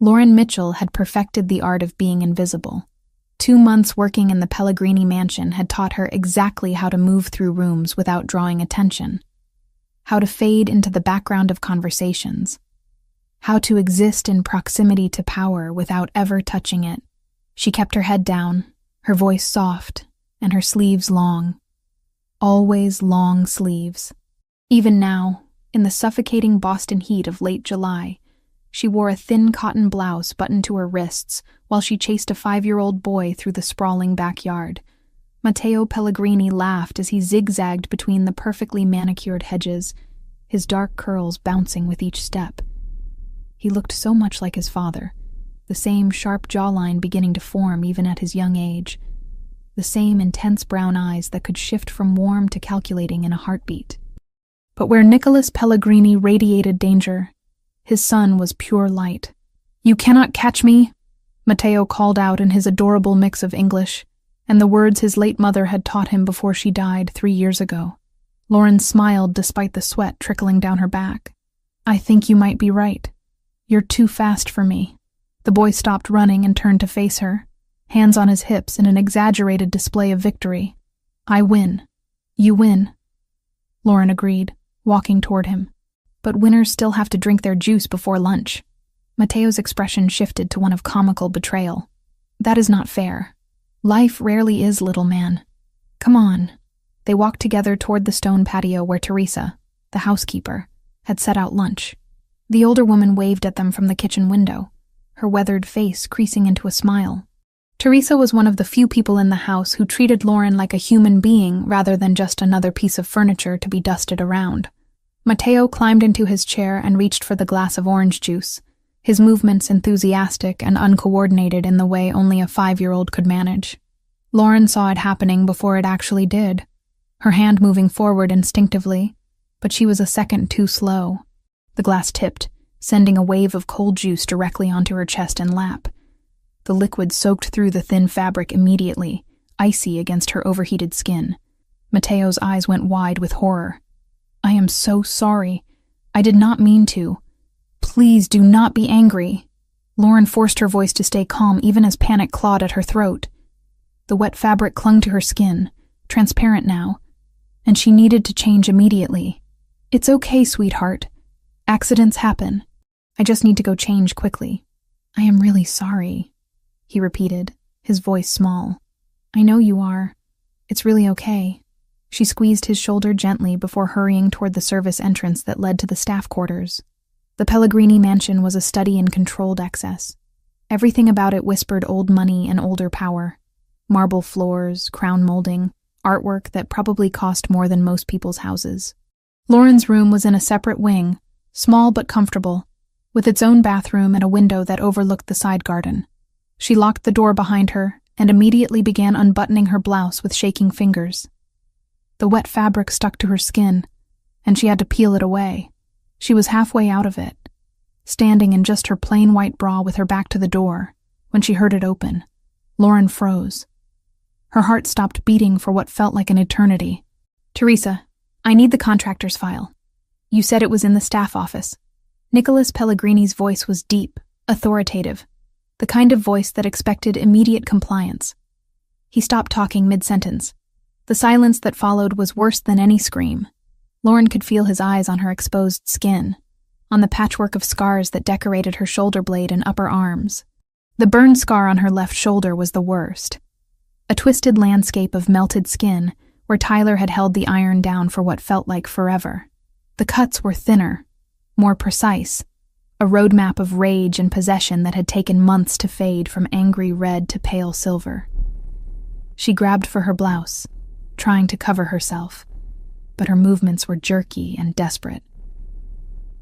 Lauren Mitchell had perfected the art of being invisible. 2 months working in the Pellegrini mansion had taught her exactly how to move through rooms without drawing attention, how to fade into the background of conversations, how to exist in proximity to power without ever touching it. She kept her head down, her voice soft, and her sleeves long. Always long sleeves. Even now, in the suffocating Boston heat of late July, she wore a thin cotton blouse buttoned to her wrists while she chased a 5-year-old boy through the sprawling backyard. Matteo Pellegrini laughed as he zigzagged between the perfectly manicured hedges, his dark curls bouncing with each step. He looked so much like his father, the same sharp jawline beginning to form even at his young age, the same intense brown eyes that could shift from warm to calculating in a heartbeat. But where Nicholas Pellegrini radiated danger, his son was pure light. "You cannot catch me," Matteo called out in his adorable mix of English, and the words his late mother had taught him before she died 3 years ago. Lauren smiled despite the sweat trickling down her back. "I think you might be right. You're too fast for me." The boy stopped running and turned to face her, hands on his hips in an exaggerated display of victory. "I win. You win," Lauren agreed, walking toward him. "But winners still have to drink their juice before lunch." Matteo's expression shifted to one of comical betrayal. "That is not fair. Life rarely is, little man. Come on." They walked together toward the stone patio where Teresa, the housekeeper, had set out lunch. The older woman waved at them from the kitchen window, her weathered face creasing into a smile. Teresa was one of the few people in the house who treated Lauren like a human being rather than just another piece of furniture to be dusted around. Matteo climbed into his chair and reached for the glass of orange juice, his movements enthusiastic and uncoordinated in the way only a 5-year-old could manage. Lauren saw it happening before it actually did, her hand moving forward instinctively, but she was a second too slow. The glass tipped, sending a wave of cold juice directly onto her chest and lap. The liquid soaked through the thin fabric immediately, icy against her overheated skin. Matteo's eyes went wide with horror. "I am so sorry. I did not mean to. Please do not be angry." Lauren forced her voice to stay calm even as panic clawed at her throat. The wet fabric clung to her skin, transparent now, and she needed to change immediately. "It's okay, sweetheart. Accidents happen. I just need to go change quickly." "I am really sorry," he repeated, his voice small. "I know you are. It's really okay." She squeezed his shoulder gently before hurrying toward the service entrance that led to the staff quarters. The Pellegrini mansion was a study in controlled excess. Everything about it whispered old money and older power. Marble floors, crown molding, artwork that probably cost more than most people's houses. Lauren's room was in a separate wing, small but comfortable, with its own bathroom and a window that overlooked the side garden. She locked the door behind her and immediately began unbuttoning her blouse with shaking fingers. The wet fabric stuck to her skin, and she had to peel it away. She was halfway out of it, standing in just her plain white bra with her back to the door, when she heard it open. Lauren froze. Her heart stopped beating for what felt like an eternity. "Teresa, I need the contractor's file. You said it was in the staff office." Nicholas Pellegrini's voice was deep, authoritative, the kind of voice that expected immediate compliance. He stopped talking mid-sentence. The silence that followed was worse than any scream. Lauren could feel his eyes on her exposed skin, on the patchwork of scars that decorated her shoulder blade and upper arms. The burn scar on her left shoulder was the worst. A twisted landscape of melted skin where Tyler had held the iron down for what felt like forever. The cuts were thinner, more precise, a roadmap of rage and possession that had taken months to fade from angry red to pale silver. She grabbed for her blouse, trying to cover herself, but her movements were jerky and desperate.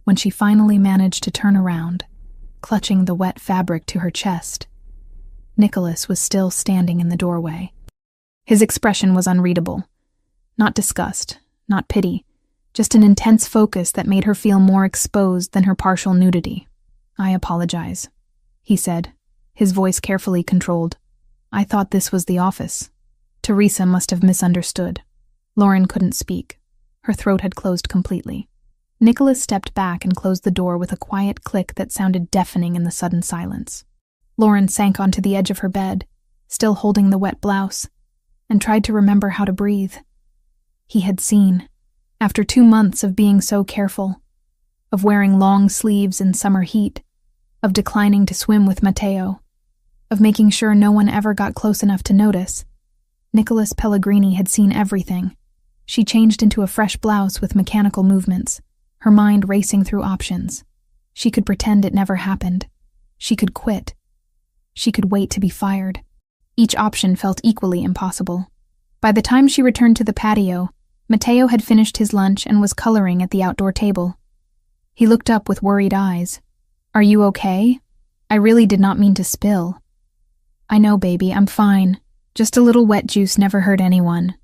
When she finally managed to turn around, clutching the wet fabric to her chest, Nicholas was still standing in the doorway. His expression was unreadable. Not disgust, not pity, just an intense focus that made her feel more exposed than her partial nudity. "I apologize," he said, his voice carefully controlled. "I thought this was the office." Teresa must have misunderstood. Lauren couldn't speak. Her throat had closed completely. Nicholas stepped back and closed the door with a quiet click that sounded deafening in the sudden silence. Lauren sank onto the edge of her bed, still holding the wet blouse, and tried to remember how to breathe. He had seen, after 2 months of being so careful, of wearing long sleeves in summer heat, of declining to swim with Matteo, of making sure no one ever got close enough to notice, Nicholas Pellegrini had seen everything. She changed into a fresh blouse with mechanical movements, her mind racing through options. She could pretend it never happened. She could quit. She could wait to be fired. Each option felt equally impossible. By the time she returned to the patio, Matteo had finished his lunch and was coloring at the outdoor table. He looked up with worried eyes. "Are you okay? I really did not mean to spill." "I know, baby, I'm fine. Just a little wet juice never hurt anyone."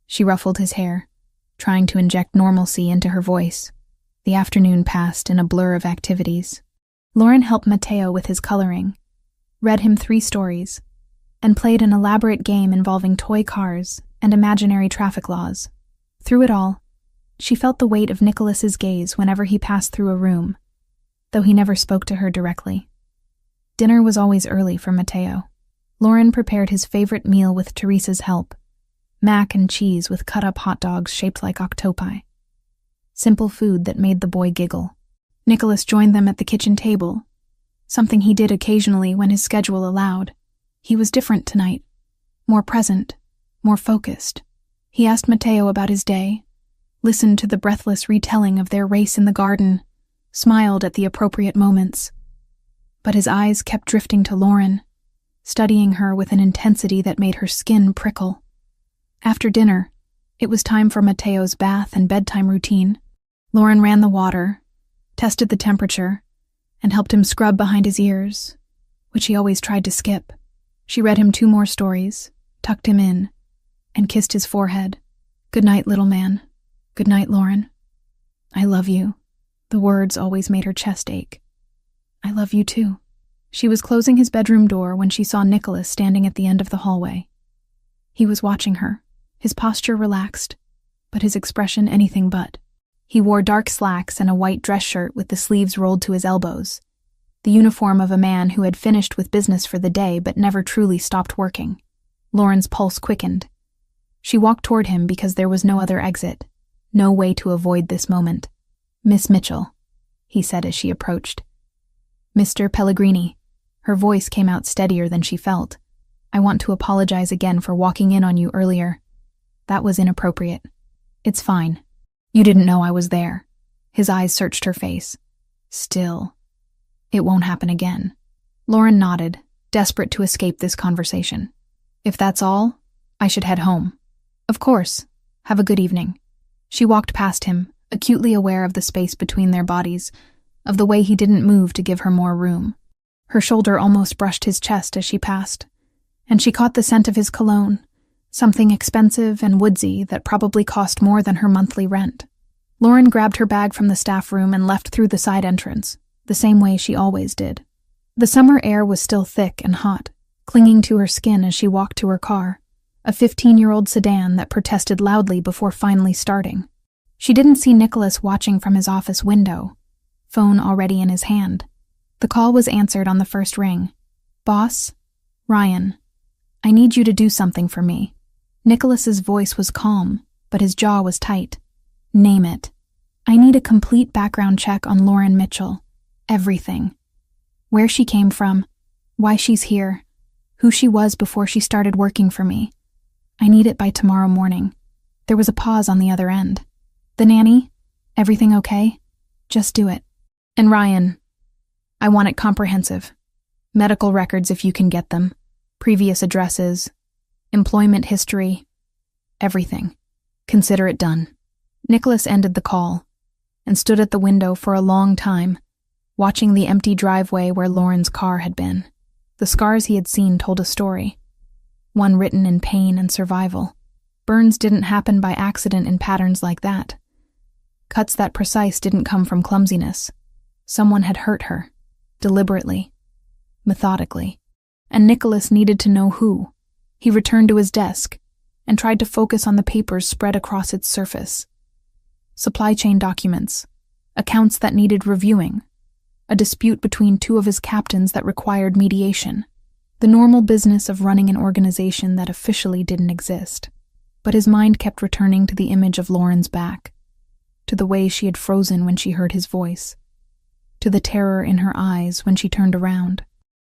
She ruffled his hair, trying to inject normalcy into her voice. The afternoon passed in a blur of activities. Lauren helped Matteo with his coloring, read him 3 stories, and played an elaborate game involving toy cars and imaginary traffic laws. Through it all, she felt the weight of Nicholas's gaze whenever he passed through a room, though he never spoke to her directly. Dinner was always early for Matteo. Lauren prepared his favorite meal with Teresa's help, mac and cheese with cut-up hot dogs shaped like octopi. Simple food that made the boy giggle. Nicholas joined them at the kitchen table, something he did occasionally when his schedule allowed. He was different tonight, more present, more focused. He asked Matteo about his day, listened to the breathless retelling of their race in the garden, smiled at the appropriate moments. But his eyes kept drifting to Lauren, studying her with an intensity that made her skin prickle. After dinner, it was time for Matteo's bath and bedtime routine. Lauren ran the water, tested the temperature, and helped him scrub behind his ears, which he always tried to skip. She read him 2 more stories, tucked him in, and kissed his forehead. "Good night, little man. Good night, Lauren. I love you." The words always made her chest ache. "I love you too." She was closing his bedroom door when she saw Nicholas standing at the end of the hallway. He was watching her, his posture relaxed, but his expression anything but. He wore dark slacks and a white dress shirt with the sleeves rolled to his elbows, the uniform of a man who had finished with business for the day but never truly stopped working. Lauren's pulse quickened. She walked toward him because there was no other exit, no way to avoid this moment. "Miss Mitchell," he said as she approached. "Mr. Pellegrini." Her voice came out steadier than she felt. "I want to apologize again for walking in on you earlier. That was inappropriate." "It's fine. You didn't know I was there." His eyes searched her face. "Still, it won't happen again." Lauren nodded, desperate to escape this conversation. "If that's all, I should head home." "Of course. Have a good evening." She walked past him, acutely aware of the space between their bodies, of the way he didn't move to give her more room. Her shoulder almost brushed his chest as she passed, and she caught the scent of his cologne, something expensive and woodsy that probably cost more than her monthly rent. Lauren grabbed her bag from the staff room and left through the side entrance, the same way she always did. The summer air was still thick and hot, clinging to her skin as she walked to her car, a 15-year-old sedan that protested loudly before finally starting. She didn't see Nicholas watching from his office window, phone already in his hand. The call was answered on the first ring. "Boss? Ryan. I need you to do something for me." Nicholas's voice was calm, but his jaw was tight. "Name it. I need a complete background check on Lauren Mitchell. Everything. Where she came from, why she's here, who she was before she started working for me. I need it by tomorrow morning." There was a pause on the other end. "The nanny? Everything okay? Just do it. And Ryan, I want it comprehensive. Medical records if you can get them, previous addresses, employment history, everything. Consider it done." Nicholas ended the call and stood at the window for a long time, watching the empty driveway where Lauren's car had been. The scars he had seen told a story, one written in pain and survival. Burns didn't happen by accident in patterns like that. Cuts that precise didn't come from clumsiness. Someone had hurt her, deliberately, methodically, and Nicholas needed to know who. He returned to his desk and tried to focus on the papers spread across its surface. Supply chain documents, accounts that needed reviewing, a dispute between two of his captains that required mediation, the normal business of running an organization that officially didn't exist. But his mind kept returning to the image of Lauren's back, to the way she had frozen when she heard his voice, to the terror in her eyes when she turned around.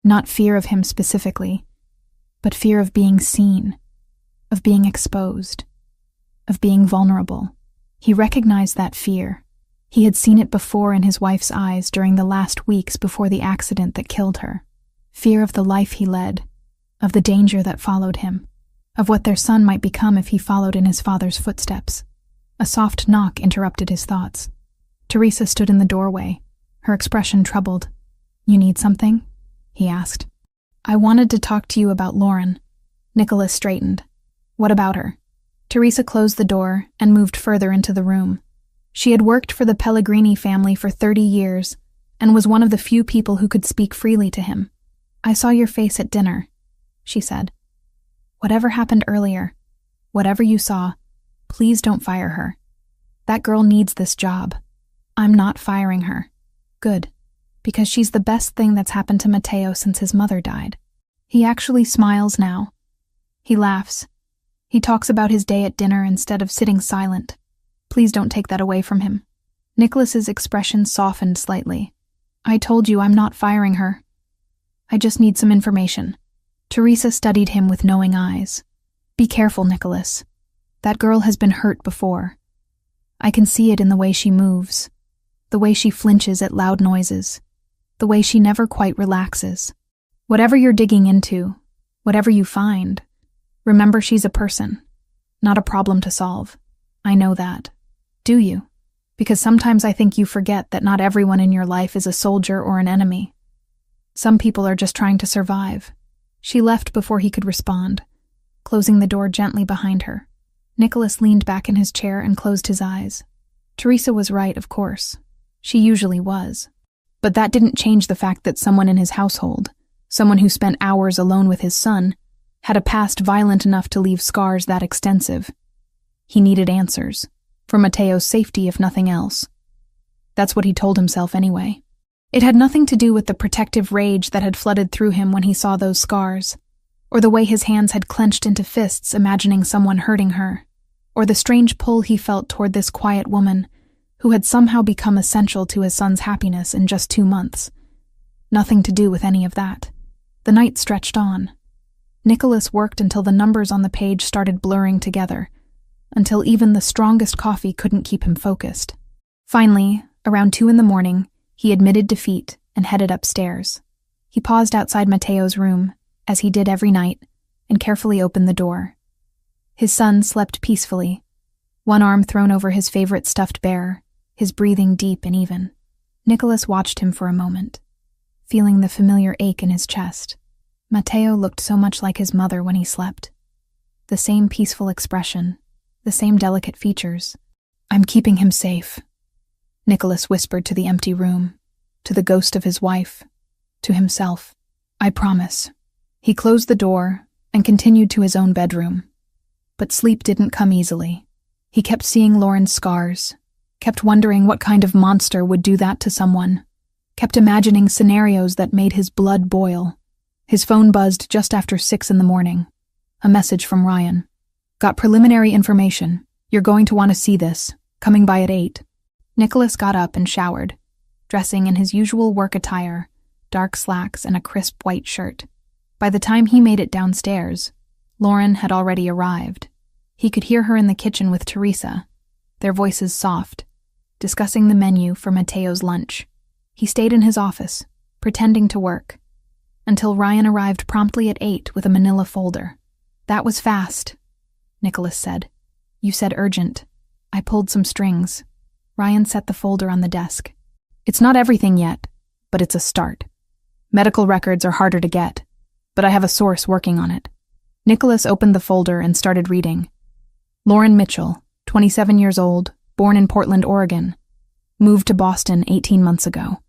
Not fear of him specifically, but fear of being seen, of being exposed, of being vulnerable. He recognized that fear. He had seen it before in his wife's eyes during the last weeks before the accident that killed her. Fear of the life he led, of the danger that followed him, of what their son might become if he followed in his father's footsteps. A soft knock interrupted his thoughts. Teresa stood in the doorway, her expression troubled. "You need something?" he asked. "I wanted to talk to you about Lauren." Nicholas straightened. "What about her?" Teresa closed the door and moved further into the room. She had worked for the Pellegrini family for 30 years and was one of the few people who could speak freely to him. "I saw your face at dinner," she said. "Whatever happened earlier, whatever you saw, please don't fire her. That girl needs this job. I'm not firing her." "Good, because she's the best thing that's happened to Matteo since his mother died." He actually smiles now. He laughs. He talks about his day at dinner instead of sitting silent. Please don't take that away from him. Nicholas's expression softened slightly. "I told you I'm not firing her. I just need some information." Teresa studied him with knowing eyes. "Be careful, Nicholas. That girl has been hurt before. I can see it in the way she moves, the way she flinches at loud noises, the way she never quite relaxes. Whatever you're digging into, whatever you find, remember she's a person, not a problem to solve. I know that. Do you? Because sometimes I think you forget that not everyone in your life is a soldier or an enemy. Some people are just trying to survive." She left before he could respond, closing the door gently behind her. Nicholas leaned back in his chair and closed his eyes. Teresa was right, of course. She usually was. But that didn't change the fact that someone in his household, someone who spent hours alone with his son, had a past violent enough to leave scars that extensive. He needed answers, for Matteo's safety if nothing else. That's what he told himself anyway. It had nothing to do with the protective rage that had flooded through him when he saw those scars, or the way his hands had clenched into fists imagining someone hurting her, or the strange pull he felt toward this quiet woman who had somehow become essential to his son's happiness in just 2 months. Nothing to do with any of that. The night stretched on. Nicholas worked until the numbers on the page started blurring together, until even the strongest coffee couldn't keep him focused. Finally, around 2 a.m, he admitted defeat and headed upstairs. He paused outside Matteo's room, as he did every night, and carefully opened the door. His son slept peacefully, one arm thrown over his favorite stuffed bear, his breathing deep and even. Nicholas watched him for a moment, feeling the familiar ache in his chest. Matteo looked so much like his mother when he slept. The same peaceful expression, the same delicate features. "I'm keeping him safe," Nicholas whispered to the empty room, to the ghost of his wife, to himself. "I promise." He closed the door and continued to his own bedroom. But sleep didn't come easily. He kept seeing Lauren's scars, kept wondering what kind of monster would do that to someone, kept imagining scenarios that made his blood boil. His phone buzzed just after 6 a.m. A message from Ryan. "Got preliminary information. You're going to want to see this. Coming by at 8. Nicholas got up and showered, dressing in his usual work attire, dark slacks and a crisp white shirt. By the time he made it downstairs, Lauren had already arrived. He could hear her in the kitchen with Teresa, their voices soft, discussing the menu for Matteo's lunch. He stayed in his office, pretending to work, until Ryan arrived promptly at 8 with a manila folder. "That was fast," Nicholas said. "You said urgent. I pulled some strings." Ryan set the folder on the desk. "It's not everything yet, but it's a start. Medical records are harder to get, but I have a source working on it." Nicholas opened the folder and started reading. Lauren Mitchell, 27 years old, born in Portland, Oregon. Moved to Boston 18 months ago.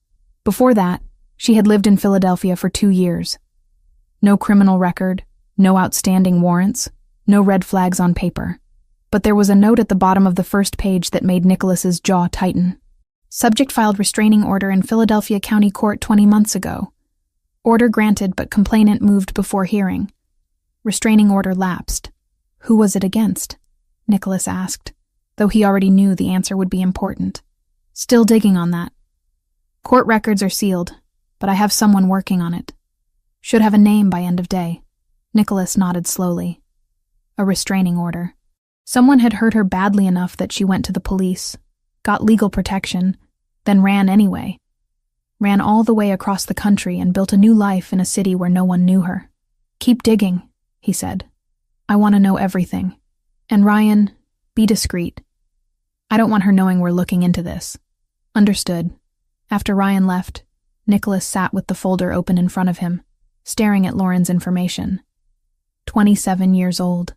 Before that, she had lived in Philadelphia for 2 years. No criminal record, no outstanding warrants, no red flags on paper. But there was a note at the bottom of the first page that made Nicholas's jaw tighten. Subject filed restraining order in Philadelphia County Court 20 months ago. Order granted, but complainant moved before hearing. Restraining order lapsed. Who was it against? Nicholas asked, though he already knew the answer would be important. Still digging on that. Court records are sealed, but I have someone working on it. Should have a name by end of day. Nicholas nodded slowly. A restraining order. Someone had hurt her badly enough that she went to the police, got legal protection, then ran anyway. Ran all the way across the country and built a new life in a city where no one knew her. Keep digging, he said. I want to know everything. And Ryan, be discreet. I don't want her knowing we're looking into this. Understood. After Ryan left, Nicholas sat with the folder open in front of him, staring at Lauren's information. 27 years old.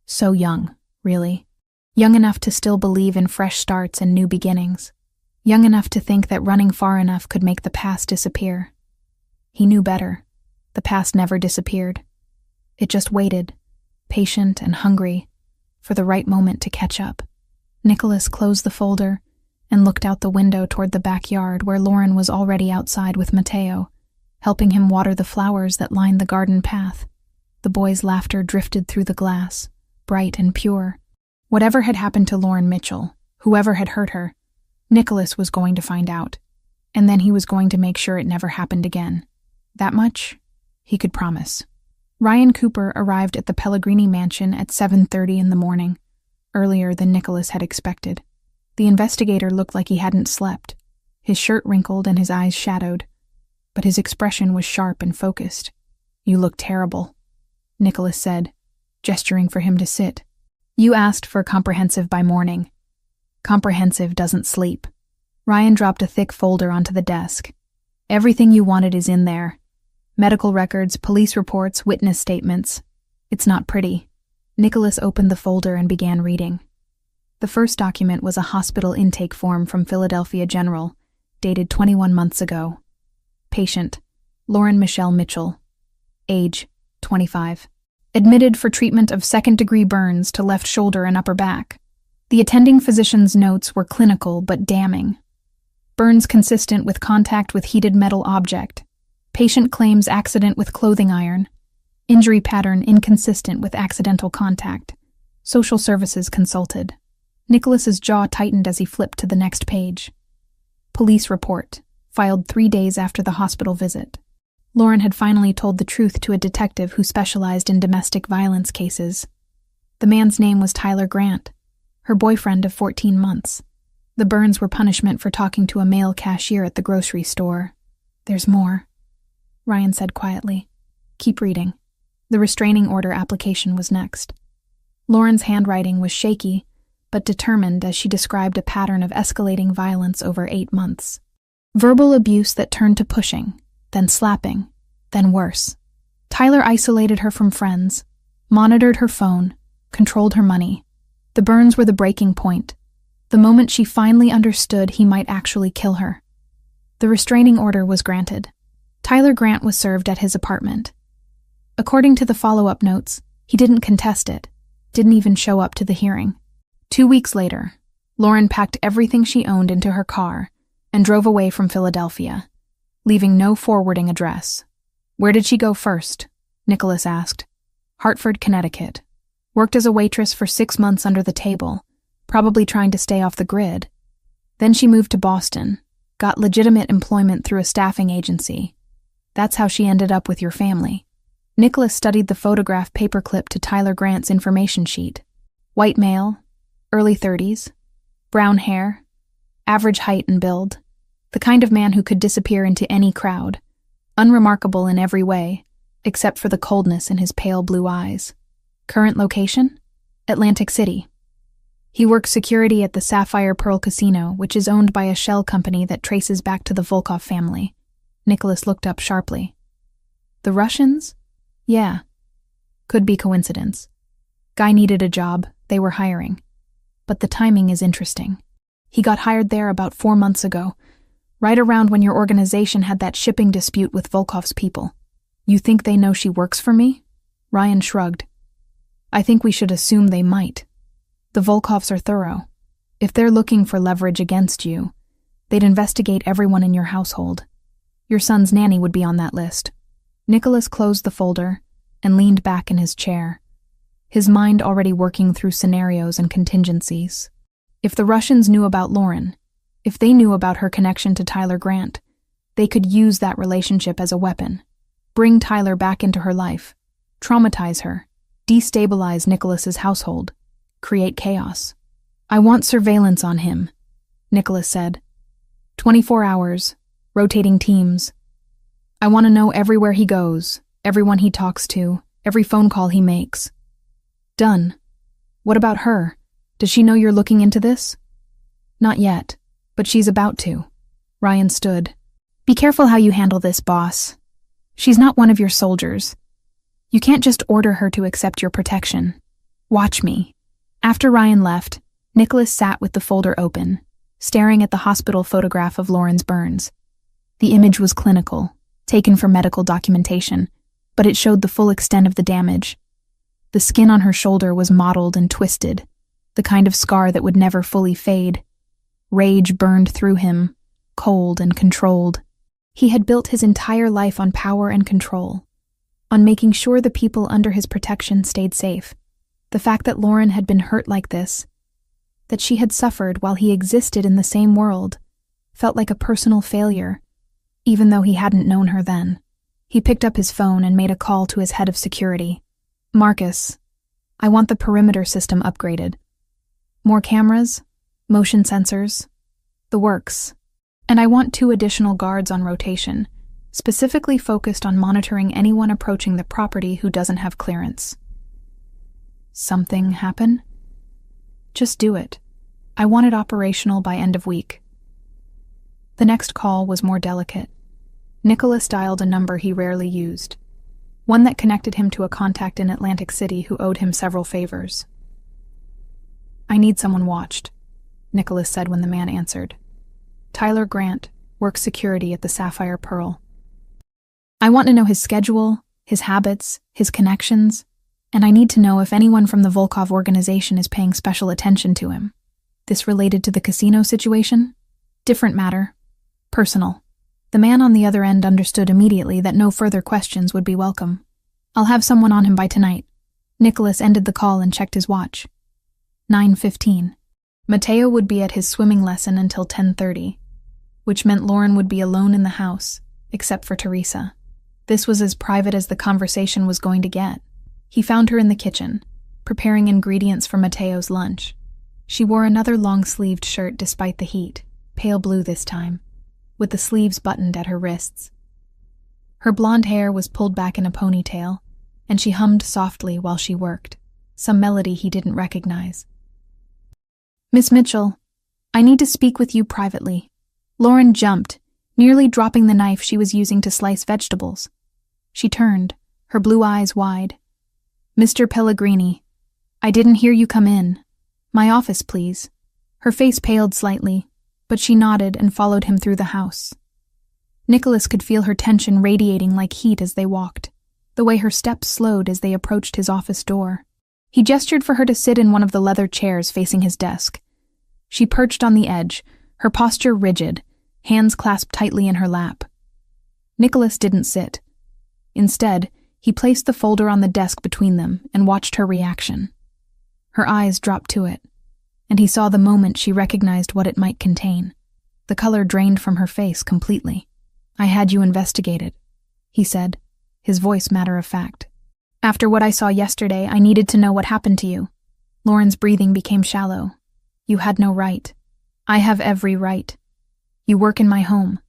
So young, really. Young enough to still believe in fresh starts and new beginnings. Young enough to think that running far enough could make the past disappear. He knew better. The past never disappeared. It just waited, patient and hungry, for the right moment to catch up. Nicholas closed the folder and looked out the window toward the backyard where Lauren was already outside with Mateo, helping him water the flowers that lined the garden path. The boy's laughter drifted through the glass, bright and pure. Whatever had happened to Lauren Mitchell, whoever had hurt her, Nicholas was going to find out, and then he was going to make sure it never happened again. That much, he could promise. Ryan Cooper arrived at the Pellegrini mansion at 7:30 in the morning, earlier than Nicholas had expected. The investigator looked like he hadn't slept, his shirt wrinkled and his eyes shadowed, but his expression was sharp and focused. You look terrible, Nicholas said, gesturing for him to sit. You asked for comprehensive by morning. Comprehensive doesn't sleep. Ryan dropped a thick folder onto the desk. Everything you wanted is in there. Medical records, police reports, witness statements. It's not pretty. Nicholas opened the folder and began reading. The first document was a hospital intake form from Philadelphia General, dated 21 months ago. Patient, Lauren Michelle Mitchell. Age, 25. Admitted for treatment of second-degree burns to left shoulder and upper back. The attending physician's notes were clinical but damning. Burns consistent with contact with heated metal object. Patient claims accident with clothing iron. Injury pattern inconsistent with accidental contact. Social services consulted. Nicholas's jaw tightened as he flipped to the next page. Police report, filed 3 days after the hospital visit. Lauren had finally told the truth to a detective who specialized in domestic violence cases. The man's name was Tyler Grant, her boyfriend of 14 months. The burns were punishment for talking to a male cashier at the grocery store. There's more, Ryan said quietly. Keep reading. The restraining order application was next. Lauren's handwriting was shaky, but determined as she described a pattern of escalating violence over 8 months. Verbal abuse that turned to pushing, then slapping, then worse. Tyler isolated her from friends, monitored her phone, controlled her money. The burns were the breaking point, the moment she finally understood he might actually kill her. The restraining order was granted. Tyler Grant was served at his apartment. According to the follow-up notes, he didn't contest it, didn't even show up to the hearing. 2 weeks later, Lauren packed everything she owned into her car and drove away from Philadelphia, leaving no forwarding address. Where did she go first? Nicholas asked. Hartford, Connecticut. Worked as a waitress for 6 months under the table, probably trying to stay off the grid. Then she moved to Boston, got legitimate employment through a staffing agency. That's how she ended up with your family. Nicholas studied the photograph paperclip to Tyler Grant's information sheet. White male, early 30s, brown hair, average height and build, the kind of man who could disappear into any crowd, unremarkable in every way, except for the coldness in his pale blue eyes. Current location? Atlantic City. He works security at the Sapphire Pearl Casino, which is owned by a shell company that traces back to the Volkov family. Nicholas looked up sharply. The Russians? Yeah. Could be coincidence. Guy needed a job, they were hiring. But the timing is interesting. He got hired there about 4 months ago, right around when your organization had that shipping dispute with Volkov's people. You think they know she works for me? Ryan shrugged. I think we should assume they might. The Volkovs are thorough. If they're looking for leverage against you, They'd investigate everyone in your household. Your son's nanny would be on that list. Nicholas closed the folder and leaned back in his chair, his mind already working through scenarios and contingencies. If the Russians knew about Lauren, if they knew about her connection to Tyler Grant, they could use that relationship as a weapon. Bring Tyler back into her life, traumatize her, destabilize Nicholas's household, create chaos. I want surveillance on him, Nicholas said. 24 hours, rotating teams. I want to know everywhere he goes, everyone he talks to, every phone call he makes. Done. What about her? Does she know you're looking into this? Not yet, but she's about to. Ryan stood. Be careful how you handle this, boss. She's not one of your soldiers. You can't just order her to accept your protection. Watch me. After Ryan left, Nicholas sat with the folder open, staring at the hospital photograph of Lauren's burns. The image was clinical, taken for medical documentation, but it showed the full extent of the damage. The skin on her shoulder was mottled and twisted, the kind of scar that would never fully fade. Rage burned through him, cold and controlled. He had built his entire life on power and control, on making sure the people under his protection stayed safe. The fact that Lauren had been hurt like this, that she had suffered while he existed in the same world, felt like a personal failure, even though he hadn't known her then. He picked up his phone and made a call to his head of security. Marcus, I want the perimeter system upgraded. More cameras, motion sensors, the works. And I want 2 additional guards on rotation, specifically focused on monitoring anyone approaching the property who doesn't have clearance. Something happen? Just do it. I want it operational by end of week. The next call was more delicate. Nicholas dialed a number he rarely used, one that connected him to a contact in Atlantic City who owed him several favors. I need someone watched, Nicholas said when the man answered. Tyler Grant, works security at the Sapphire Pearl. I want to know his schedule, his habits, his connections, and I need to know if anyone from the Volkov organization is paying special attention to him. This related to the casino situation? Different matter. Personal. The man on the other end understood immediately that no further questions would be welcome. I'll have someone on him by tonight. Nicholas ended the call and checked his watch. 9:15. Mateo would be at his swimming lesson until 10:30, which meant Lauren would be alone in the house, except for Teresa. This was as private as the conversation was going to get. He found her in the kitchen, preparing ingredients for Mateo's lunch. She wore another long-sleeved shirt despite the heat, pale blue this time, with the sleeves buttoned at her wrists. Her blonde hair was pulled back in a ponytail, and she hummed softly while she worked, some melody he didn't recognize. Miss Mitchell, I need to speak with you privately. Lauren jumped, nearly dropping the knife she was using to slice vegetables. She turned, her blue eyes wide. Mr. Pellegrini, I didn't hear you come in. My office, please. Her face paled slightly, but she nodded and followed him through the house. Nicholas could feel her tension radiating like heat as they walked, the way her steps slowed as they approached his office door. He gestured for her to sit in one of the leather chairs facing his desk. She perched on the edge, her posture rigid, hands clasped tightly in her lap. Nicholas didn't sit. Instead, he placed the folder on the desk between them and watched her reaction. Her eyes dropped to it, and he saw the moment she recognized what it might contain. The color drained from her face completely. I had you investigated, he said, his voice matter of fact. After what I saw yesterday, I needed to know what happened to you. Lauren's breathing became shallow. You had no right. I have every right. You work in my home.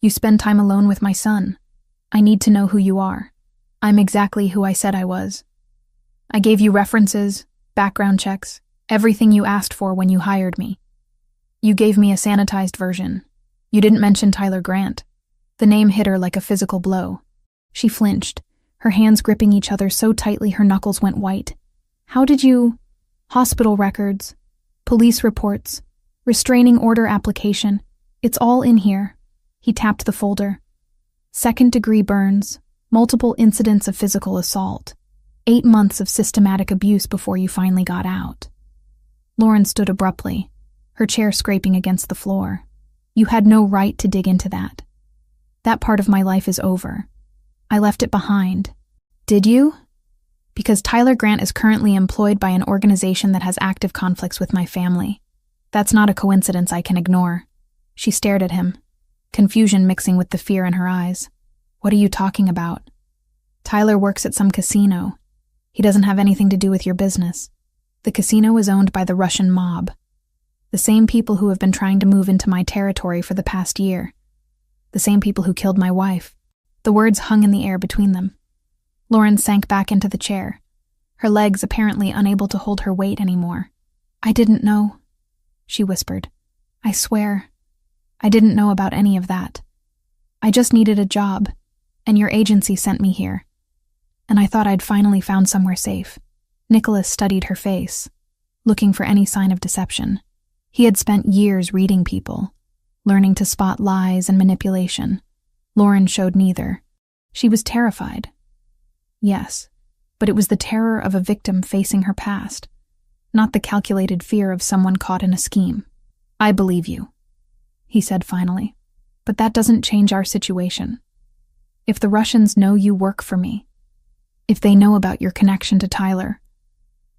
You spend time alone with my son. I need to know who you are. I'm exactly who I said I was. I gave you references, background checks, everything you asked for when you hired me. You gave me a sanitized version. You didn't mention Tyler Grant. The name hit her like a physical blow. She flinched, her hands gripping each other so tightly her knuckles went white. How did you... Hospital records, police reports, restraining order application. It's all in here. He tapped the folder. 2nd-degree burns, multiple incidents of physical assault, 8 months of systematic abuse before you finally got out. Lauren stood abruptly, her chair scraping against the floor. You had no right to dig into that. That part of my life is over. I left it behind. Did you? Because Tyler Grant is currently employed by an organization that has active conflicts with my family. That's not a coincidence I can ignore. She stared at him, confusion mixing with the fear in her eyes. What are you talking about? Tyler works at some casino. He doesn't have anything to do with your business. The casino is owned by the Russian mob. The same people who have been trying to move into my territory for the past year. The same people who killed my wife. The words hung in the air between them. Lauren sank back into the chair, her legs apparently unable to hold her weight anymore. I didn't know, she whispered. I swear, I didn't know about any of that. I just needed a job, and your agency sent me here. And I thought I'd finally found somewhere safe. Nicholas studied her face, looking for any sign of deception. He had spent years reading people, learning to spot lies and manipulation. Lauren showed neither. She was terrified. Yes, but it was the terror of a victim facing her past, not the calculated fear of someone caught in a scheme. I believe you, he said finally, but that doesn't change our situation. If the Russians know you work for me, if they know about your connection to Tyler,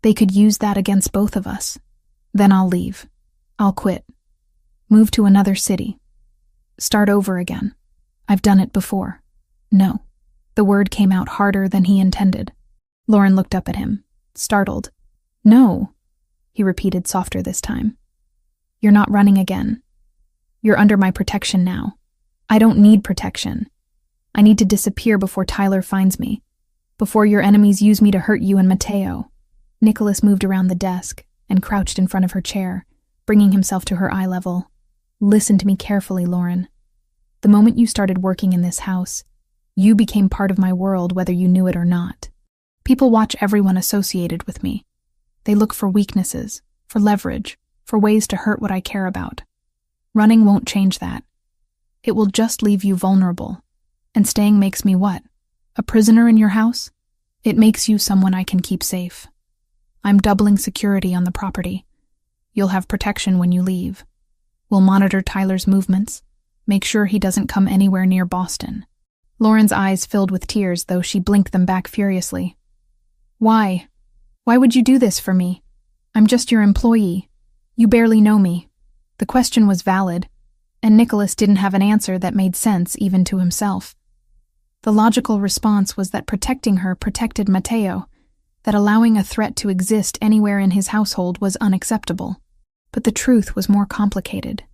they could use that against both of us. Then I'll leave. I'll quit. Move to another city. Start over again. I've done it before. No. The word came out harder than he intended. Lauren looked up at him, startled. No, he repeated softer this time. You're not running again. You're under my protection now. I don't need protection. I need to disappear before Tyler finds me, before your enemies use me to hurt you and Mateo. Nicholas moved around the desk and crouched in front of her chair, bringing himself to her eye level. Listen to me carefully, Lauren. The moment you started working in this house, you became part of my world whether you knew it or not. People watch everyone associated with me. They look for weaknesses, for leverage, for ways to hurt what I care about. Running won't change that. It will just leave you vulnerable. And staying makes me what? A prisoner in your house? It makes you someone I can keep safe. I'm doubling security on the property. You'll have protection when you leave. We'll monitor Tyler's movements, make sure he doesn't come anywhere near Boston. Lauren's eyes filled with tears, though she blinked them back furiously. Why? Why would you do this for me? I'm just your employee. You barely know me. The question was valid, and Nicholas didn't have an answer that made sense even to himself. The logical response was that protecting her protected Mateo, that allowing a threat to exist anywhere in his household was unacceptable. But the truth was more complicated,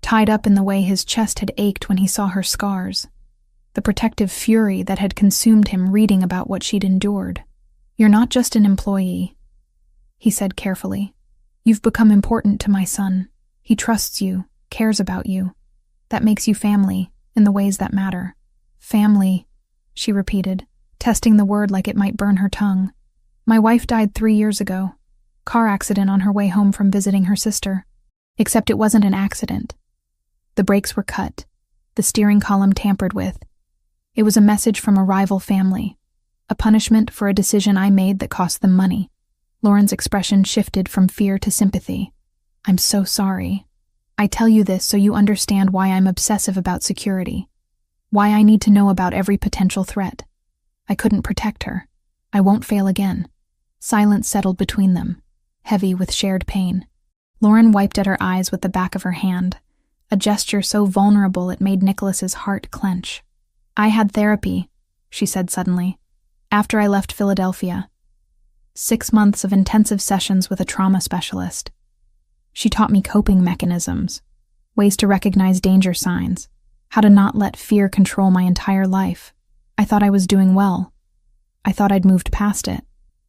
tied up in the way his chest had ached when he saw her scars, the protective fury that had consumed him reading about what she'd endured. You're not just an employee, he said carefully. You've become important to my son. He trusts you, cares about you. That makes you family, in the ways that matter. Family, she repeated, testing the word like it might burn her tongue. My wife died 3 years ago. Car accident on her way home from visiting her sister. Except it wasn't an accident. The brakes were cut, the steering column tampered with. It was a message from a rival family, a punishment for a decision I made that cost them money. Lauren's expression shifted from fear to sympathy. I'm so sorry. I tell you this so you understand why I'm obsessive about security, why I need to know about every potential threat. I couldn't protect her. I won't fail again. Silence settled between them, heavy with shared pain. Lauren wiped at her eyes with the back of her hand, a gesture so vulnerable it made Nicholas's heart clench. I had therapy, she said suddenly, after I left Philadelphia. 6 months of intensive sessions with a trauma specialist. She taught me coping mechanisms, ways to recognize danger signs, how to not let fear control my entire life. I thought I was doing well. I thought I'd moved past it.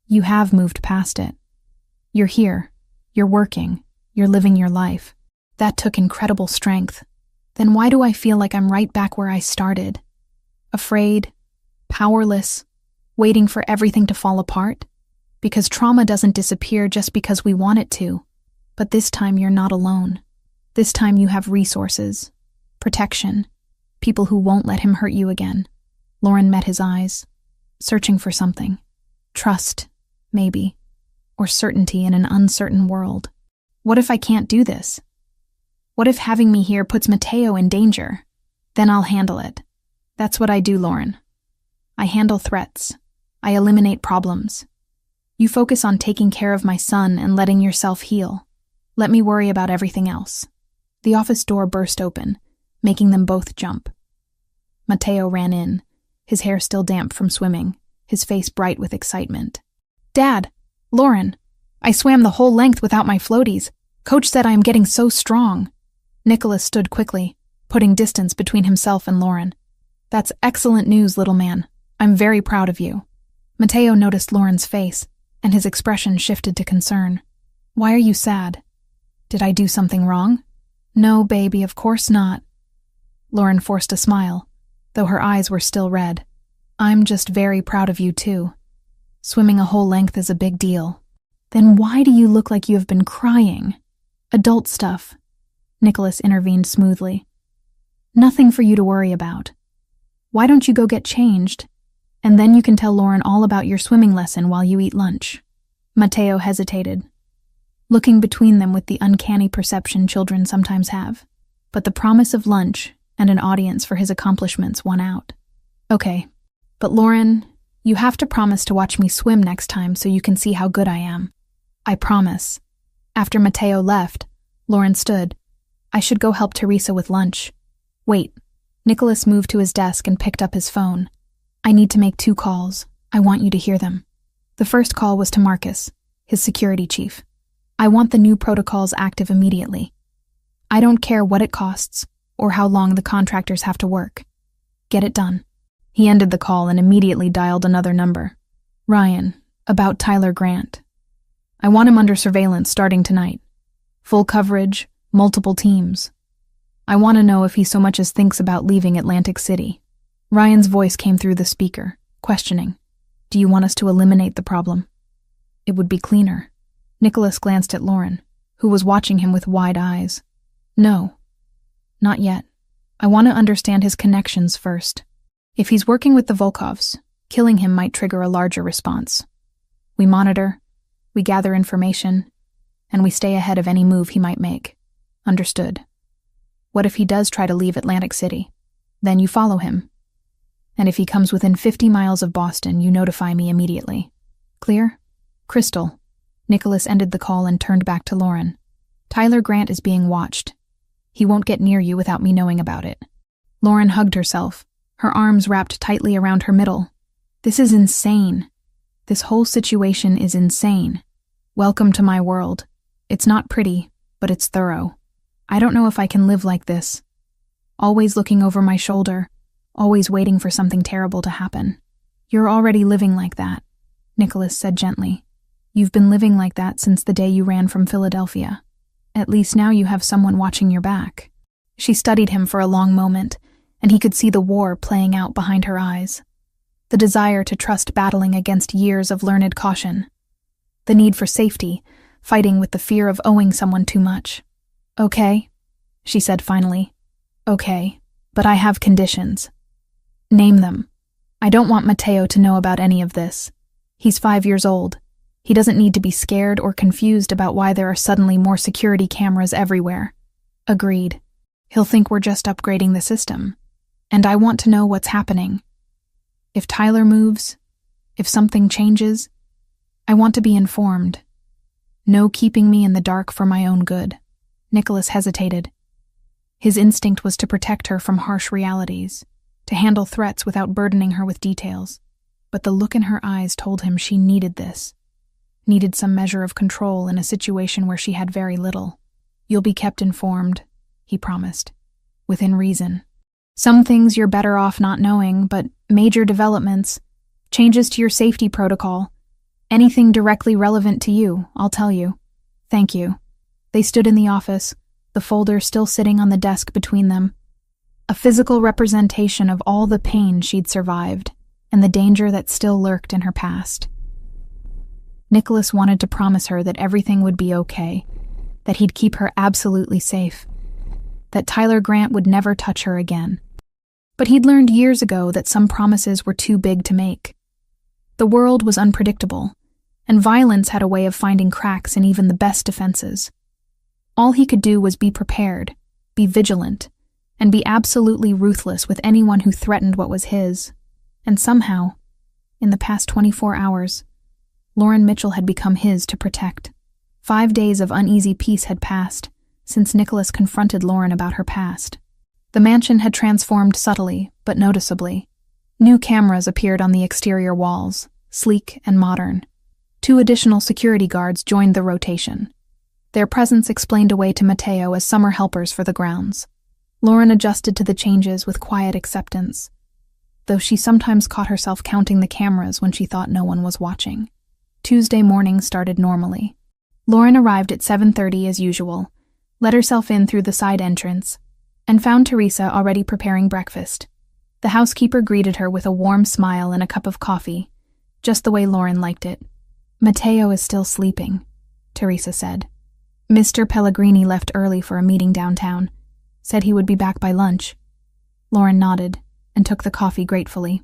You have moved past it. You're here. You're working. You're living your life. That took incredible strength. Then why do I feel like I'm right back where I started? Afraid, powerless, waiting for everything to fall apart? Because trauma doesn't disappear just because we want it to. But this time you're not alone. This time you have resources, protection, people who won't let him hurt you again. Lauren met his eyes, searching for something. Trust, maybe, or certainty in an uncertain world. What if I can't do this? What if having me here puts Mateo in danger? Then I'll handle it. That's what I do, Lauren. I handle threats. I eliminate problems. You focus on taking care of my son and letting yourself heal. Let me worry about everything else. The office door burst open, making them both jump. Mateo ran in, his hair still damp from swimming, his face bright with excitement. Dad! Lauren! I swam the whole length without my floaties. Coach said I am getting so strong. Nicholas stood quickly, putting distance between himself and Lauren. That's excellent news, little man. I'm very proud of you. Mateo noticed Lauren's face, and his expression shifted to concern. Why are you sad? Did I do something wrong? No, baby, of course not. Lauren forced a smile, though her eyes were still red. I'm just very proud of you, too. Swimming a whole length is a big deal. Then why do you look like you have been crying? Adult stuff. Nicholas intervened smoothly. Nothing for you to worry about. Why don't you go get changed? And then you can tell Lauren all about your swimming lesson while you eat lunch. Mateo hesitated, looking between them with the uncanny perception children sometimes have. But the promise of lunch and an audience for his accomplishments won out. Okay, but Lauren, you have to promise to watch me swim next time so you can see how good I am. I promise. After Mateo left, Lauren stood. I should go help Teresa with lunch. Wait. Nicholas moved to his desk and picked up his phone. I need to make 2 calls. I want you to hear them. The first call was to Marcus, his security chief. I want the new protocols active immediately. I don't care what it costs or how long the contractors have to work. Get it done. He ended the call and immediately dialed another number. Ryan, about Tyler Grant. I want him under surveillance starting tonight. Full coverage, multiple teams. I want to know if he so much as thinks about leaving Atlantic City. Ryan's voice came through the speaker, questioning. Do you want us to eliminate the problem? It would be cleaner. Nicholas glanced at Lauren, who was watching him with wide eyes. No. Not yet. I want to understand his connections first. If he's working with the Volkovs, killing him might trigger a larger response. We monitor, we gather information, and we stay ahead of any move he might make. Understood. What if he does try to leave Atlantic City? Then you follow him. And if he comes within 50 miles of Boston, you notify me immediately. Clear? Crystal. Nicholas ended the call and turned back to Lauren. Tyler Grant is being watched. He won't get near you without me knowing about it. Lauren hugged herself, her arms wrapped tightly around her middle. This is insane. This whole situation is insane. Welcome to my world. It's not pretty, but it's thorough. I don't know if I can live like this. Always looking over my shoulder, always waiting for something terrible to happen. You're already living like that, Nicholas said gently. You've been living like that since the day you ran from Philadelphia. At least now you have someone watching your back. She studied him for a long moment, and he could see the war playing out behind her eyes. The desire to trust battling against years of learned caution. The need for safety, fighting with the fear of owing someone too much. Okay, she said finally. Okay, but I have conditions. Name them. I don't want Mateo to know about any of this. He's 5 years old. He doesn't need to be scared or confused about why there are suddenly more security cameras everywhere. Agreed. He'll think we're just upgrading the system. And I want to know what's happening. If Tyler moves, if something changes, I want to be informed. No keeping me in the dark for my own good. Nicholas hesitated. His instinct was to protect her from harsh realities, to handle threats without burdening her with details. But the look in her eyes told him she needed this. Needed some measure of control in a situation where she had very little. You'll be kept informed, he promised, within reason. Some things you're better off not knowing, but major developments, changes to your safety protocol, anything directly relevant to you, I'll tell you. Thank you. They stood in the office, the folder still sitting on the desk between them. A physical representation of all the pain she'd survived and the danger that still lurked in her past. Nicholas wanted to promise her that everything would be okay, that he'd keep her absolutely safe, that Tyler Grant would never touch her again. But he'd learned years ago that some promises were too big to make. The world was unpredictable, and violence had a way of finding cracks in even the best defenses. All he could do was be prepared, be vigilant, and be absolutely ruthless with anyone who threatened what was his. And somehow, in the past 24 hours, Lauren Mitchell had become his to protect. 5 days of uneasy peace had passed since Nicholas confronted Lauren about her past. The mansion had transformed subtly, but noticeably. New cameras appeared on the exterior walls, sleek and modern. 2 additional security guards joined the rotation. Their presence explained a way to Mateo as summer helpers for the grounds. Lauren adjusted to the changes with quiet acceptance, though she sometimes caught herself counting the cameras when she thought no one was watching. Tuesday morning started normally. Lauren arrived at 7:30 as usual, let herself in through the side entrance, and found Teresa already preparing breakfast. The housekeeper greeted her with a warm smile and a cup of coffee, just the way Lauren liked it. "Mateo is still sleeping," Teresa said. "Mr. Pellegrini left early for a meeting downtown. Said he would be back by lunch." Lauren nodded and took the coffee gratefully.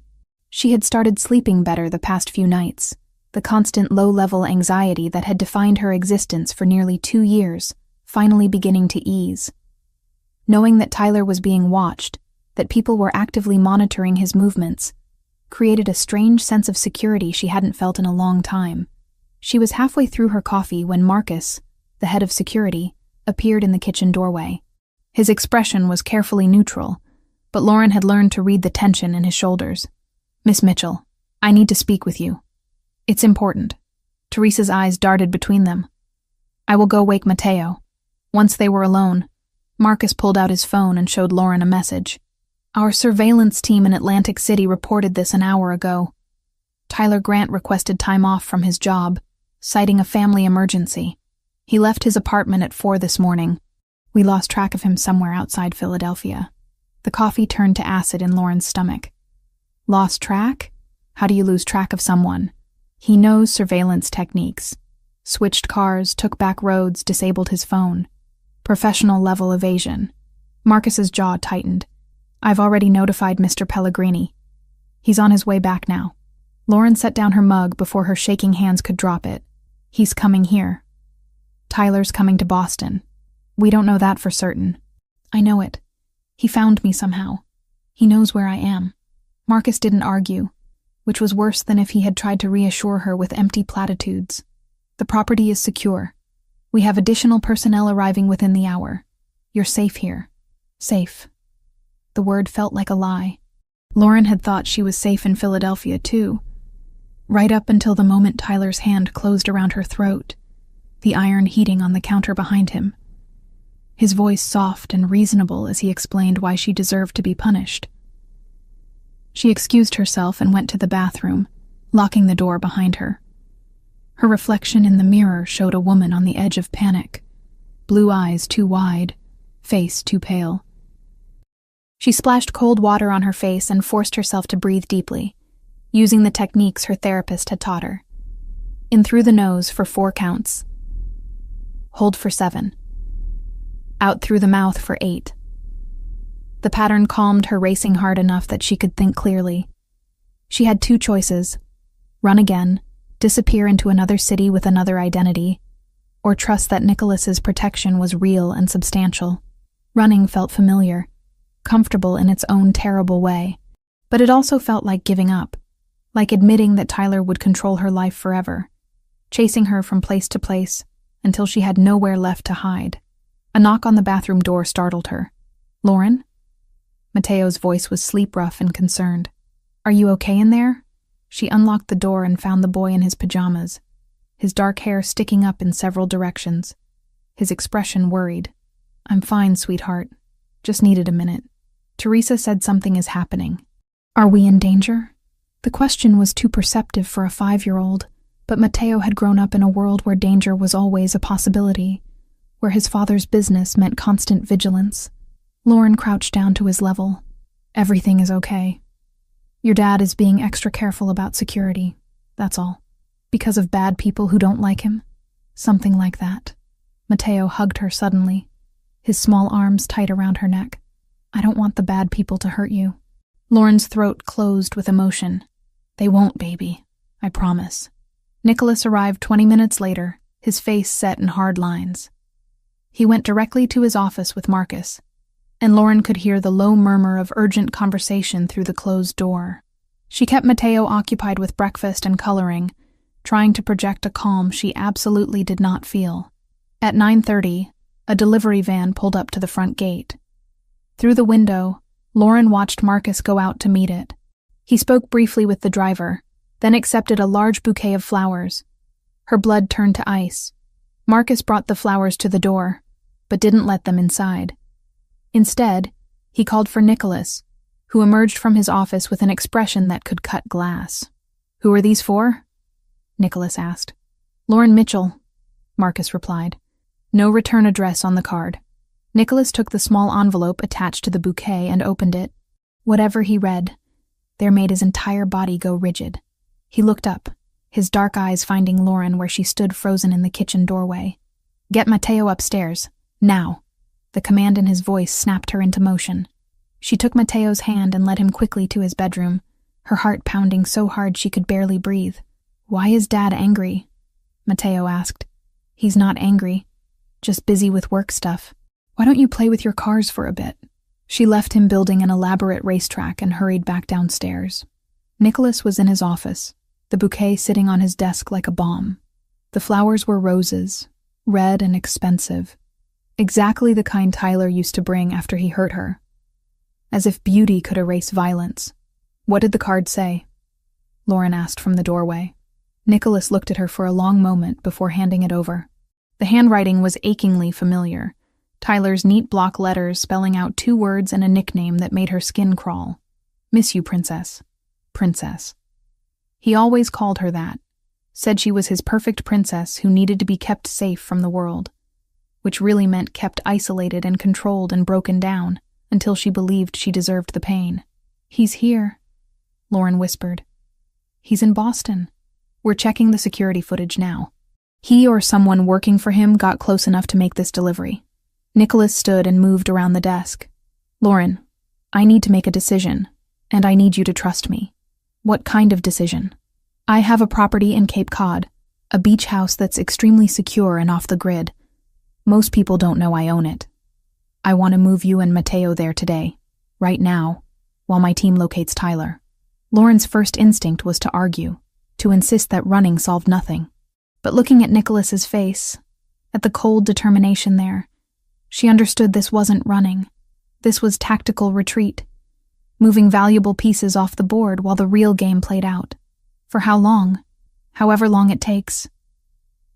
She had started sleeping better the past few nights, the constant low-level anxiety that had defined her existence for nearly 2 years, finally beginning to ease. Knowing that Tyler was being watched, that people were actively monitoring his movements, created a strange sense of security she hadn't felt in a long time. She was halfway through her coffee when Marcus, the head of security, appeared in the kitchen doorway. His expression was carefully neutral, but Lauren had learned to read the tension in his shoulders. "Miss Mitchell, I need to speak with you. It's important." Teresa's eyes darted between them. "I will go wake Mateo." Once they were alone, Marcus pulled out his phone and showed Lauren a message. "Our surveillance team in Atlantic City reported this an hour ago. Tyler Grant requested time off from his job, citing a family emergency. He left his apartment at 4 this morning. We lost track of him somewhere outside Philadelphia." The coffee turned to acid in Lauren's stomach. "Lost track? How do you lose track of someone?" He knows surveillance techniques. Switched cars, took back roads, disabled his phone. Professional-level evasion. Marcus's jaw tightened. "I've already notified Mr. Pellegrini. He's on his way back now." Lauren set down her mug before her shaking hands could drop it. "He's coming here. Tyler's coming to Boston. We don't know that for certain." "I know it. He found me somehow. He knows where I am." Marcus didn't argue, which was worse than if he had tried to reassure her with empty platitudes. "The property is secure. We have additional personnel arriving within the hour. You're safe here." Safe. The word felt like a lie. Lauren had thought she was safe in Philadelphia, too. Right up until the moment Tyler's hand closed around her throat, the iron heating on the counter behind him. His voice soft and reasonable as he explained why she deserved to be punished. She excused herself and went to the bathroom, locking the door behind her. Her reflection in the mirror showed a woman on the edge of panic, blue eyes too wide, face too pale. She splashed cold water on her face and forced herself to breathe deeply, using the techniques her therapist had taught her. In through the nose for 4 counts. Hold for 7. Out through the mouth for 8. The pattern calmed her racing heart enough that she could think clearly. She had 2 choices: run again, disappear into another city with another identity, or trust that Nicholas's protection was real and substantial. Running felt familiar, comfortable in its own terrible way, but it also felt like giving up, like admitting that Tyler would control her life forever, chasing her from place to place until she had nowhere left to hide. A knock on the bathroom door startled her. "Lauren?" Mateo's voice was sleep-rough and concerned. "Are you okay in there?" She unlocked the door and found the boy in his pajamas, his dark hair sticking up in several directions, his expression worried. "I'm fine, sweetheart. Just needed a minute. Teresa said something is happening." "Are we in danger?" The question was too perceptive for a 5-year-old, but Mateo had grown up in a world where danger was always a possibility, where his father's business meant constant vigilance. Lauren crouched down to his level. "Everything is okay. Your dad is being extra careful about security, that's all. Because of bad people who don't like him? Something like that." Mateo hugged her suddenly, his small arms tight around her neck. "I don't want the bad people to hurt you." Lauren's throat closed with emotion. "They won't, baby. I promise." Nicholas arrived 20 minutes later, his face set in hard lines. He went directly to his office with Marcus, and Lauren could hear the low murmur of urgent conversation through the closed door. She kept Mateo occupied with breakfast and coloring, trying to project a calm she absolutely did not feel. At 9:30, a delivery van pulled up to the front gate. Through the window, Lauren watched Marcus go out to meet it. He spoke briefly with the driver, then accepted a large bouquet of flowers. Her blood turned to ice. Marcus brought the flowers to the door, but didn't let them inside. Instead, he called for Nicholas, who emerged from his office with an expression that could cut glass. "Who are these for?" Nicholas asked. "Lauren Mitchell," Marcus replied. No return address on the card. Nicholas took the small envelope attached to the bouquet and opened it. Whatever he read, there made his entire body go rigid. He looked up, his dark eyes finding Lauren where she stood frozen in the kitchen doorway. "Get Mateo upstairs, now." The command in his voice snapped her into motion. She took Mateo's hand and led him quickly to his bedroom, her heart pounding so hard she could barely breathe. "Why is Dad angry?" Mateo asked. "He's not angry, just busy with work stuff. Why don't you play with your cars for a bit?" She left him building an elaborate racetrack and hurried back downstairs. Nicholas was in his office, the bouquet sitting on his desk like a bomb. The flowers were roses, red and expensive, exactly the kind Tyler used to bring after he hurt her. As if beauty could erase violence. "What did the card say?" Lauren asked from the doorway. Nicholas looked at her for a long moment before handing it over. The handwriting was achingly familiar, Tyler's neat block letters spelling out 2 words and a nickname that made her skin crawl. "Miss you, Princess. Princess." He always called her that, said she was his perfect princess who needed to be kept safe from the world, which really meant kept isolated and controlled and broken down until she believed she deserved the pain. "He's here," Lauren whispered. "He's in Boston. We're checking the security footage now." He or someone working for him got close enough to make this delivery. Nicholas stood and moved around the desk. "Lauren, I need to make a decision, and I need you to trust me." "What kind of decision?" "I have a property in Cape Cod, a beach house that's extremely secure and off the grid. Most people don't know I own it. I want to move you and Mateo there today, right now, while my team locates Tyler." Lauren's first instinct was to argue, to insist that running solved nothing. But looking at Nicholas's face, at the cold determination there, she understood this wasn't running. This was tactical retreat, moving valuable pieces off the board while the real game played out. For how long? However long it takes.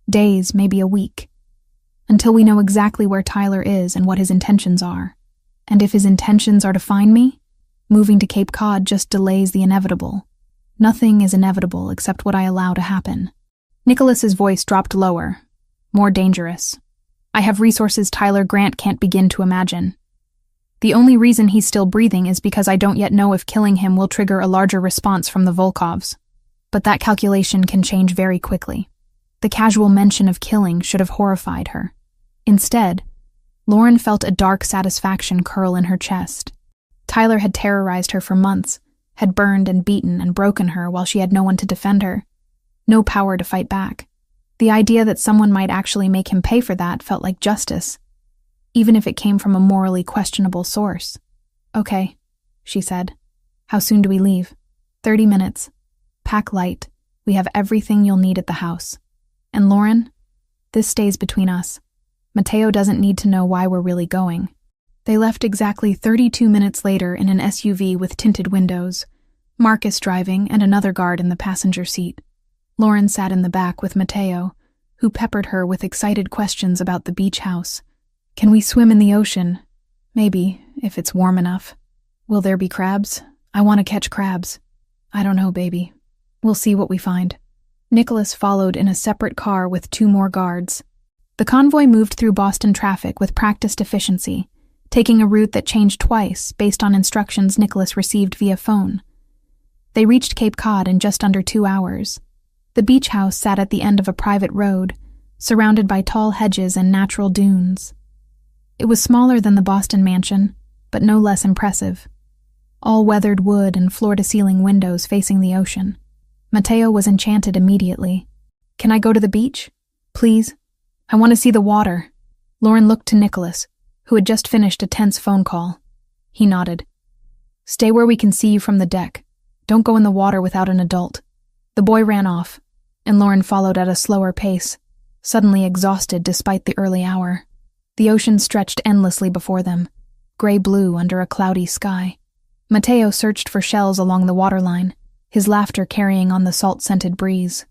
Days, maybe a week. Until we know exactly where Tyler is and what his intentions are. And if his intentions are to find me, moving to Cape Cod just delays the inevitable. Nothing is inevitable except what I allow to happen. Nicholas's voice dropped lower, more dangerous. "I have resources Tyler Grant can't begin to imagine. The only reason he's still breathing is because I don't yet know if killing him will trigger a larger response from the Volkovs. But that calculation can change very quickly." The casual mention of killing should have horrified her. Instead, Lauren felt a dark satisfaction curl in her chest. Tyler had terrorized her for months, had burned and beaten and broken her while she had no one to defend her. No power to fight back. The idea that someone might actually make him pay for that felt like justice, even if it came from a morally questionable source. "Okay," she said. "How soon do we leave?" 30 minutes. Pack light. We have everything you'll need at the house. And Lauren, this stays between us. Mateo doesn't need to know why we're really going." They left exactly 32 minutes later in an SUV with tinted windows, Marcus driving and another guard in the passenger seat. Lauren sat in the back with Mateo, who peppered her with excited questions about the beach house. "Can we swim in the ocean? Maybe, if it's warm enough. Will there be crabs? I want to catch crabs." "I don't know, baby. We'll see what we find." Nicholas followed in a separate car with 2 more guards. The convoy moved through Boston traffic with practiced efficiency, taking a route that changed twice based on instructions Nicholas received via phone. They reached Cape Cod in just under 2 hours. The beach house sat at the end of a private road, surrounded by tall hedges and natural dunes. It was smaller than the Boston mansion, but no less impressive. All weathered wood and floor-to-ceiling windows facing the ocean. Mateo was enchanted immediately. "Can I go to the beach? Please? I want to see the water." Lauren looked to Nicholas, who had just finished a tense phone call. He nodded. "Stay where we can see you from the deck. Don't go in the water without an adult." The boy ran off, and Lauren followed at a slower pace, suddenly exhausted despite the early hour. The ocean stretched endlessly before them, gray-blue under a cloudy sky. Mateo searched for shells along the waterline, his laughter carrying on the salt-scented breeze.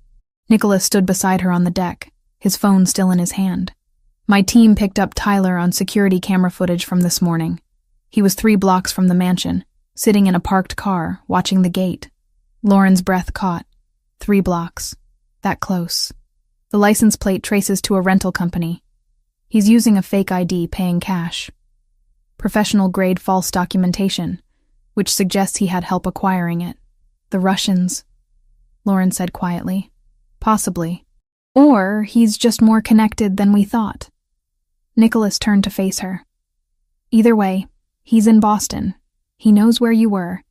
Nicholas stood beside her on the deck, his phone still in his hand. "My team picked up Tyler on security camera footage from this morning. He was 3 blocks from the mansion, sitting in a parked car, watching the gate." Lauren's breath caught. 3 blocks. That close. The license plate traces to a rental company. He's using a fake ID, paying cash. Professional-grade false documentation, which suggests he had help acquiring it. "The Russians," Lauren said quietly. "Possibly. Or he's just more connected than we thought." Nicholas turned to face her. "Either way, he's in Boston. He knows where you were,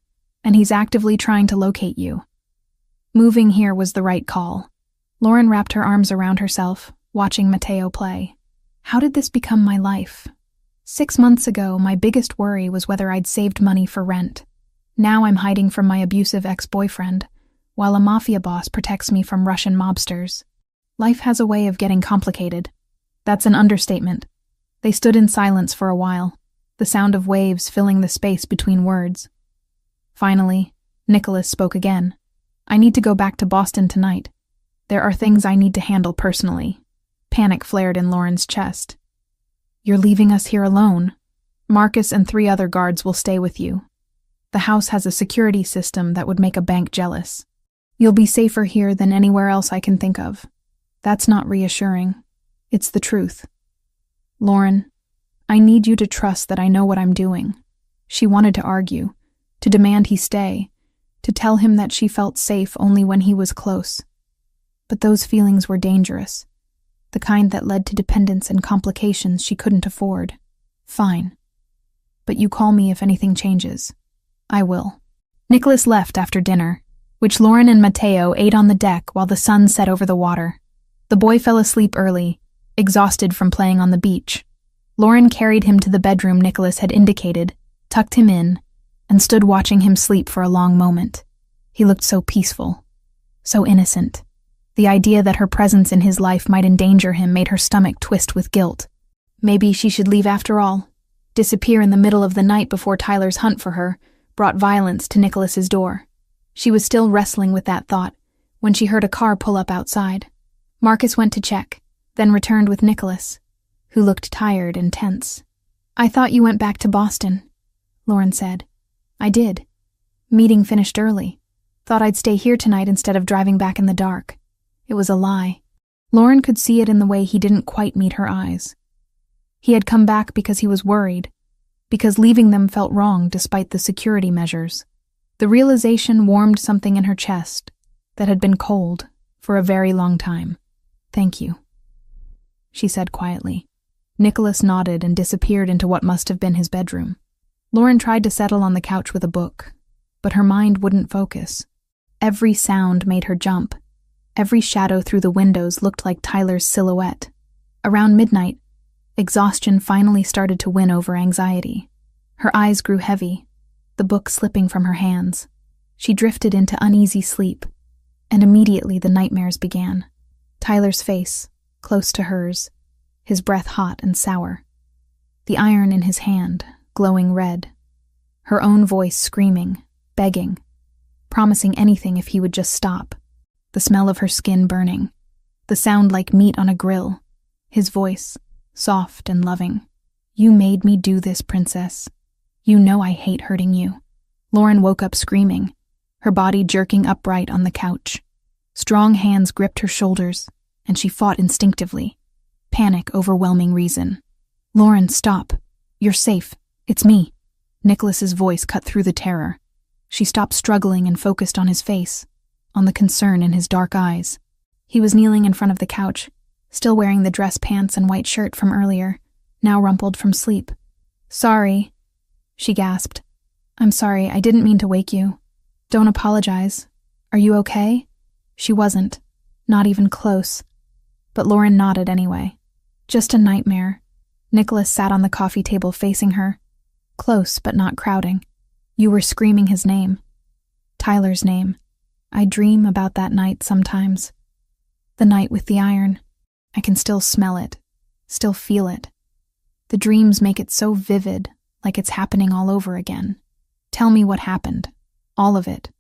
and he's actively trying to locate you. Moving here was the right call." Lauren wrapped her arms around herself, watching Mateo play. "How did this become my life? 6 months ago, my biggest worry was whether I'd saved money for rent. Now I'm hiding from my abusive ex-boyfriend, while a mafia boss protects me from Russian mobsters. Life has a way of getting complicated." That's an understatement. They stood in silence for a while, the sound of waves filling the space between words. Finally, Nicholas spoke again. "I need to go back to Boston tonight. There are things I need to handle personally." Panic flared in Lauren's chest. "You're leaving us here alone? Marcus and 3 other guards will stay with you. The house has a security system that would make a bank jealous. You'll be safer here than anywhere else I can think of." "That's not reassuring. It's the truth." "Lauren, I need you to trust that I know what I'm doing." She wanted to argue, to demand he stay, to tell him that she felt safe only when he was close. But those feelings were dangerous, the kind that led to dependence and complications she couldn't afford. "Fine. But you call me if anything changes." "I will." Nicholas left after dinner, which Lauren and Mateo ate on the deck while the sun set over the water. The boy fell asleep early, exhausted from playing on the beach. Lauren carried him to the bedroom Nicholas had indicated, tucked him in, and stood watching him sleep for a long moment. He looked so peaceful, so innocent. The idea that her presence in his life might endanger him made her stomach twist with guilt. Maybe she should leave after all. Disappear in the middle of the night before Tyler's hunt for her brought violence to Nicholas's door. She was still wrestling with that thought when she heard a car pull up outside. Marcus went to check, then returned with Nicholas, who looked tired and tense. "I thought you went back to Boston," Lauren said. "I did. Meeting finished early. Thought I'd stay here tonight instead of driving back in the dark." It was a lie. Lauren could see it in the way he didn't quite meet her eyes. He had come back because he was worried, because leaving them felt wrong despite the security measures. The realization warmed something in her chest that had been cold for a very long time. "Thank you," she said quietly. Nicholas nodded and disappeared into what must have been his bedroom. Lauren tried to settle on the couch with a book, but her mind wouldn't focus. Every sound made her jump. Every shadow through the windows looked like Tyler's silhouette. Around midnight, exhaustion finally started to win over anxiety. Her eyes grew heavy, the book slipping from her hands. She drifted into uneasy sleep, and immediately the nightmares began. Tyler's face, close to hers, his breath hot and sour. The iron in his hand, glowing red. Her own voice screaming, begging, promising anything if he would just stop. The smell of her skin burning. The sound like meat on a grill. His voice, soft and loving. "You made me do this, princess. You know I hate hurting you." Lauren woke up screaming, her body jerking upright on the couch. Strong hands gripped her shoulders, and she fought instinctively. Panic overwhelming reason. "Lauren, stop. You're safe. It's me." Nicholas's voice cut through the terror. She stopped struggling and focused on his face, on the concern in his dark eyes. He was kneeling in front of the couch, still wearing the dress pants and white shirt from earlier, now rumpled from sleep. "Sorry," she gasped. "I'm sorry, I didn't mean to wake you. Don't apologize. Are you okay?" She wasn't, not even close. But Lauren nodded anyway. "Just a nightmare. Nicholas sat on the coffee table facing her, close but not crowding. You were screaming his name. Tyler's name. I dream about that night sometimes. The night with the iron. I can still smell it, still feel it. The dreams make it so vivid, like it's happening all over again. Tell me what happened. All of it.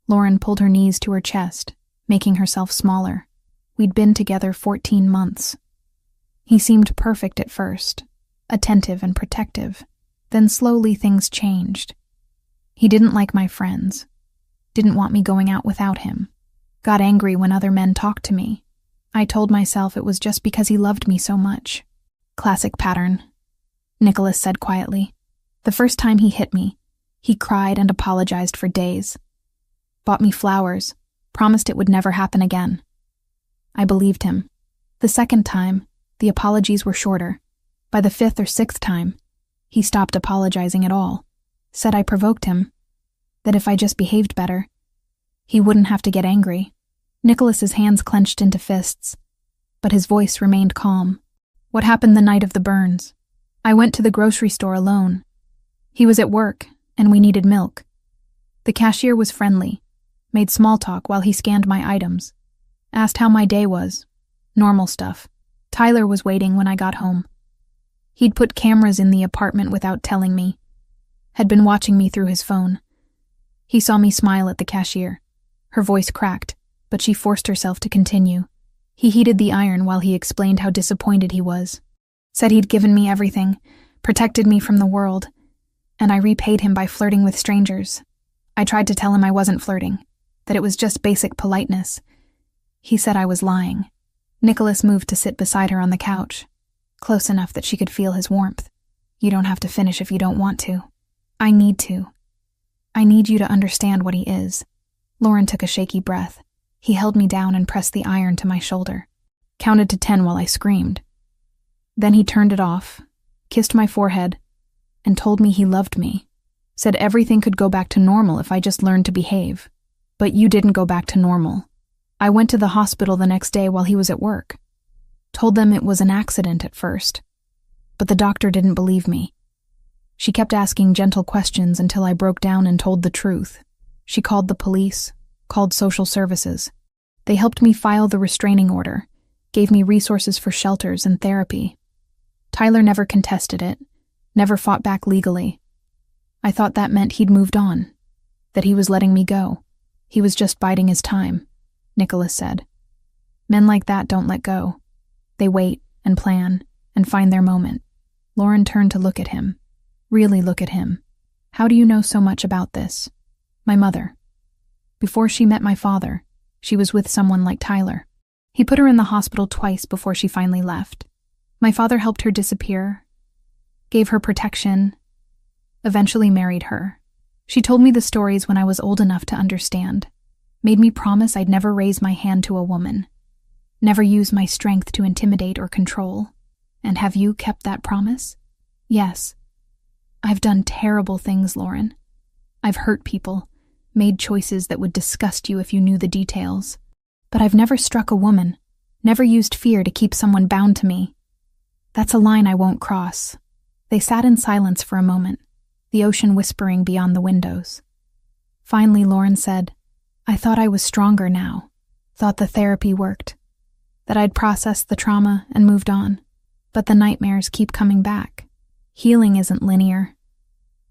Lauren pulled her knees to her chest, making herself smaller. We'd been together 14 months. He seemed perfect at first, attentive and protective. Then slowly things changed. He didn't like my friends. Didn't want me going out without him. Got angry when other men talked to me. I told myself it was just because he loved me so much. Classic pattern, Nicholas said quietly. The first time he hit me, he cried and apologized for days. Bought me flowers, promised it would never happen again. I believed him. The second time, the apologies were shorter. By the 5th or 6th time, he stopped apologizing at all. Said I provoked him. That if I just behaved better, he wouldn't have to get angry. Nicholas's hands clenched into fists, but his voice remained calm. What happened the night of the burns? I went to the grocery store alone. He was at work, and we needed milk. The cashier was friendly, made small talk while he scanned my items. Asked how my day was. Normal stuff. Tyler was waiting when I got home. He'd put cameras in the apartment without telling me. Had been watching me through his phone. He saw me smile at the cashier. Her voice cracked, but she forced herself to continue. He heated the iron while he explained how disappointed he was. Said he'd given me everything, protected me from the world, and I repaid him by flirting with strangers. I tried to tell him I wasn't flirting, that it was just basic politeness. He said I was lying. Nicholas moved to sit beside her on the couch, close enough that she could feel his warmth. You don't have to finish if you don't want to. I need to. I need you to understand what he is. Lauren took a shaky breath. He held me down and pressed the iron to my shoulder. Counted to 10 while I screamed. Then he turned it off, kissed my forehead, and told me he loved me. Said everything could go back to normal if I just learned to behave. But you didn't go back to normal. I went to the hospital the next day while he was at work. Told them it was an accident at first. But the doctor didn't believe me. She kept asking gentle questions until I broke down and told the truth. She called the police, called social services. They helped me file the restraining order, gave me resources for shelters and therapy. Tyler never contested it, never fought back legally. I thought that meant he'd moved on, that he was letting me go. He was just biding his time, Nicholas said. Men like that don't let go. They wait and plan and find their moment. Lauren turned to look at him. Really look at him. How do you know so much about this? My mother. Before she met my father, she was with someone like Tyler. He put her in the hospital twice before she finally left. My father helped her disappear, gave her protection, eventually married her. She told me the stories when I was old enough to understand. Made me promise I'd never raise my hand to a woman. Never use my strength to intimidate or control. And have you kept that promise? Yes. I've done terrible things, Lauren. I've hurt people, made choices that would disgust you if you knew the details. But I've never struck a woman, never used fear to keep someone bound to me. That's a line I won't cross. They sat in silence for a moment, the ocean whispering beyond the windows. Finally, Lauren said, I thought I was stronger now, thought the therapy worked, that I'd processed the trauma and moved on. But the nightmares keep coming back. Healing isn't linear.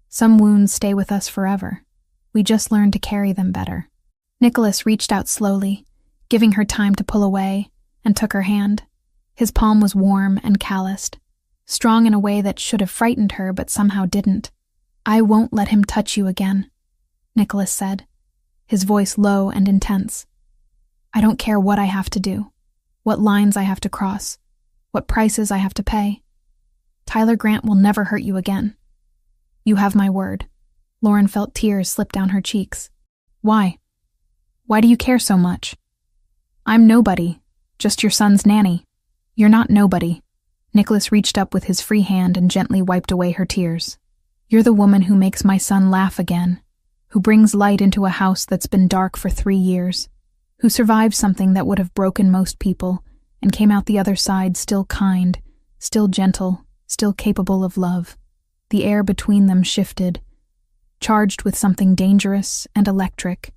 Some wounds stay with us forever. We just learn to carry them better. Nicholas reached out slowly, giving her time to pull away, and took her hand. His palm was warm and calloused, strong in a way that should have frightened her but somehow didn't. I won't let him touch you again, Nicholas said, his voice low and intense. I don't care what I have to do, what lines I have to cross, what prices I have to pay. Tyler Grant will never hurt you again. You have my word. Lauren felt tears slip down her cheeks. Why? Why do you care so much? I'm nobody, just your son's nanny. You're not nobody. Nicholas reached up with his free hand and gently wiped away her tears. You're the woman who makes my son laugh again, who brings light into a house that's been dark for 3 years, who survived something that would have broken most people and came out the other side still kind, still gentle, still capable of love. The air between them shifted, charged with something dangerous and electric.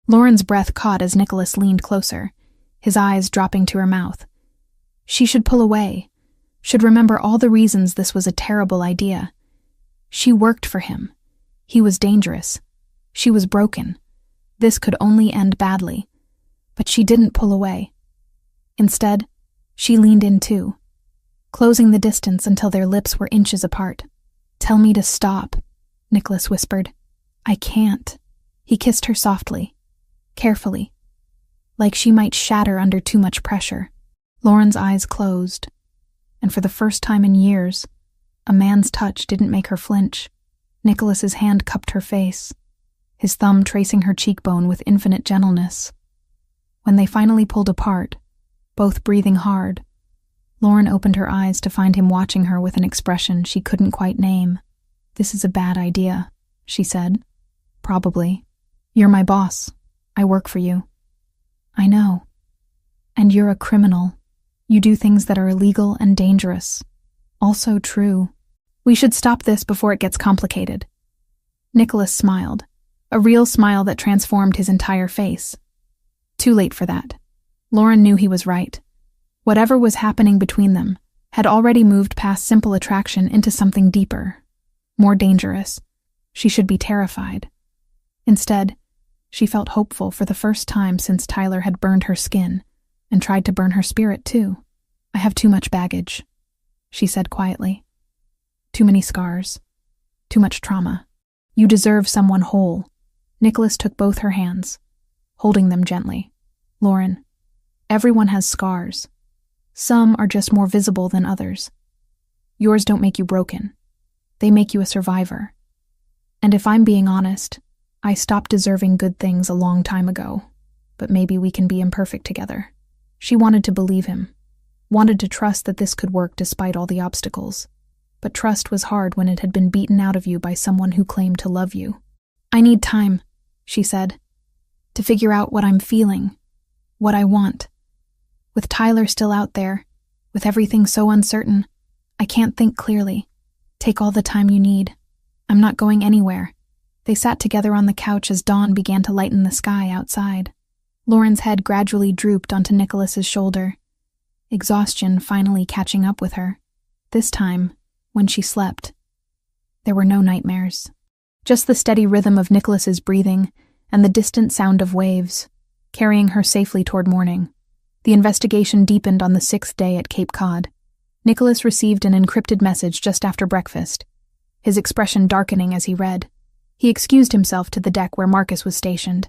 Lauren's breath caught as Nicholas leaned closer, his eyes dropping to her mouth. She should pull away, should remember all the reasons this was a terrible idea. She worked for him. He was dangerous. She was broken. This could only end badly. But she didn't pull away. Instead, she leaned in too, closing the distance until their lips were inches apart. "Tell me to stop," Nicholas whispered. "I can't." He kissed her softly, carefully, like she might shatter under too much pressure. Lauren's eyes closed, and for the first time in years, a man's touch didn't make her flinch. Nicholas's hand cupped her face, his thumb tracing her cheekbone with infinite gentleness. When they finally pulled apart, both breathing hard, Lauren opened her eyes to find him watching her with an expression she couldn't quite name. "This is a bad idea," she said. "Probably. You're my boss. I work for you." "I know. And you're a criminal. You do things that are illegal and dangerous." "Also true. We should stop this before it gets complicated." Nicholas smiled, a real smile that transformed his entire face. Too late for that. Lauren knew he was right. Whatever was happening between them had already moved past simple attraction into something deeper, more dangerous. She should be terrified. Instead, she felt hopeful for the first time since Tyler had burned her skin and tried to burn her spirit too. "I have too much baggage," she said quietly. "Too many scars. Too much trauma. You deserve someone whole." Nicholas took both her hands, holding them gently. "Lauren, everyone has scars. Some are just more visible than others. Yours don't make you broken. They make you a survivor. And if I'm being honest, I stopped deserving good things a long time ago, but maybe we can be imperfect together." She wanted to believe him, wanted to trust that this could work despite all the obstacles. But trust was hard when it had been beaten out of you by someone who claimed to love you. "I need time," she said, "to figure out what I'm feeling, what I want. With Tyler still out there, with everything so uncertain, I can't think clearly. Take all the time you need. I'm not going anywhere." They sat together on the couch as dawn began to lighten the sky outside. Lauren's head gradually drooped onto Nicholas's shoulder, exhaustion finally catching up with her. This time, when she slept, there were no nightmares. Just the steady rhythm of Nicholas's breathing and the distant sound of waves, carrying her safely toward morning. The investigation deepened on the 6th day at Cape Cod. Nicholas received an encrypted message just after breakfast, his expression darkening as he read. He excused himself to the deck where Marcus was stationed,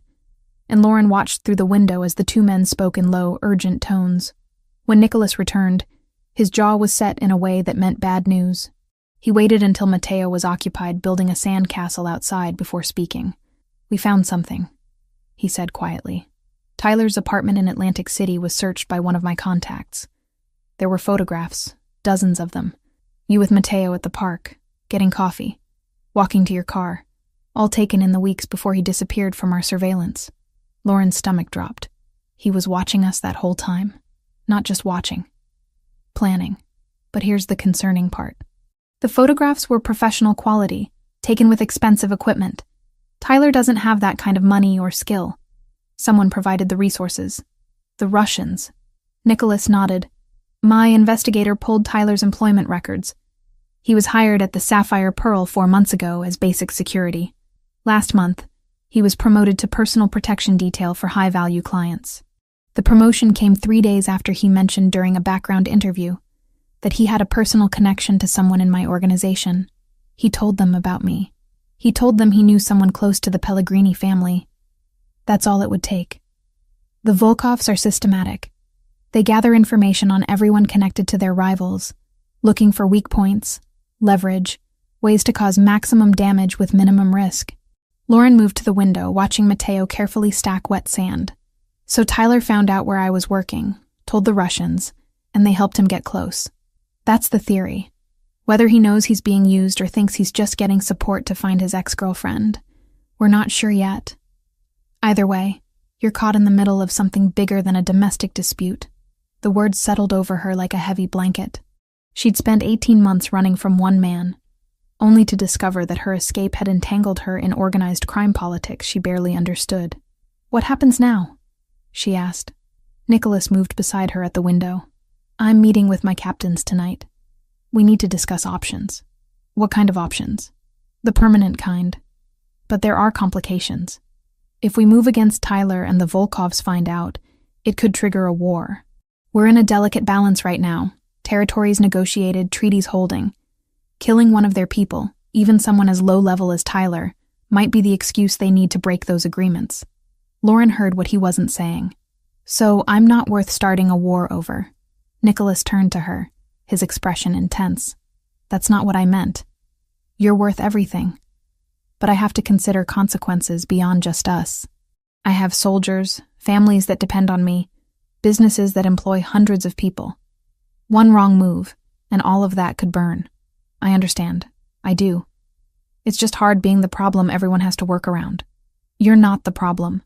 and Lauren watched through the window as the two men spoke in low, urgent tones. When Nicholas returned, his jaw was set in a way that meant bad news. He waited until Mateo was occupied building a sand castle outside before speaking. "We found something," he said quietly. "Tyler's apartment in Atlantic City was searched by one of my contacts. There were photographs, dozens of them. You with Mateo at the park, getting coffee, walking to your car, all taken in the weeks before he disappeared from our surveillance." Lauren's stomach dropped. He was watching us that whole time. Not just watching. Planning. But here's the concerning part. The photographs were professional quality, taken with expensive equipment. Tyler doesn't have that kind of money or skill. Someone provided the resources. The Russians. Nicholas nodded. "My investigator pulled Tyler's employment records. He was hired at the Sapphire Pearl 4 months ago as basic security. Last month, he was promoted to personal protection detail for high-value clients. The promotion came 3 days after he mentioned during a background interview that he had a personal connection to someone in my organization. He told them about me. He told them he knew someone close to the Pellegrini family. That's all it would take. The Volkovs are systematic. They gather information on everyone connected to their rivals, looking for weak points, leverage, ways to cause maximum damage with minimum risk." Lauren moved to the window, watching Mateo carefully stack wet sand. "So Tyler found out where I was working, told the Russians, and they helped him get close. That's the theory. Whether he knows he's being used or thinks he's just getting support to find his ex-girlfriend, we're not sure yet. Either way, you're caught in the middle of something bigger than a domestic dispute." The words settled over her like a heavy blanket. She'd spent 18 months running from one man, only to discover that her escape had entangled her in organized crime politics she barely understood. "What happens now?" she asked. Nicholas moved beside her at the window. "I'm meeting with my captains tonight. We need to discuss options." "What kind of options?" "The permanent kind. But there are complications. If we move against Tyler and the Volkovs find out, it could trigger a war. We're in a delicate balance right now. Territories negotiated, treaties holding. Killing one of their people, even someone as low-level as Tyler, might be the excuse they need to break those agreements." Lauren heard what he wasn't saying. "So I'm not worth starting a war over." Nicholas turned to her, his expression intense. "That's not what I meant. You're worth everything. But I have to consider consequences beyond just us. I have soldiers, families that depend on me, businesses that employ hundreds of people. One wrong move, and all of that could burn. I understand. I do. It's just hard being the problem everyone has to work around. You're not the problem.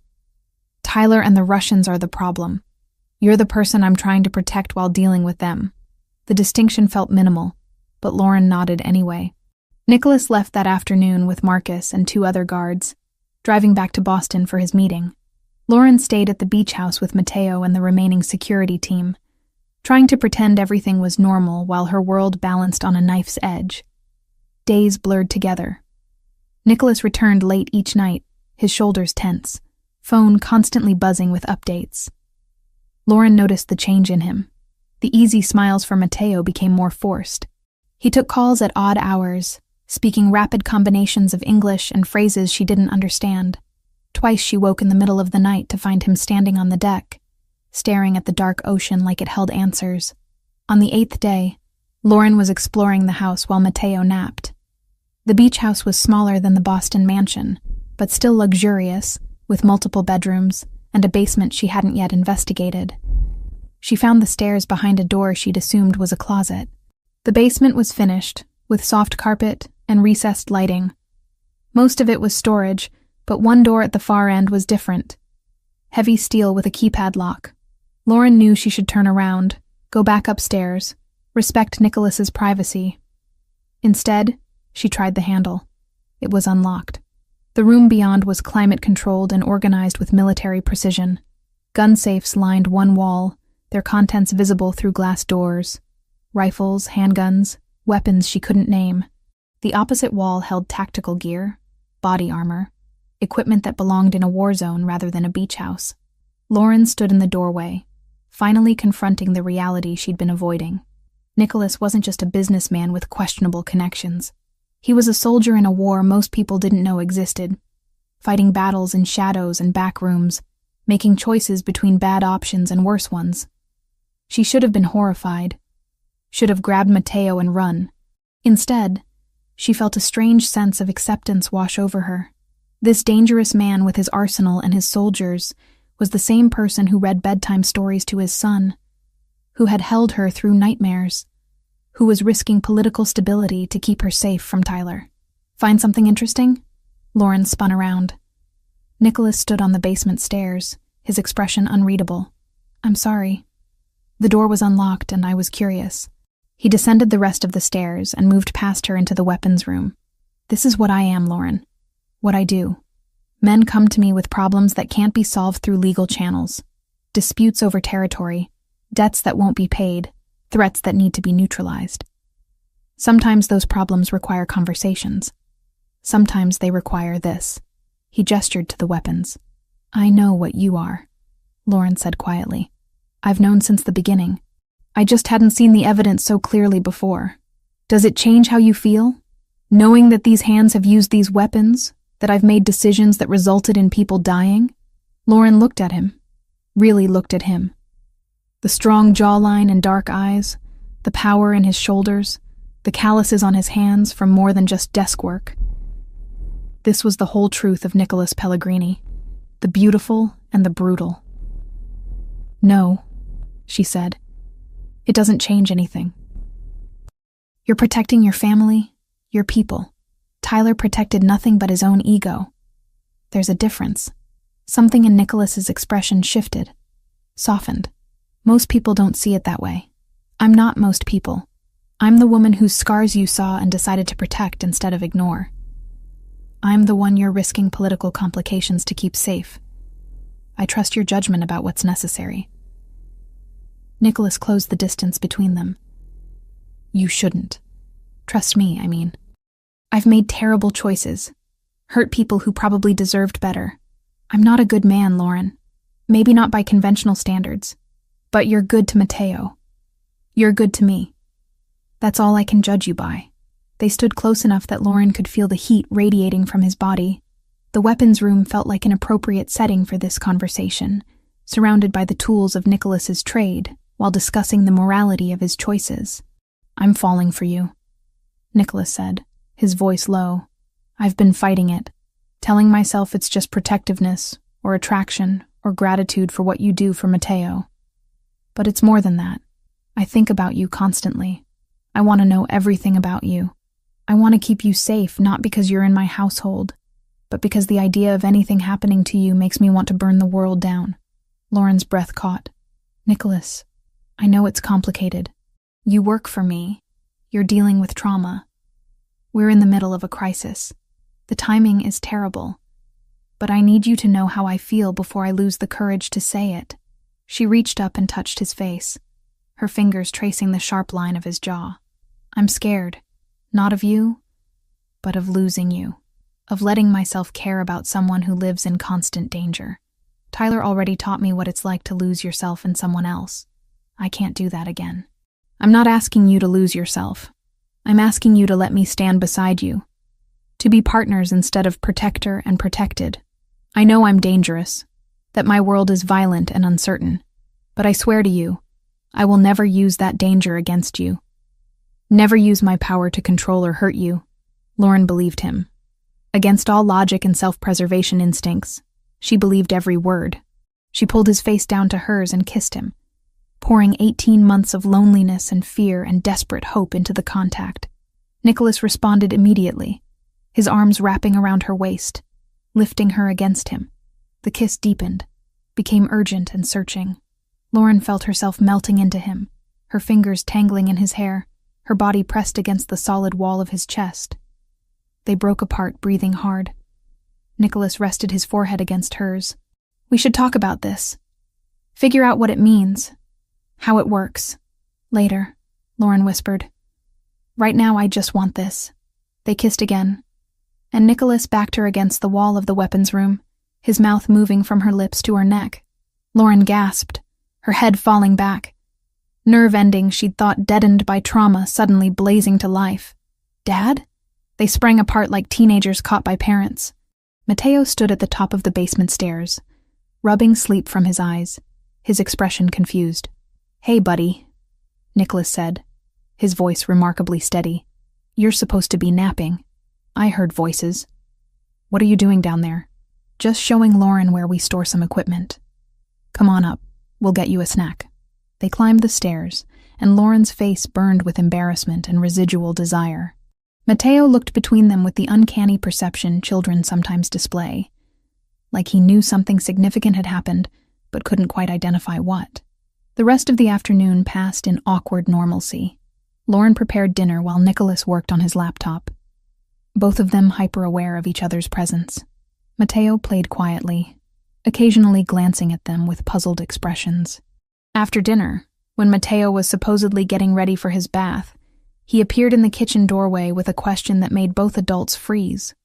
Tyler and the Russians are the problem. You're the person I'm trying to protect while dealing with them." The distinction felt minimal, but Lauren nodded anyway. Nicholas left that afternoon with Marcus and 2 other guards, driving back to Boston for his meeting. Lauren stayed at the beach house with Mateo and the remaining security team, trying to pretend everything was normal while her world balanced on a knife's edge. Days blurred together. Nicholas returned late each night, his shoulders tense, phone constantly buzzing with updates. Lauren noticed the change in him. The easy smiles for Mateo became more forced. He took calls at odd hours, speaking rapid combinations of English and phrases she didn't understand. Twice she woke in the middle of the night to find him standing on the deck, staring at the dark ocean like it held answers. On the 8th day, Lauren was exploring the house while Mateo napped. The beach house was smaller than the Boston mansion, but still luxurious, with multiple bedrooms and a basement she hadn't yet investigated. She found the stairs behind a door she'd assumed was a closet. The basement was finished, with soft carpet and recessed lighting. Most of it was storage, but one door at the far end was different. Heavy steel with a keypad lock. Lauren knew she should turn around, go back upstairs, respect Nicholas's privacy. Instead, she tried the handle. It was unlocked. The room beyond was climate-controlled and organized with military precision. Gun safes lined one wall, their contents visible through glass doors. Rifles, handguns, weapons she couldn't name. The opposite wall held tactical gear, body armor, equipment that belonged in a war zone rather than a beach house. Lauren stood in the doorway, finally confronting the reality she'd been avoiding. Nicholas wasn't just a businessman with questionable connections. He was a soldier in a war most people didn't know existed, fighting battles in shadows and back rooms, making choices between bad options and worse ones. She should have been horrified, should have grabbed Mateo and run. Instead, she felt a strange sense of acceptance wash over her. This dangerous man with his arsenal and his soldiers was the same person who read bedtime stories to his son, who had held her through nightmares, who was risking political stability to keep her safe from Tyler. "Find something interesting?" Lauren spun around. Nicholas stood on the basement stairs, his expression unreadable. "I'm sorry." The door was unlocked and I was curious. He descended the rest of the stairs and moved past her into the weapons room. "This is what I am, Lauren. What I do. Men come to me with problems that can't be solved through legal channels. Disputes over territory, debts that won't be paid, threats that need to be neutralized. Sometimes those problems require conversations. Sometimes they require this." He gestured to the weapons. "I know what you are," Lauren said quietly. "I've known since the beginning. I just hadn't seen the evidence so clearly before. Does it change how you feel? Knowing that these hands have used these weapons, that I've made decisions that resulted in people dying?" Lauren looked at him, really looked at him. The strong jawline and dark eyes, the power in his shoulders, the calluses on his hands from more than just desk work. This was the whole truth of Nicholas Pellegrini, the beautiful and the brutal. "No," she said. "It doesn't change anything. You're protecting your family, your people. Tyler protected nothing but his own ego. There's a difference." Something in Nicholas's expression shifted, softened. "Most people don't see it that way. I'm not most people. I'm the woman whose scars you saw and decided to protect instead of ignore. I'm the one you're risking political complications to keep safe. I trust your judgment about what's necessary. Nicholas closed the distance between them. You shouldn't. Trust me, I mean. I've made terrible choices. Hurt people who probably deserved better. I'm not a good man, Lauren. Maybe not by conventional standards. But you're good to Mateo. You're good to me. That's all I can judge you by. They stood close enough that Lauren could feel the heat radiating from his body. The weapons room felt like an appropriate setting for this conversation, surrounded by the tools of Nicholas's trade, while discussing the morality of his choices. I'm falling for you, Nicholas said, his voice low. I've been fighting it, telling myself it's just protectiveness, or attraction, or gratitude for what you do for Mateo. But it's more than that. I think about you constantly. I want to know everything about you. I want to keep you safe, not because you're in my household, but because the idea of anything happening to you makes me want to burn the world down. Lauren's breath caught. Nicholas, I know it's complicated. You work for me. You're dealing with trauma. We're in the middle of a crisis. The timing is terrible. But I need you to know how I feel before I lose the courage to say it. She reached up and touched his face, her fingers tracing the sharp line of his jaw. I'm scared, not of you, but of losing you, of letting myself care about someone who lives in constant danger. Tyler already taught me what it's like to lose yourself in someone else. I can't do that again. I'm not asking you to lose yourself. I'm asking you to let me stand beside you, to be partners instead of protector and protected. I know I'm dangerous, that my world is violent and uncertain, but I swear to you, I will never use that danger against you. Never use my power to control or hurt you. Lauren believed him. Against all logic and self-preservation instincts, she believed every word. She pulled his face down to hers and kissed him, pouring 18 months of loneliness and fear and desperate hope into the contact. Nicholas responded immediately, his arms wrapping around her waist, lifting her against him. The kiss deepened, became urgent and searching. Lauren felt herself melting into him, her fingers tangling in his hair, her body pressed against the solid wall of his chest. They broke apart, breathing hard. Nicholas rested his forehead against hers. We should talk about this. Figure out what it means. How it works. Later, Lauren whispered. Right now I just want this. They kissed again, and Nicholas backed her against the wall of the weapons room, his mouth moving from her lips to her neck. Lauren gasped, her head falling back. Nerve endings she'd thought deadened by trauma suddenly blazing to life. Dad? They sprang apart like teenagers caught by parents. Mateo stood at the top of the basement stairs, rubbing sleep from his eyes, his expression confused. Hey, buddy, Nicholas said, his voice remarkably steady. You're supposed to be napping. I heard voices. What are you doing down there? Just showing Lauren where we store some equipment. Come on up. We'll get you a snack. They climbed the stairs, and Lauren's face burned with embarrassment and residual desire. Mateo looked between them with the uncanny perception children sometimes display, like he knew something significant had happened, but couldn't quite identify what. The rest of the afternoon passed in awkward normalcy. Lauren prepared dinner while Nicholas worked on his laptop, both of them hyper-aware of each other's presence. Mateo played quietly, occasionally glancing at them with puzzled expressions. After dinner, when Mateo was supposedly getting ready for his bath, he appeared in the kitchen doorway with a question that made both adults freeze.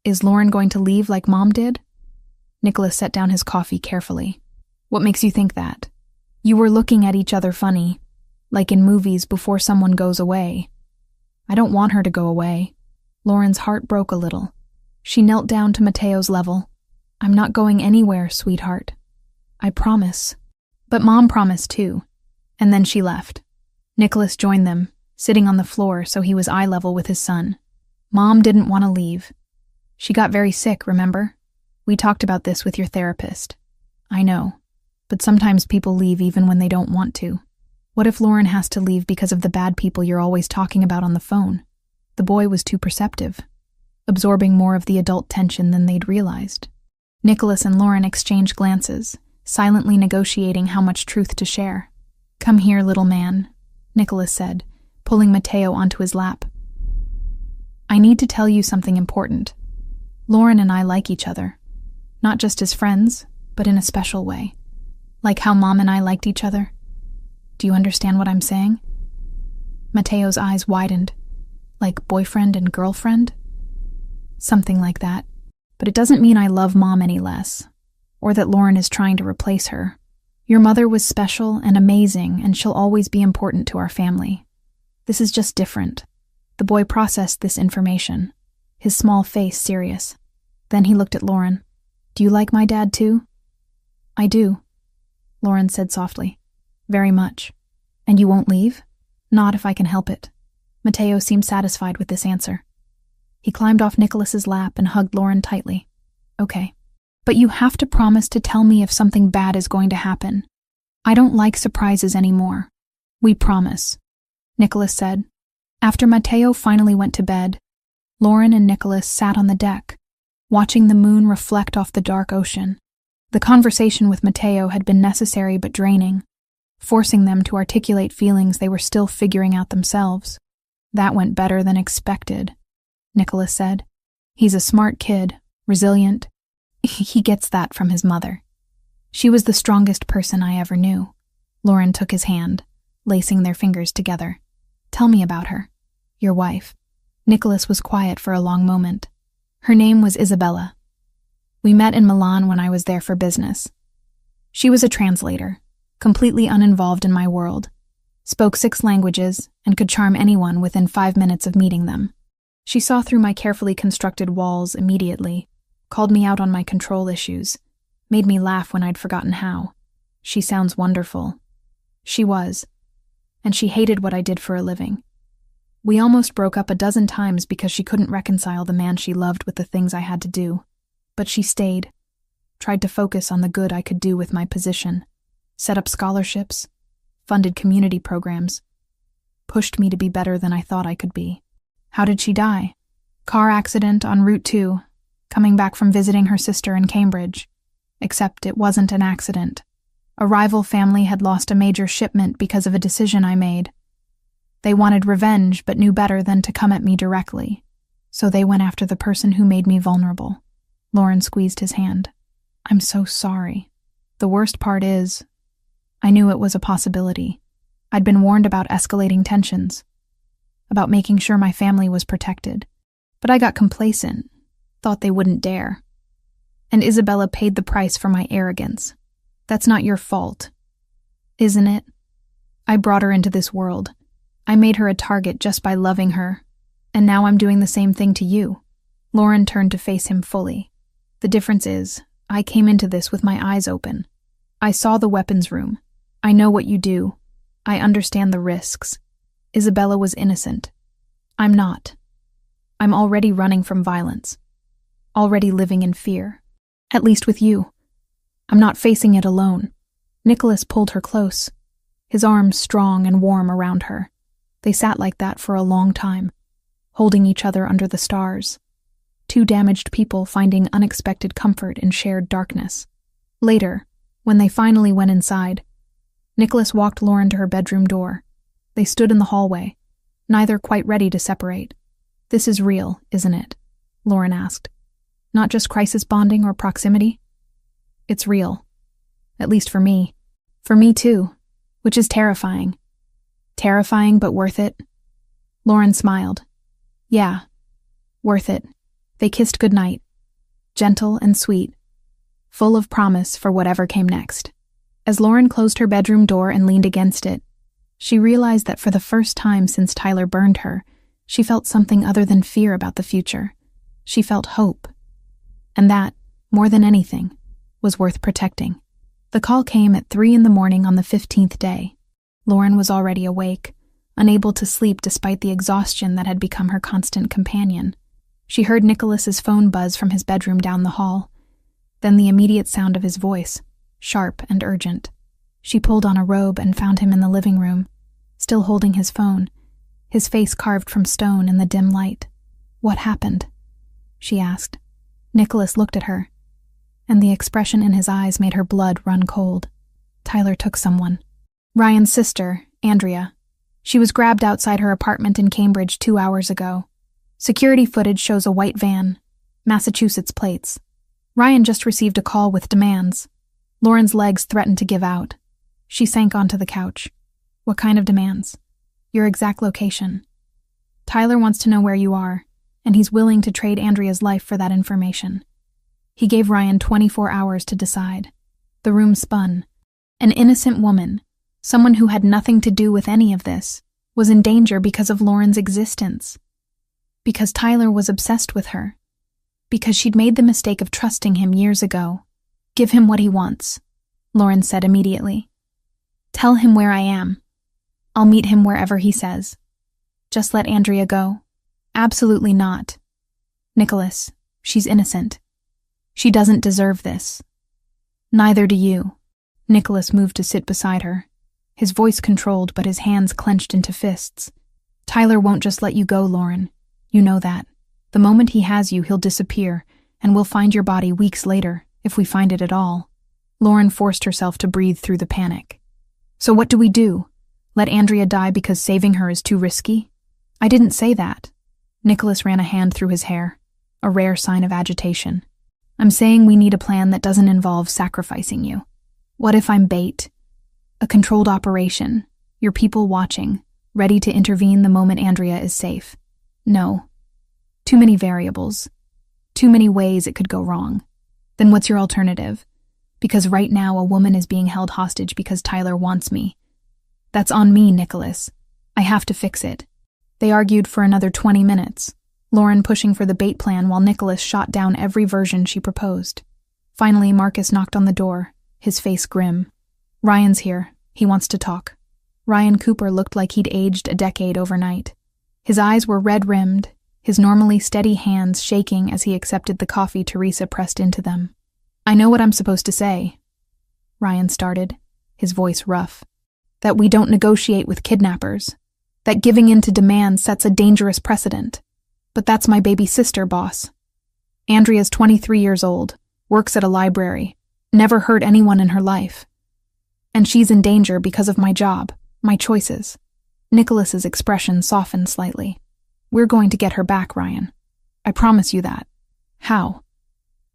Is Lauren going to leave like Mom did? Nicholas set down his coffee carefully. What makes you think that? You were looking at each other funny, like in movies before someone goes away. I don't want her to go away. Lauren's heart broke a little. She knelt down to Mateo's level. I'm not going anywhere, sweetheart. I promise. But Mom promised too. And then she left. Nicholas joined them, sitting on the floor so he was eye level with his son. Mom didn't want to leave. She got very sick, remember? We talked about this with your therapist. I know, but sometimes people leave even when they don't want to. What if Lauren has to leave because of the bad people you're always talking about on the phone? The boy was too perceptive, absorbing more of the adult tension than they'd realized. Nicholas and Lauren exchanged glances, silently negotiating how much truth to share. Come here, little man, Nicholas said, pulling Mateo onto his lap. "I need to tell you something important. Lauren and I like each other. Not just as friends, but in a special way. Like how Mom and I liked each other. Do you understand what I'm saying?" Mateo's eyes widened. "Like boyfriend and girlfriend?" "Something like that. But it doesn't mean I love Mom any less, or that Lauren is trying to replace her. Your mother was special and amazing, and she'll always be important to our family. This is just different." The boy processed this information, his small face serious. Then he looked at Lauren. "Do you like my dad too?" "I do," Lauren said softly. "Very much. And you won't leave?" "Not if I can help it." Mateo seemed satisfied with this answer. He climbed off Nicholas's lap and hugged Lauren tightly. "Okay. But you have to promise to tell me if something bad is going to happen. I don't like surprises anymore." "We promise," Nicholas said. After Mateo finally went to bed, Lauren and Nicholas sat on the deck, watching the moon reflect off the dark ocean. The conversation with Mateo had been necessary but draining, forcing them to articulate feelings they were still figuring out themselves. "That went better than expected," Nicholas said. "He's a smart kid, resilient. He gets that from his mother. She was the strongest person I ever knew." Lauren took his hand, lacing their fingers together. "Tell me about her. Your wife." Nicholas was quiet for a long moment. "Her name was Isabella. We met in Milan when I was there for business. She was a translator, completely uninvolved in my world, spoke 6 languages, and could charm anyone within 5 minutes of meeting them. She saw through my carefully constructed walls immediately, called me out on my control issues, made me laugh when I'd forgotten how. She sounds wonderful. She was. And she hated what I did for a living. We almost broke up a dozen times because she couldn't reconcile the man she loved with the things I had to do. But she stayed, tried to focus on the good I could do with my position, set up scholarships, funded community programs, pushed me to be better than I thought I could be. How did she die? Car accident on Route 2, coming back from visiting her sister in Cambridge. Except it wasn't an accident. A rival family had lost a major shipment because of a decision I made. They wanted revenge but knew better than to come at me directly, so they went after the person who made me vulnerable. Lauren squeezed his hand. "I'm so sorry. The worst part is, I knew it was a possibility. I'd been warned about escalating tensions, about making sure my family was protected. But I got complacent, thought they wouldn't dare. And Isabella paid the price for my arrogance. That's not your fault, isn't it? I brought her into this world. I made her a target just by loving her, and now I'm doing the same thing to you." Lauren turned to face him fully. "The difference is, I came into this with my eyes open. I saw the weapons room. I know what you do. I understand the risks. Isabella was innocent. I'm not. I'm already running from violence. Already living in fear. At least with you. I'm not facing it alone." Nicholas pulled her close, his arms strong and warm around her. They sat like that for a long time, holding each other under the stars. 2 damaged people finding unexpected comfort in shared darkness. Later, when they finally went inside, Nicholas walked Lauren to her bedroom door. They stood in the hallway, neither quite ready to separate. "This is real, isn't it?" Lauren asked. "Not just crisis bonding or proximity?" "It's real. At least for me. For me too, which is terrifying. Terrifying but worth it." Lauren smiled. "Yeah, worth it." They kissed goodnight, gentle and sweet, full of promise for whatever came next. As Lauren closed her bedroom door and leaned against it, she realized that for the first time since Tyler burned her, she felt something other than fear about the future. She felt hope. And that, more than anything, was worth protecting. The call came at 3 a.m. on the 15th day. Lauren was already awake, unable to sleep despite the exhaustion that had become her constant companion. She heard Nicholas's phone buzz from his bedroom down the hall, then the immediate sound of his voice, sharp and urgent. She pulled on a robe and found him in the living room, still holding his phone, his face carved from stone in the dim light. "What happened?" she asked. Nicholas looked at her, and the expression in his eyes made her blood run cold. "Tyler took someone. Ryan's sister, Andrea. She was grabbed outside her apartment in Cambridge 2 hours ago. Security footage shows a white van, Massachusetts plates. Ryan just received a call with demands. Lauren's legs threatened to give out. She sank onto the couch. What kind of demands? Your exact location. Tyler wants to know where you are, and he's willing to trade Andrea's life for that information. He gave Ryan 24 hours to decide. The room spun. An innocent woman, someone who had nothing to do with any of this, was in danger because of Lauren's existence. Because Tyler was obsessed with her. Because she'd made the mistake of trusting him years ago. Give him what he wants, Lauren said immediately. Tell him where I am. I'll meet him wherever he says. Just let Andrea go. Absolutely not. Nicholas, she's innocent. She doesn't deserve this. Neither do you. Nicholas moved to sit beside her. His voice controlled, but his hands clenched into fists. Tyler won't just let you go, Lauren. You know that. The moment he has you, he'll disappear, and we'll find your body weeks later, if we find it at all. Lauren forced herself to breathe through the panic. So what do we do? Let Andrea die because saving her is too risky? I didn't say that. Nicholas ran a hand through his hair, a rare sign of agitation. I'm saying we need a plan that doesn't involve sacrificing you. What if I'm bait? A controlled operation, your people watching, ready to intervene the moment Andrea is safe. No. Too many variables. Too many ways it could go wrong. Then what's your alternative? Because right now a woman is being held hostage because Tyler wants me. That's on me, Nicholas. I have to fix it. They argued for another 20 minutes, Lauren pushing for the bait plan while Nicholas shot down every version she proposed. Finally, Marcus knocked on the door, his face grim. Ryan's here. He wants to talk. Ryan Cooper looked like he'd aged a decade overnight. His eyes were red-rimmed, his normally steady hands shaking as he accepted the coffee Teresa pressed into them. I know what I'm supposed to say, Ryan started, his voice rough. That we don't negotiate with kidnappers. That giving in to demands sets a dangerous precedent. But that's my baby sister, boss. Andrea's 23 years old, works at a library, never hurt anyone in her life. And she's in danger because of my job, my choices. Nicholas's expression softened slightly. We're going to get her back, Ryan. I promise you that. How?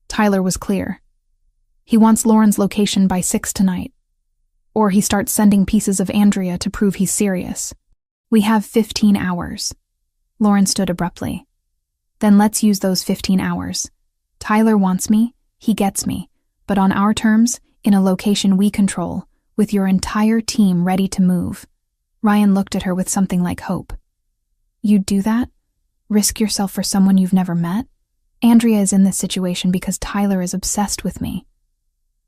Tyler was clear. He wants Lauren's location by 6 tonight. Or he starts sending pieces of Andrea to prove he's serious. We have 15 hours. Lauren stood abruptly. Then let's use those 15 hours. Tyler wants me, he gets me, but on our terms, in a location we control, with your entire team ready to move. Ryan looked at her with something like hope. You'd do that? Risk yourself for someone you've never met? Andrea is in this situation because Tyler is obsessed with me.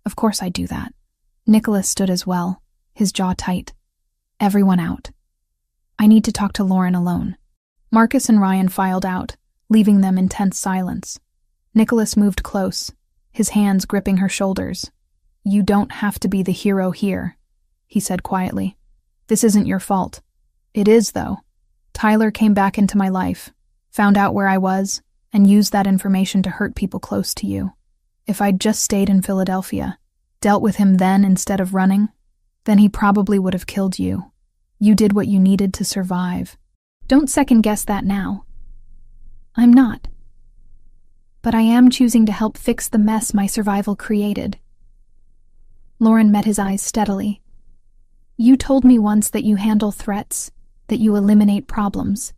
Of course I'd do that. Nicholas stood as well, his jaw tight. Everyone out. I need to talk to Lauren alone. Marcus and Ryan filed out, leaving them in tense silence. Nicholas moved close, his hands gripping her shoulders. You don't have to be the hero here, he said quietly. This isn't your fault. It is, though. Tyler came back into my life, found out where I was, and used that information to hurt people close to you. If I'd just stayed in Philadelphia, dealt with him then instead of running, then he probably would have killed you. You did what you needed to survive. Don't second-guess that now. I'm not. But I am choosing to help fix the mess my survival created. Lauren met his eyes steadily. You told me once that you handle threats, that you eliminate problems.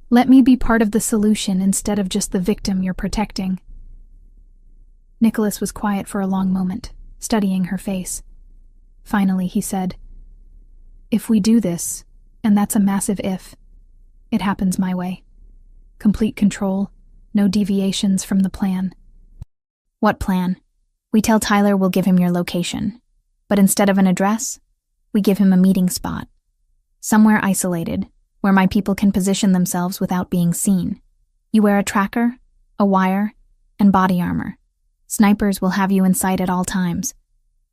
Let me be part of the solution instead of just the victim you're protecting. Nicholas was quiet for a long moment, studying her face. Finally, he said, If we do this, and that's a massive if, it happens my way. Complete control, no deviations from the plan. What plan? We tell Tyler we'll give him your location, but instead of an address, we give him a meeting spot. Somewhere isolated, where my people can position themselves without being seen. You wear a tracker, a wire, and body armor. Snipers will have you in sight at all times.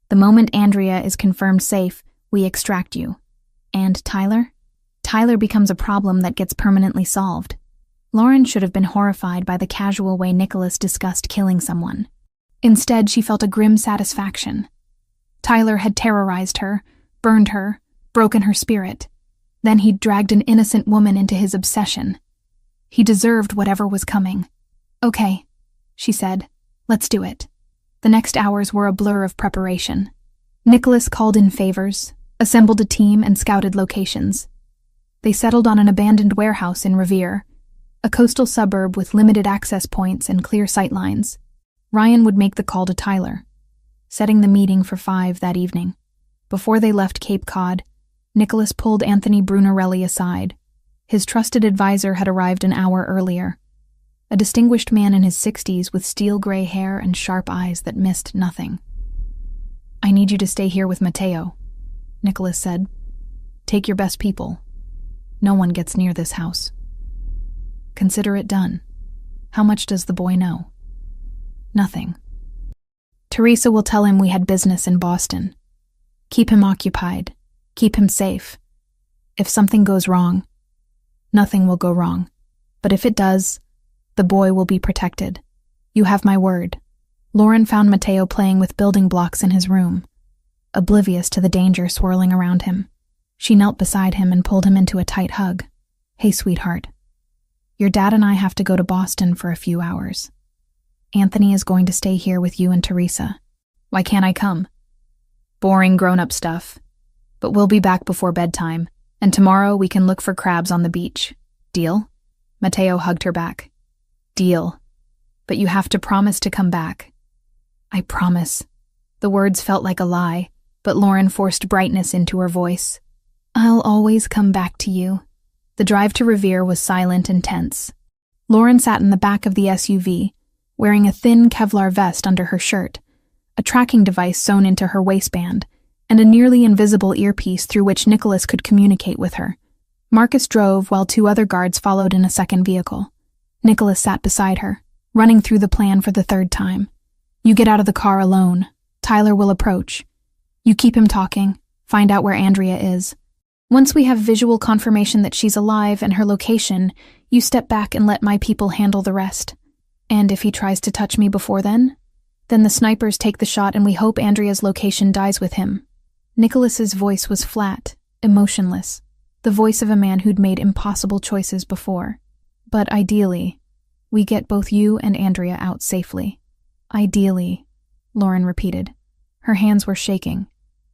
The moment Andrea is confirmed safe, we extract you. And Tyler? Tyler becomes a problem that gets permanently solved. Lauren should have been horrified by the casual way Nicholas discussed killing someone. Instead, she felt a grim satisfaction. Tyler had terrorized her, burned her, broken her spirit. Then he'd dragged an innocent woman into his obsession. He deserved whatever was coming. "Okay," she said. "Let's do it." The next hours were a blur of preparation. Nicholas called in favors, assembled a team, and scouted locations. They settled on an abandoned warehouse in Revere, a coastal suburb with limited access points and clear sightlines. Ryan would make the call to Tyler, setting the meeting for 5 that evening. Before they left Cape Cod, Nicholas pulled Anthony Brunarelli aside. His trusted advisor had arrived an hour earlier, a distinguished man in his 60s with steel-gray hair and sharp eyes that missed nothing. "I need you to stay here with Mateo," Nicholas said. "Take your best people. No one gets near this house." "Consider it done. How much does the boy know?" "Nothing. Teresa will tell him we had business in Boston. Keep him occupied. Keep him safe. If something goes wrong, nothing will go wrong. But if it does, the boy will be protected. You have my word." Lauren found Mateo playing with building blocks in his room, oblivious to the danger swirling around him. She knelt beside him and pulled him into a tight hug. "Hey, sweetheart. Your dad and I have to go to Boston for a few hours. Anthony is going to stay here with you and Teresa. Why can't I come?" "Boring grown-up stuff. But we'll be back before bedtime, and tomorrow we can look for crabs on the beach. Deal?" Mateo hugged her back. "Deal. But you have to promise to come back." "I promise." The words felt like a lie, but Lauren forced brightness into her voice. "I'll always come back to you." The drive to Revere was silent and tense. Lauren sat in the back of the SUV, wearing a thin Kevlar vest under her shirt, a tracking device sewn into her waistband, and a nearly invisible earpiece through which Nicholas could communicate with her. Marcus drove while 2 other guards followed in a second vehicle. Nicholas sat beside her, running through the plan for the 3rd time. "You get out of the car alone. Tyler will approach. You keep him talking. Find out where Andrea is. Once we have visual confirmation that she's alive and her location, you step back and let my people handle the rest. And if he tries to touch me before then the snipers take the shot and we hope Andrea's location dies with him." Nicholas's voice was flat, emotionless, the voice of a man who'd made impossible choices before. "But ideally, we get both you and Andrea out safely." "Ideally," Lauren repeated. Her hands were shaking,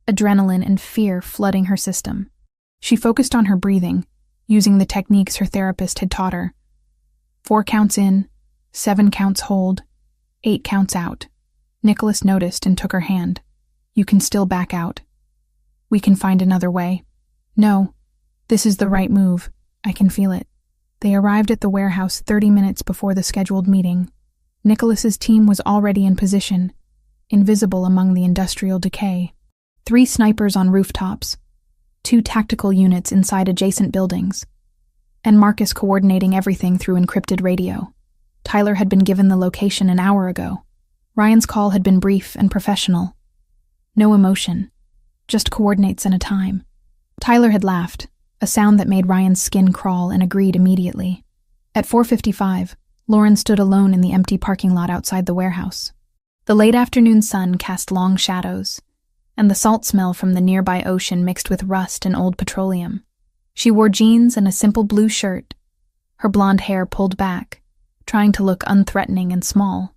adrenaline and fear flooding her system. She focused on her breathing, using the techniques her therapist had taught her. 4 counts in, 7 counts hold, 8 counts out. Nicholas noticed and took her hand. "You can still back out. We can find another way." "No, this is the right move. I can feel it." They arrived at the warehouse 30 minutes before the scheduled meeting. Nicholas's team was already in position, invisible among the industrial decay. 3 snipers on rooftops, 2 tactical units inside adjacent buildings, and Marcus coordinating everything through encrypted radio. Tyler had been given the location an hour ago. Ryan's call had been brief and professional. No emotion, just coordinates and a time. Tyler had laughed, a sound that made Ryan's skin crawl, and agreed immediately. At 4:55, Lauren stood alone in the empty parking lot outside the warehouse. The late afternoon sun cast long shadows, and the salt smell from the nearby ocean mixed with rust and old petroleum. She wore jeans and a simple blue shirt, her blonde hair pulled back, trying to look unthreatening and small.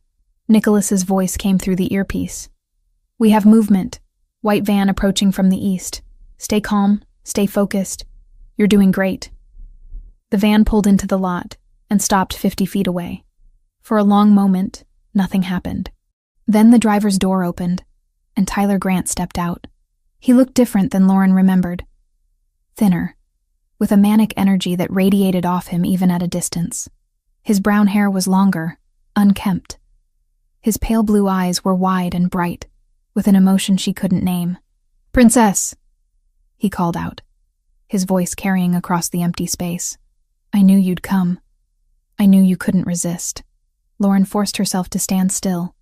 Nicholas's voice came through the earpiece. "We have movement. White van approaching from the east. Stay calm, stay focused. You're doing great." The van pulled into the lot and stopped 50 feet away. For a long moment, nothing happened. Then the driver's door opened, and Tyler Grant stepped out. He looked different than Lauren remembered. Thinner, with a manic energy that radiated off him even at a distance. His brown hair was longer, unkempt. His pale blue eyes were wide and bright, with an emotion she couldn't name. "Princess!" he called out, his voice carrying across the empty space. "I knew you'd come. I knew you couldn't resist." Lauren forced herself to stand still,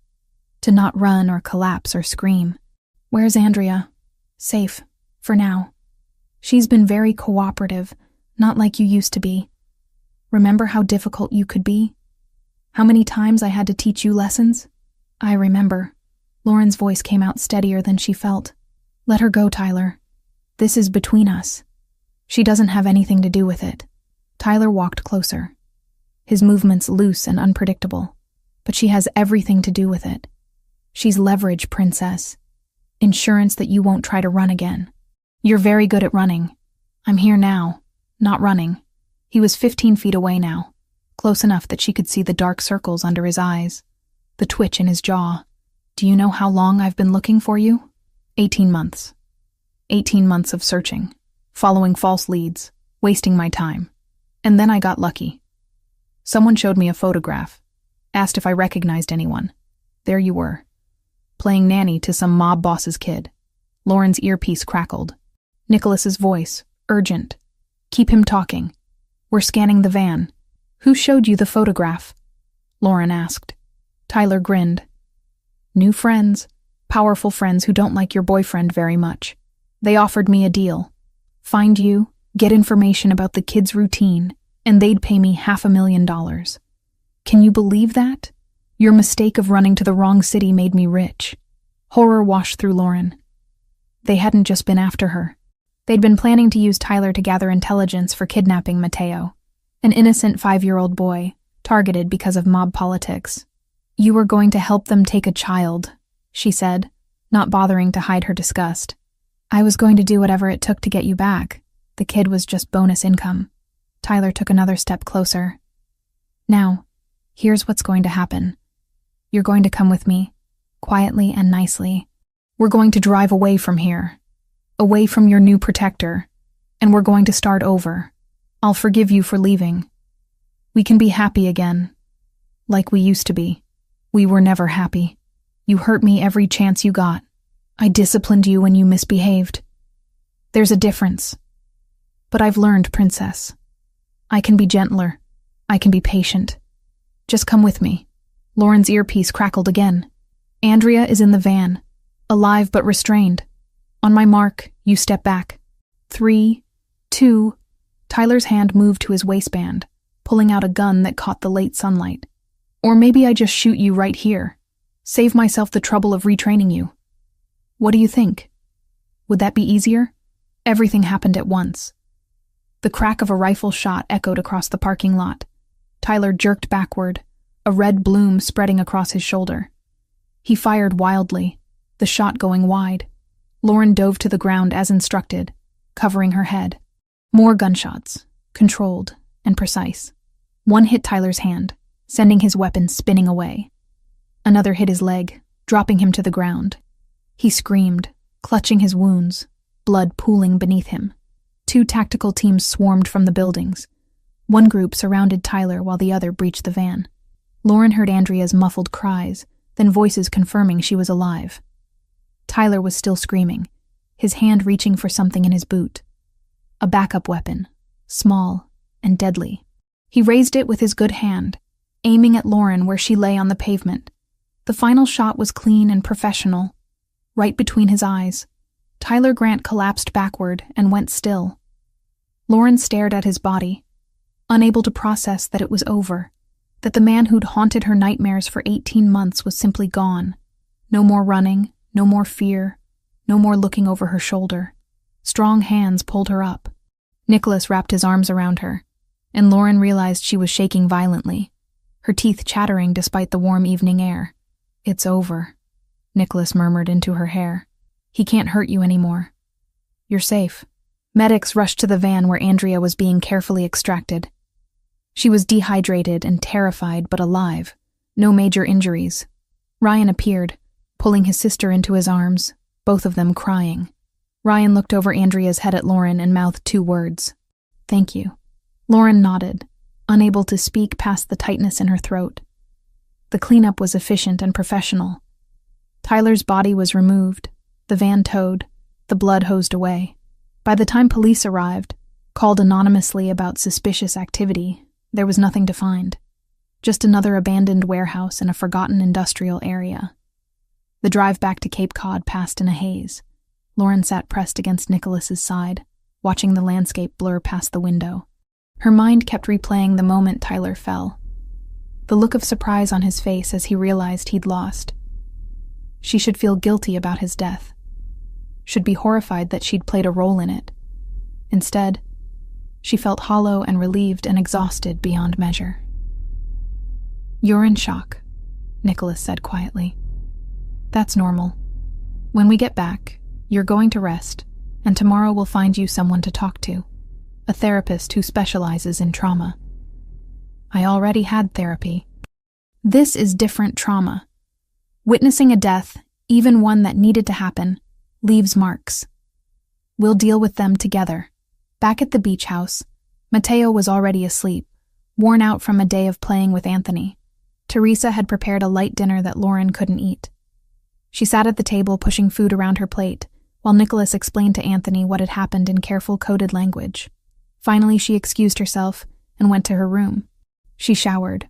to not run or collapse or scream. "Where's Andrea?" "Safe, for now. She's been very cooperative, not like you used to be. Remember how difficult you could be? How many times I had to teach you lessons?" "I remember." Lauren's voice came out steadier than she felt. "Let her go, Tyler. This is between us." She doesn't have anything to do with it. Tyler walked closer, his movements loose and unpredictable. But she has everything to do with it. She's leverage, Princess. Insurance that you won't try to run again. You're very good at running. I'm here now, not running. He was 15 feet away now, close enough that she could see the dark circles under his eyes, the twitch in his jaw. Do you know how long I've been looking for you? 18 months. 18 months of searching, following false leads, wasting my time. And then I got lucky. Someone showed me a photograph, asked if I recognized anyone. There you were, playing nanny to some mob boss's kid. Lauren's earpiece crackled. Nicholas's voice, urgent. Keep him talking. We're scanning the van. Who showed you the photograph? Lauren asked. Tyler grinned. New friends, powerful friends who don't like your boyfriend very much. They offered me a deal. Find you, get information about the kid's routine, and they'd pay me $500,000. Can you believe that? Your mistake of running to the wrong city made me rich. Horror washed through Lauren. They hadn't just been after her. They'd been planning to use Tyler to gather intelligence for kidnapping Mateo, an innocent 5-year-old boy, targeted because of mob politics. You were going to help them take a child, she said, not bothering to hide her disgust. I was going to do whatever it took to get you back. The kid was just bonus income. Tyler took another step closer. Now, here's what's going to happen. You're going to come with me, quietly and nicely. We're going to drive away from here, away from your new protector, and we're going to start over. I'll forgive you for leaving. We can be happy again, like we used to be. We were never happy. You hurt me every chance you got. I disciplined you when you misbehaved. There's a difference. But I've learned, Princess. I can be gentler. I can be patient. Just come with me. Lauren's earpiece crackled again. Andrea is in the van, alive but restrained. On my mark, you step back. 3, 2. Tyler's hand moved to his waistband, pulling out a gun that caught the late sunlight. Or maybe I just shoot you right here. Save myself the trouble of retraining you. What do you think? Would that be easier? Everything happened at once. The crack of a rifle shot echoed across the parking lot. Tyler jerked backward, a red bloom spreading across his shoulder. He fired wildly, the shot going wide. Lauren dove to the ground as instructed, covering her head. More gunshots, controlled and precise. One hit Tyler's hand, sending his weapon spinning away. Another hit his leg, dropping him to the ground. He screamed, clutching his wounds, blood pooling beneath him. 2 tactical teams swarmed from the buildings. One group surrounded Tyler while the other breached the van. Lauren heard Andrea's muffled cries, then voices confirming she was alive. Tyler was still screaming, his hand reaching for something in his boot. A backup weapon, small and deadly. He raised it with his good hand, aiming at Lauren where she lay on the pavement. The final shot was clean and professional, right between his eyes. Tyler Grant collapsed backward and went still. Lauren stared at his body, unable to process that it was over, that the man who'd haunted her nightmares for 18 months was simply gone. No more running, no more fear, no more looking over her shoulder. Strong hands pulled her up. Nicholas wrapped his arms around her, and Lauren realized she was shaking violently, her teeth chattering despite the warm evening air. It's over, Nicholas murmured into her hair. He can't hurt you anymore. You're safe. Medics rushed to the van where Andrea was being carefully extracted. She was dehydrated and terrified but alive. No major injuries. Ryan appeared, pulling his sister into his arms, both of them crying. Ryan looked over Andrea's head at Lauren and mouthed 2 words. Thank you. Lauren nodded, unable to speak past the tightness in her throat. The cleanup was efficient and professional. Tyler's body was removed, the van towed, the blood hosed away. By the time police arrived, called anonymously about suspicious activity, there was nothing to find. Just another abandoned warehouse in a forgotten industrial area. The drive back to Cape Cod passed in a haze. Lauren sat pressed against Nicholas's side, watching the landscape blur past the window. Her mind kept replaying the moment Tyler fell. The look of surprise on his face as he realized he'd lost. She should feel guilty about his death. Should be horrified that she'd played a role in it. Instead, She felt hollow and relieved and exhausted beyond measure. "You're in shock," Nicholas said quietly. "That's normal. When we get back, you're going to rest, and tomorrow we'll find you someone to talk to, a therapist who specializes in trauma." "I already had therapy." "This is different trauma. Witnessing a death, even one that needed to happen, leaves marks. We'll deal with them together." Back at the beach house, Mateo was already asleep, worn out from a day of playing with Anthony. Teresa had prepared a light dinner that Lauren couldn't eat. She sat at the table pushing food around her plate, while Nicholas explained to Anthony what had happened in careful coded language. Finally, she excused herself and went to her room. She showered,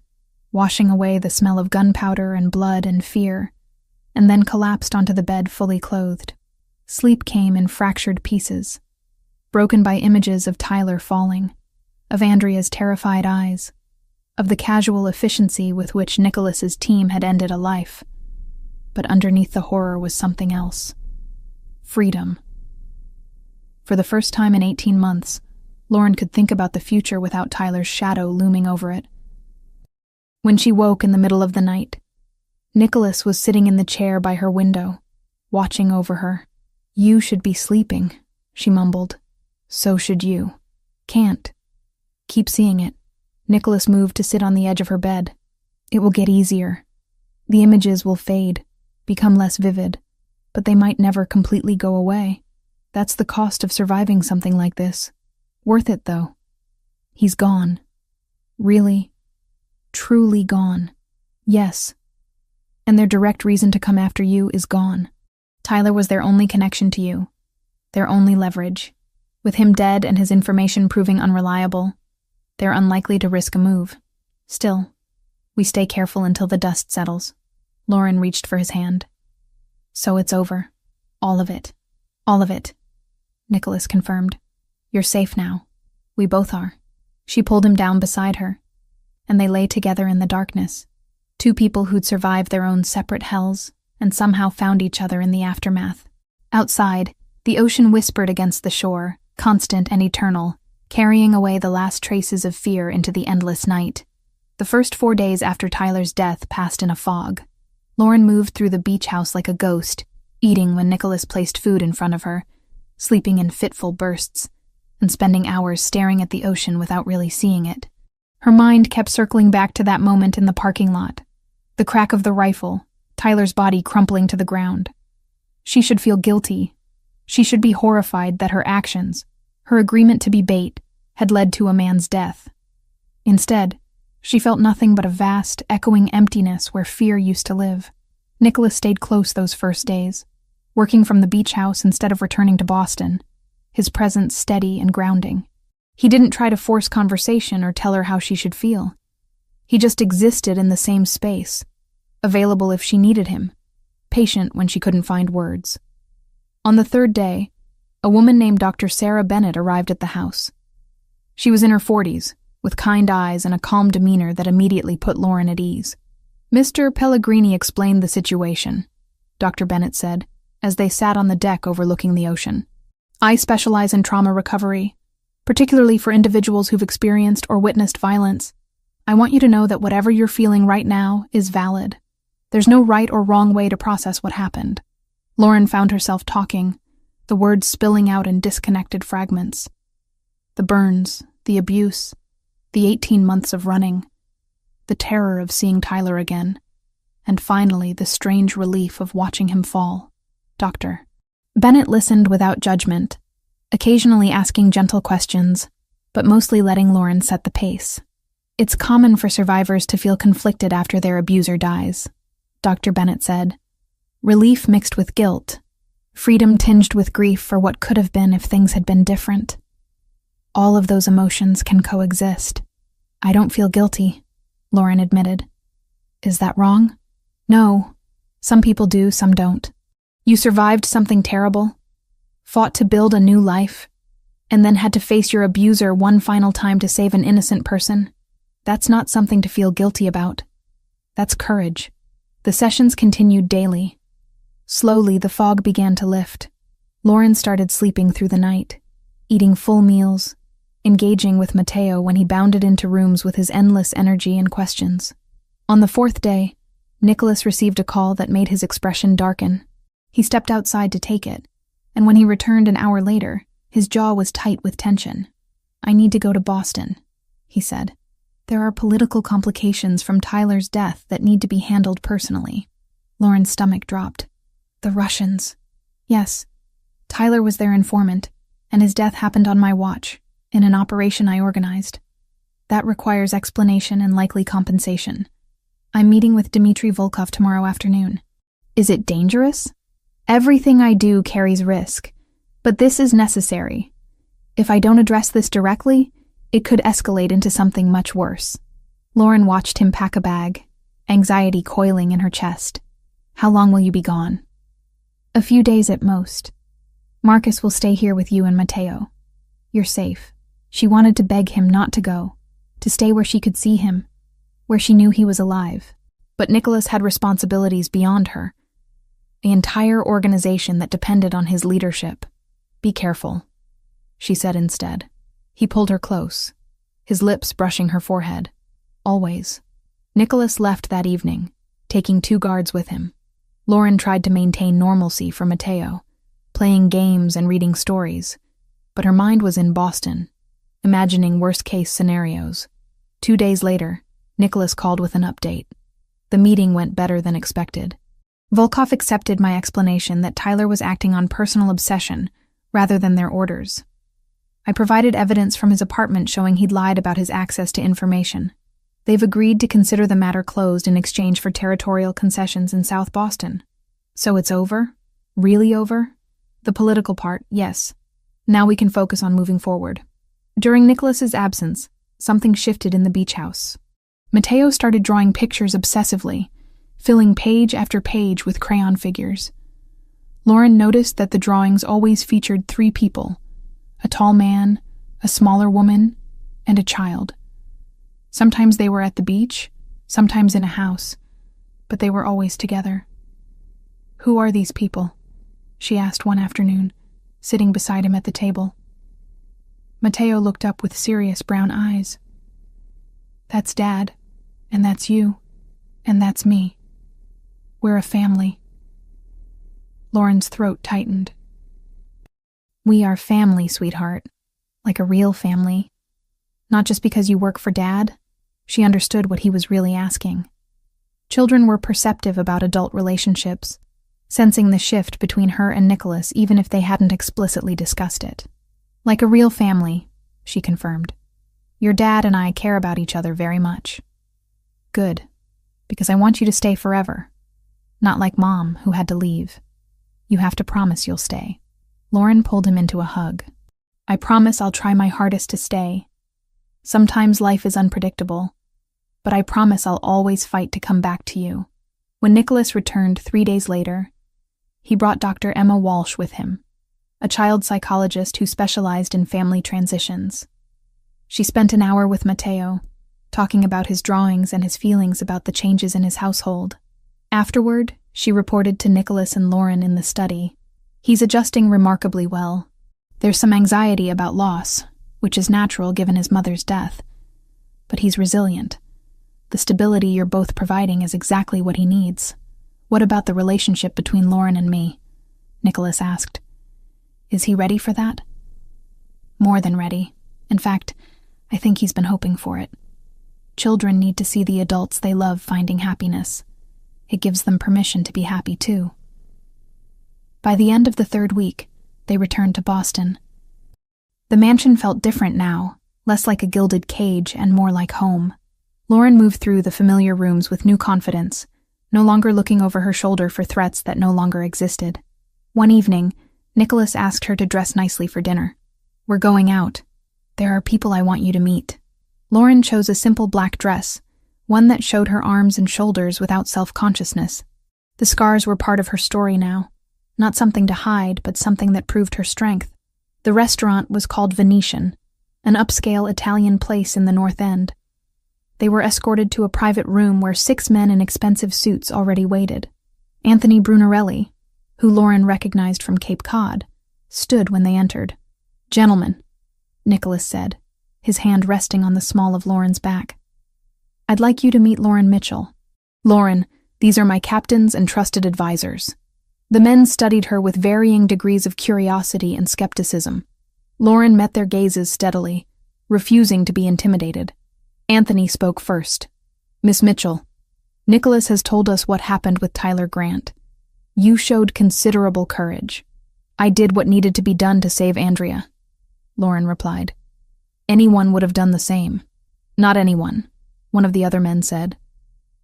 washing away the smell of gunpowder and blood and fear, and then collapsed onto the bed fully clothed. Sleep came in fractured pieces, broken by images of Tyler falling, of Andrea's terrified eyes, of the casual efficiency with which Nicholas's team had ended a life. But underneath the horror was something else. Freedom. For the first time in 18 months, Lauren could think about the future without Tyler's shadow looming over it. When she woke in the middle of the night, Nicholas was sitting in the chair by her window, watching over her. "You should be sleeping," she mumbled. "So should you. Can't. Keep seeing it." Nicholas moved to sit on the edge of her bed. "It will get easier. The images will fade, become less vivid, but they might never completely go away. That's the cost of surviving something like this. Worth it, though." "He's gone. Really, truly gone." "Yes. And their direct reason to come after you is gone. Tyler was their only connection to you, their only leverage. With him dead and his information proving unreliable, they're unlikely to risk a move. Still, we stay careful until the dust settles." Lauren reached for his hand. "So it's over. All of it. All of it," Nicholas confirmed. "You're safe now. We both are." She pulled him down beside her, and they lay together in the darkness, two people who'd survived their own separate hells and somehow found each other in the aftermath. Outside, the ocean whispered against the shore, constant and eternal, carrying away the last traces of fear into the endless night. The first 4 days after Tyler's death passed in a fog. Lauren moved through the beach house like a ghost, eating when Nicholas placed food in front of her, sleeping in fitful bursts, and spending hours staring at the ocean without really seeing it. Her mind kept circling back to that moment in the parking lot, the crack of the rifle, Tyler's body crumpling to the ground. She should feel guilty. She should be horrified that her actions, her agreement to be bait, had led to a man's death. Instead, she felt nothing but a vast, echoing emptiness where fear used to live. Nicholas stayed close those first days, working from the beach house instead of returning to Boston, his presence steady and grounding. He didn't try to force conversation or tell her how she should feel. He just existed in the same space, available if she needed him, patient when she couldn't find words. On the third day, a woman named Dr. Sarah Bennett arrived at the house. She was in her 40s, with kind eyes and a calm demeanor that immediately put Lauren at ease. "Mr. Pellegrini explained the situation," Dr. Bennett said, as they sat on the deck overlooking the ocean. "I specialize in trauma recovery, particularly for individuals who've experienced or witnessed violence. I want you to know that whatever you're feeling right now is valid. There's no right or wrong way to process what happened." Lauren found herself talking, the words spilling out in disconnected fragments. The burns, the abuse, the 18 months of running, the terror of seeing Tyler again, and finally the strange relief of watching him fall. "Doctor." Bennett listened without judgment, occasionally asking gentle questions, but mostly letting Lauren set the pace. "It's common for survivors to feel conflicted after their abuser dies," Dr. Bennett said. "Relief mixed with guilt, freedom tinged with grief for what could have been if things had been different. All of those emotions can coexist." "I don't feel guilty," Lauren admitted. "Is that wrong?" "No. Some people do, some don't. You survived something terrible, fought to build a new life, and then had to face your abuser one final time to save an innocent person. That's not something to feel guilty about. That's courage." The sessions continued daily. Slowly, the fog began to lift. Lauren started sleeping through the night, eating full meals, engaging with Matteo when he bounded into rooms with his endless energy and questions. On the fourth day, Nicholas received a call that made his expression darken. He stepped outside to take it, and when he returned an hour later, his jaw was tight with tension. "I need to go to Boston," he said. "There are political complications from Tyler's death that need to be handled personally." Lauren's stomach dropped. "The Russians." "Yes. Tyler was their informant, and his death happened on my watch, in an operation I organized. That requires explanation and likely compensation. I'm meeting with Dmitry Volkov tomorrow afternoon." "Is it dangerous?" "Everything I do carries risk, but this is necessary. If I don't address this directly, it could escalate into something much worse." Lauren watched him pack a bag, anxiety coiling in her chest. "How long will you be gone?" "A few days at most. Marcus will stay here with you and Matteo. You're safe." She wanted to beg him not to go, to stay where she could see him, where she knew he was alive. But Nicholas had responsibilities beyond her, the entire organization that depended on his leadership. "Be careful," she said instead. He pulled her close, his lips brushing her forehead. "Always." Nicholas left that evening, taking 2 guards with him. Lauren tried to maintain normalcy for Matteo, playing games and reading stories, but her mind was in Boston, imagining worst-case scenarios. 2 days later, Nicholas called with an update. The meeting went better than expected. Volkov accepted my explanation that Tyler was acting on personal obsession rather than their orders. I provided evidence from his apartment showing he'd lied about his access to information. They've agreed to consider the matter closed in exchange for territorial concessions in South Boston. So it's over? Really over? The political part, yes. Now we can focus on moving forward. During Nicholas's absence, something shifted in the beach house. Matteo started drawing pictures obsessively, filling page after page with crayon figures. Lauren noticed that the drawings always featured 3 people: a tall man, a smaller woman, and a child. Sometimes they were at the beach, sometimes in a house, but they were always together. "Who are these people?" she asked one afternoon, sitting beside him at the table. Matteo looked up with serious brown eyes. "That's Dad, and that's you, and that's me. We're a family." Lauren's throat tightened. "We are family, sweetheart. Like a real family. Not just because you work for Dad." She understood what he was really asking. Children were perceptive about adult relationships, sensing the shift between her and Nicholas even if they hadn't explicitly discussed it. "Like a real family," she confirmed. "Your dad and I care about each other very much." "Good, because I want you to stay forever. Not like Mom, who had to leave. You have to promise you'll stay." Lauren pulled him into a hug. "I promise I'll try my hardest to stay. Sometimes life is unpredictable, but I promise I'll always fight to come back to you." When Nicholas returned 3 days later, he brought Dr. Emma Walsh with him, a child psychologist who specialized in family transitions. She spent an hour with Matteo, talking about his drawings and his feelings about the changes in his household. Afterward, she reported to Nicholas and Lauren in the study. "He's adjusting remarkably well. There's some anxiety about loss, which is natural given his mother's death. But he's resilient. The stability you're both providing is exactly what he needs." "What about the relationship between Lauren and me?" Nicholas asked. "Is he ready for that?" "More than ready. In fact, I think he's been hoping for it. Children need to see the adults they love finding happiness. It gives them permission to be happy too." By the end of the 3rd week, they returned to Boston. The mansion felt different now, less like a gilded cage and more like home. Lauren moved through the familiar rooms with new confidence, no longer looking over her shoulder for threats that no longer existed. One evening, Nicholas asked her to dress nicely for dinner. "We're going out. There are people I want you to meet." Lauren chose a simple black dress, one that showed her arms and shoulders without self-consciousness. The scars were part of her story now, not something to hide, but something that proved her strength. The restaurant was called Venetian, an upscale Italian place in the North End. They were escorted to a private room where 6 men in expensive suits already waited. Anthony Brunarelli, who Lauren recognized from Cape Cod, stood when they entered. "Gentlemen," Nicholas said, his hand resting on the small of Lauren's back. "I'd like you to meet Lauren Mitchell. Lauren, these are my captains and trusted advisors." The men studied her with varying degrees of curiosity and skepticism. Lauren met their gazes steadily, refusing to be intimidated. Anthony spoke first. "Miss Mitchell, Nicholas has told us what happened with Tyler Grant. You showed considerable courage." "I did what needed to be done to save Andrea," Lauren replied. "Anyone would have done the same." "Not anyone," one of the other men said.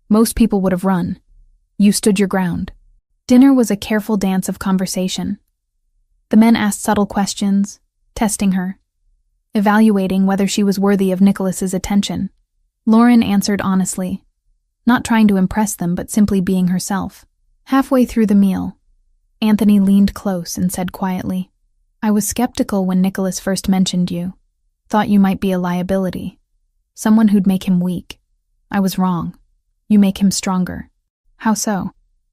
"Most people would have run. You stood your ground." Dinner was a careful dance of conversation. The men asked subtle questions, testing her, evaluating whether she was worthy of Nicholas's attention. Lauren answered honestly, not trying to impress them but simply being herself. Halfway through the meal, Anthony leaned close and said quietly, "I was skeptical when Nicholas first mentioned you. Thought you might be a liability. Someone who'd make him weak. I was wrong. You make him stronger." "How so?"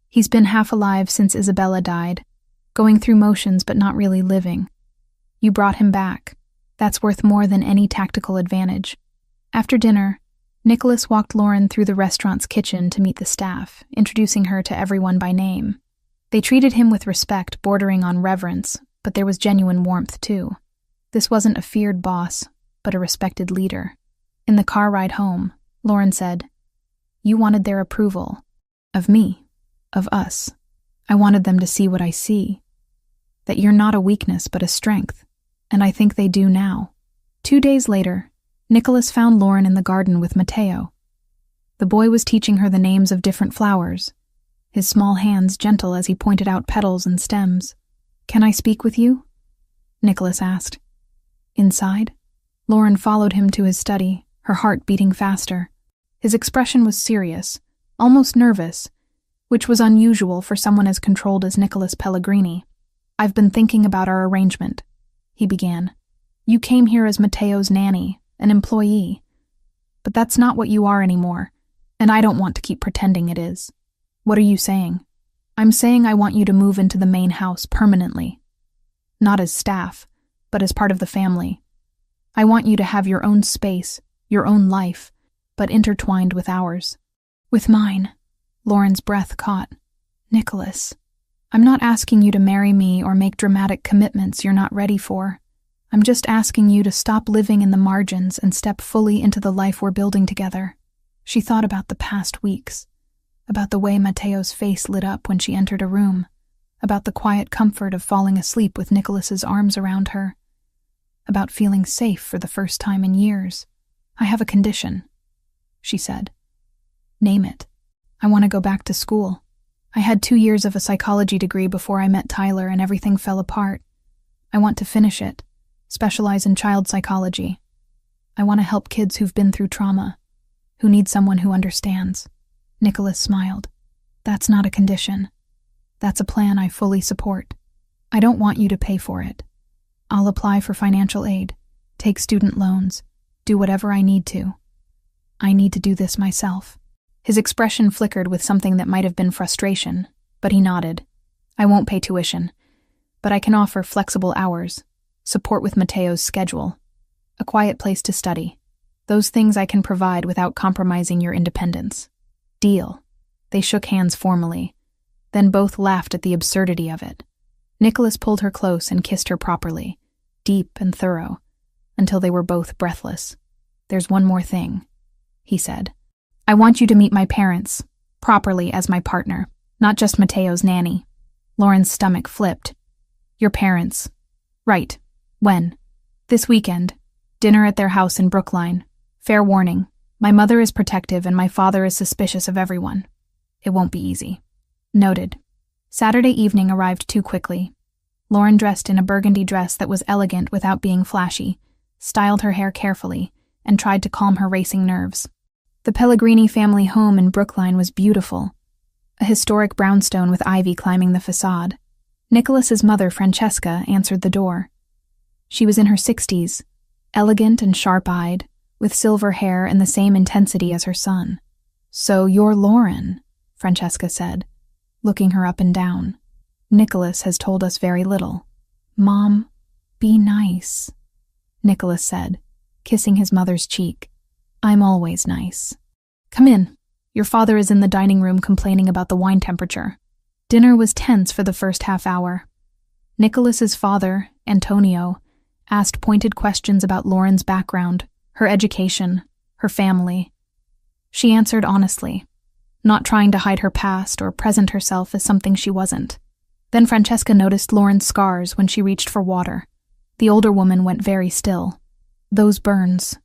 "He's been half alive since Isabella died, going through motions but not really living. You brought him back. That's worth more than any tactical advantage." After dinner, Nicholas walked Lauren through the restaurant's kitchen to meet the staff, introducing her to everyone by name. They treated him with respect bordering on reverence, but there was genuine warmth too. This wasn't a feared boss, but a respected leader. In the car ride home, Lauren said, "You wanted their approval. Of me. Of us. I wanted them to see what I see. That you're not a weakness but a strength. And I think they do now." 2 days later, Nicholas found Lauren in the garden with Matteo. The boy was teaching her the names of different flowers, his small hands gentle as he pointed out petals and stems. "Can I speak with you?" Nicholas asked. Inside, Lauren followed him to his study, her heart beating faster. His expression was serious, almost nervous, which was unusual for someone as controlled as Nicholas Pellegrini. "I've been thinking about our arrangement," he began. "You came here as Matteo's nanny, an employee. But that's not what you are anymore, and I don't want to keep pretending it is." "What are you saying?" "I'm saying I want you to move into the main house permanently. Not as staff, but as part of the family. I want you to have your own space, your own life, but intertwined with ours." "With mine," Lauren's breath caught. "Nicholas, I'm not asking you to marry me or make dramatic commitments you're not ready for. I'm just asking you to stop living in the margins and step fully into the life we're building together." She thought about the past weeks, about the way Matteo's face lit up when she entered a room, about the quiet comfort of falling asleep with Nicholas's arms around her, about feeling safe for the first time in years. "I have a condition," she said. "Name it." "I want to go back to school. I had 2 years of a psychology degree before I met Tyler and everything fell apart. I want to finish it, specialize in child psychology. I want to help kids who've been through trauma, who need someone who understands." Nicholas smiled. "That's not a condition. That's a plan I fully support. I don't want you to pay for it. I'll apply for financial aid, take student loans, do whatever I need to. I need to do this myself." His expression flickered with something that might have been frustration, but he nodded. "I won't pay tuition, but I can offer flexible hours, support with Matteo's schedule, a quiet place to study. Those things I can provide without compromising your independence." "Deal." They shook hands formally, then both laughed at the absurdity of it. Nicholas pulled her close and kissed her properly, deep and thorough, until they were both breathless. "There's one more thing," he said. "I want you to meet my parents, properly as my partner, not just Matteo's nanny." Lauren's stomach flipped. "Your parents. Right. When?" "This weekend. Dinner at their house in Brookline. Fair warning, my mother is protective and my father is suspicious of everyone. It won't be easy." Noted. Saturday evening arrived too quickly. Lauren dressed in a burgundy dress that was elegant without being flashy, styled her hair carefully, and tried to calm her racing nerves. The Pellegrini family home in Brookline was beautiful, a historic brownstone with ivy climbing the facade. Nicholas's mother, Francesca, answered the door. She was in her 60s, elegant and sharp-eyed, with silver hair and the same intensity as her son. "So you're Lauren," Francesca said, looking her up and down. "Nicholas has told us very little." "Mom, be nice," Nicholas said, kissing his mother's cheek. "I'm always nice. Come in. Your father is in the dining room complaining about the wine temperature." Dinner was tense for the first half hour. Nicholas's father, Antonio, asked pointed questions about Lauren's background, her education, her family. She answered honestly, not trying to hide her past or present herself as something she wasn't. Then Francesca noticed Lauren's scars when she reached for water. The older woman went very still. "Those burns,"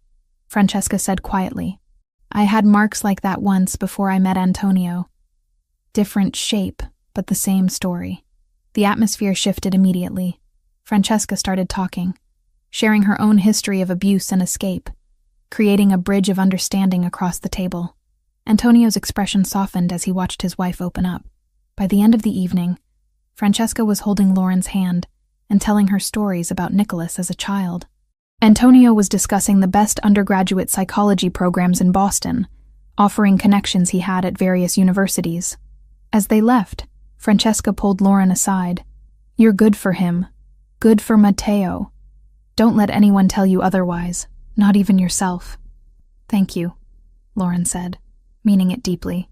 Francesca said quietly. "I had marks like that once before I met Antonio. Different shape, but the same story." The atmosphere shifted immediately. Francesca started talking, sharing her own history of abuse and escape, creating a bridge of understanding across the table. Antonio's expression softened as he watched his wife open up. By the end of the evening, Francesca was holding Lauren's hand and telling her stories about Nicholas as a child. Antonio was discussing the best undergraduate psychology programs in Boston, offering connections he had at various universities. As they left, Francesca pulled Lauren aside. "You're good for him. Good for Matteo. Don't let anyone tell you otherwise, not even yourself." "Thank you," Lauren said, meaning it deeply.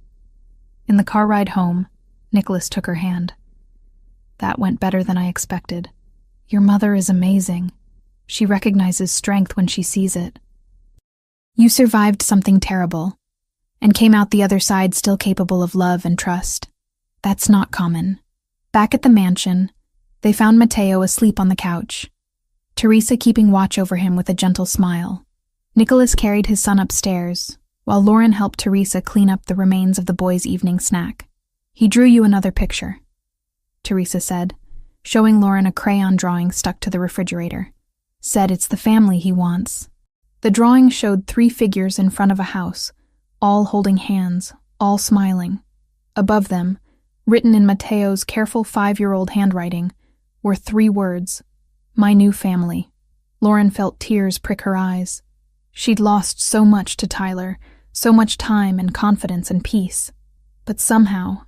In the car ride home, Nicholas took her hand. "That went better than I expected. Your mother is amazing. She recognizes strength when she sees it. You survived something terrible, and came out the other side still capable of love and trust. That's not common." Back at the mansion, they found Matteo asleep on the couch, Teresa keeping watch over him with a gentle smile. Nicholas carried his son upstairs, while Lauren helped Teresa clean up the remains of the boy's evening snack. "He drew you another picture," Teresa said, showing Lauren a crayon drawing stuck to the refrigerator. "Said it's the family he wants." The drawing showed 3 figures in front of a house, all holding hands, all smiling. Above them, written in Matteo's careful 5-year-old handwriting, were 3 words: "My new family." Lauren felt tears prick her eyes. She'd lost so much to Tyler, so much time and confidence and peace. But somehow,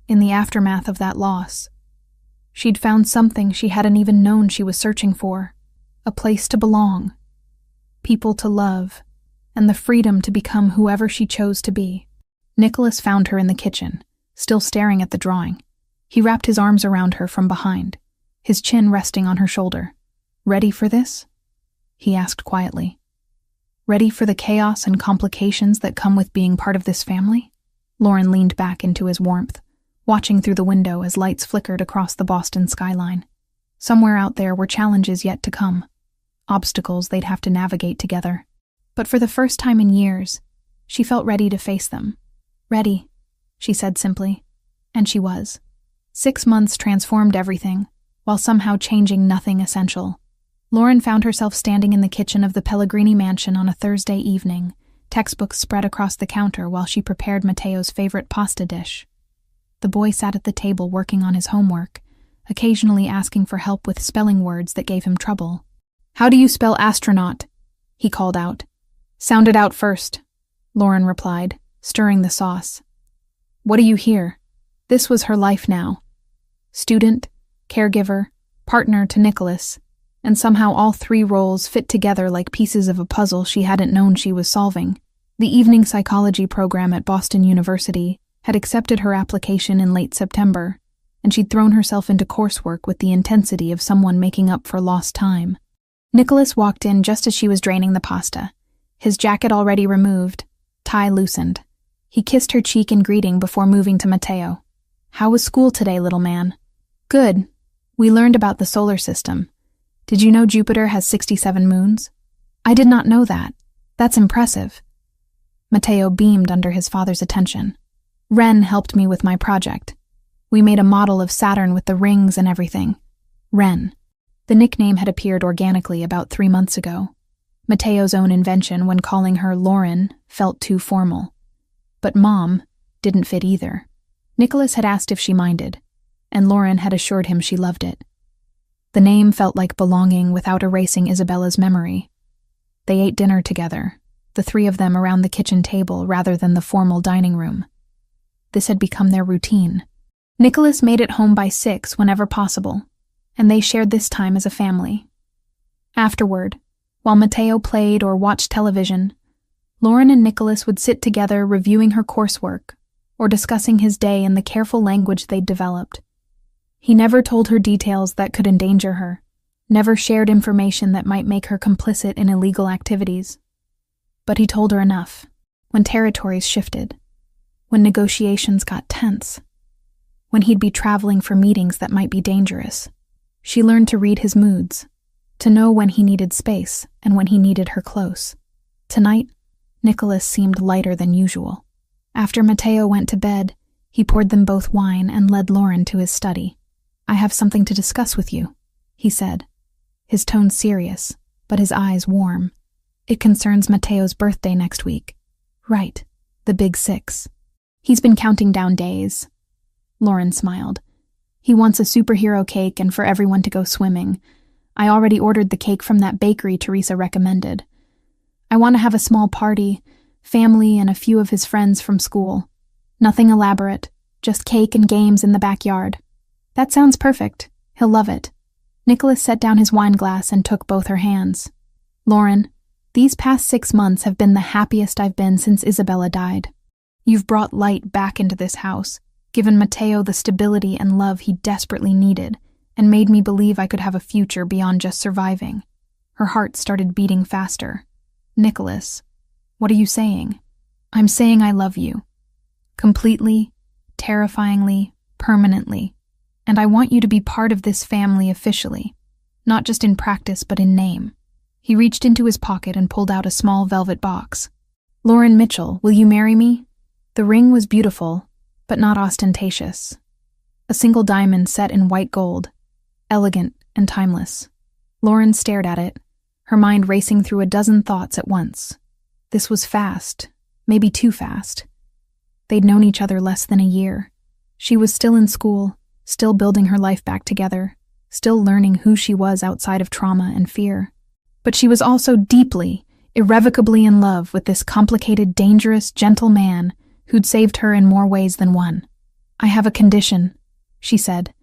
in the aftermath of that loss, she'd found something she hadn't even known she was searching for: a place to belong, people to love, and the freedom to become whoever she chose to be. Nicholas found her in the kitchen, still staring at the drawing. He wrapped his arms around her from behind, his chin resting on her shoulder. "Ready for this?" he asked quietly. "Ready for the chaos and complications that come with being part of this family?" Lauren leaned back into his warmth, watching through the window as lights flickered across the Boston skyline. Somewhere out there were challenges yet to come, obstacles they'd have to navigate together. But for the first time in years, she felt ready to face them. "Ready," she said simply, and she was. 6 months transformed everything, while somehow changing nothing essential. Lauren found herself standing in the kitchen of the Pellegrini mansion on a Thursday evening, textbooks spread across the counter while she prepared Matteo's favorite pasta dish. The boy sat at the table working on his homework, occasionally asking for help with spelling words that gave him trouble. "How do you spell astronaut?" he called out. "Sound it out first," Lauren replied, stirring the sauce. "What do you hear?" This was her life now. Student, caregiver, partner to Nicholas, and somehow all 3 roles fit together like pieces of a puzzle she hadn't known she was solving. The evening psychology program at Boston University had accepted her application in late September, and she'd thrown herself into coursework with the intensity of someone making up for lost time. Nicholas walked in just as she was draining the pasta, his jacket already removed, tie loosened. He kissed her cheek in greeting before moving to Matteo. "How was school today, little man?" "Good. We learned about the solar system. Did you know Jupiter has 67 moons?" "I did not know that. That's impressive." Matteo beamed under his father's attention. "Ren helped me with my project. We made a model of Saturn with the rings and everything." Ren. The nickname had appeared organically about 3 months ago. Matteo's own invention when calling her Lauren felt too formal. But Mom didn't fit either. Nicholas had asked if she minded, and Lauren had assured him she loved it. The name felt like belonging without erasing Isabella's memory. They ate dinner together, the 3 of them around the kitchen table rather than the formal dining room. This had become their routine. Nicholas made it home by 6 whenever possible, and they shared this time as a family. Afterward, While Matteo played or watched television, Lauren and Nicholas would sit together reviewing her coursework or discussing his day in the careful language they'd developed. He never told her details that could endanger her, never shared information that might make her complicit in illegal activities. But he told her enough, when territories shifted, when negotiations got tense, when he'd be traveling for meetings that might be dangerous. She learned to read his moods, to know when he needed space and when he needed her close. Tonight, Nicholas seemed lighter than usual. After Matteo went to bed, he poured them both wine and led Lauren to his study. "I have something to discuss with you," he said, his tone serious, but his eyes warm. "It concerns Matteo's birthday next week." "Right, the big 6. He's been counting down days." Lauren smiled. "He wants a superhero cake and for everyone to go swimming. I already ordered the cake from that bakery Teresa recommended. I want to have a small party, family and a few of his friends from school. Nothing elaborate, just cake and games in the backyard." "That sounds perfect. He'll love it." Nicholas set down his wine glass and took both her hands. "Lauren, these past 6 months have been the happiest I've been since Isabella died. You've brought light back into this house, given Matteo the stability and love he desperately needed, and made me believe I could have a future beyond just surviving." Her heart started beating faster. "Nicholas, what are you saying?" "I'm saying I love you. Completely, terrifyingly, permanently. And I want you to be part of this family officially, not just in practice but in name." He reached into his pocket and pulled out a small velvet box. "Lauren Mitchell, will you marry me?" The ring was beautiful, but not ostentatious. A single diamond set in white gold, elegant and timeless. Lauren stared at it, her mind racing through a dozen thoughts at once. This was fast, maybe too fast. They'd known each other less than a year. She was still in school, still building her life back together, still learning who she was outside of trauma and fear. But she was also deeply, irrevocably in love with this complicated, dangerous, gentle man who'd saved her in more ways than one. "I have a condition," she said,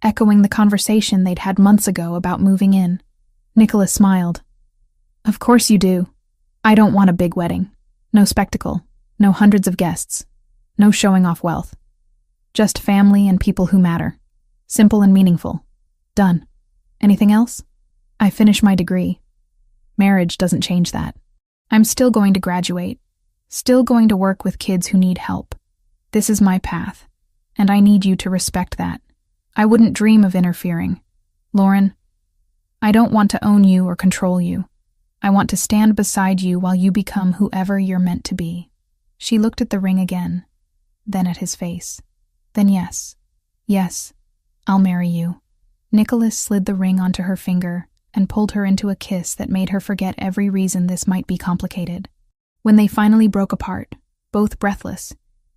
echoing the conversation they'd had months ago about moving in. Nicholas smiled. "Of course you do. I don't want a big wedding. No spectacle, no hundreds of guests, no showing off wealth. Just family and people who matter. Simple and meaningful. Done. Anything else? I finished my degree. Marriage doesn't change that. I'm still going to graduate, still going to work with kids who need help. This is my path, and I need you to respect that. I wouldn't dream of interfering. Lauren, I don't want to own you or control you. I want to stand beside you while you become whoever you're meant to be." She looked at the ring again, then at his face. "Then yes, I'll marry you." Nicholas slid the ring onto her finger and pulled her into a kiss that made her forget every reason this might be complicated. When they finally broke apart, both breathless,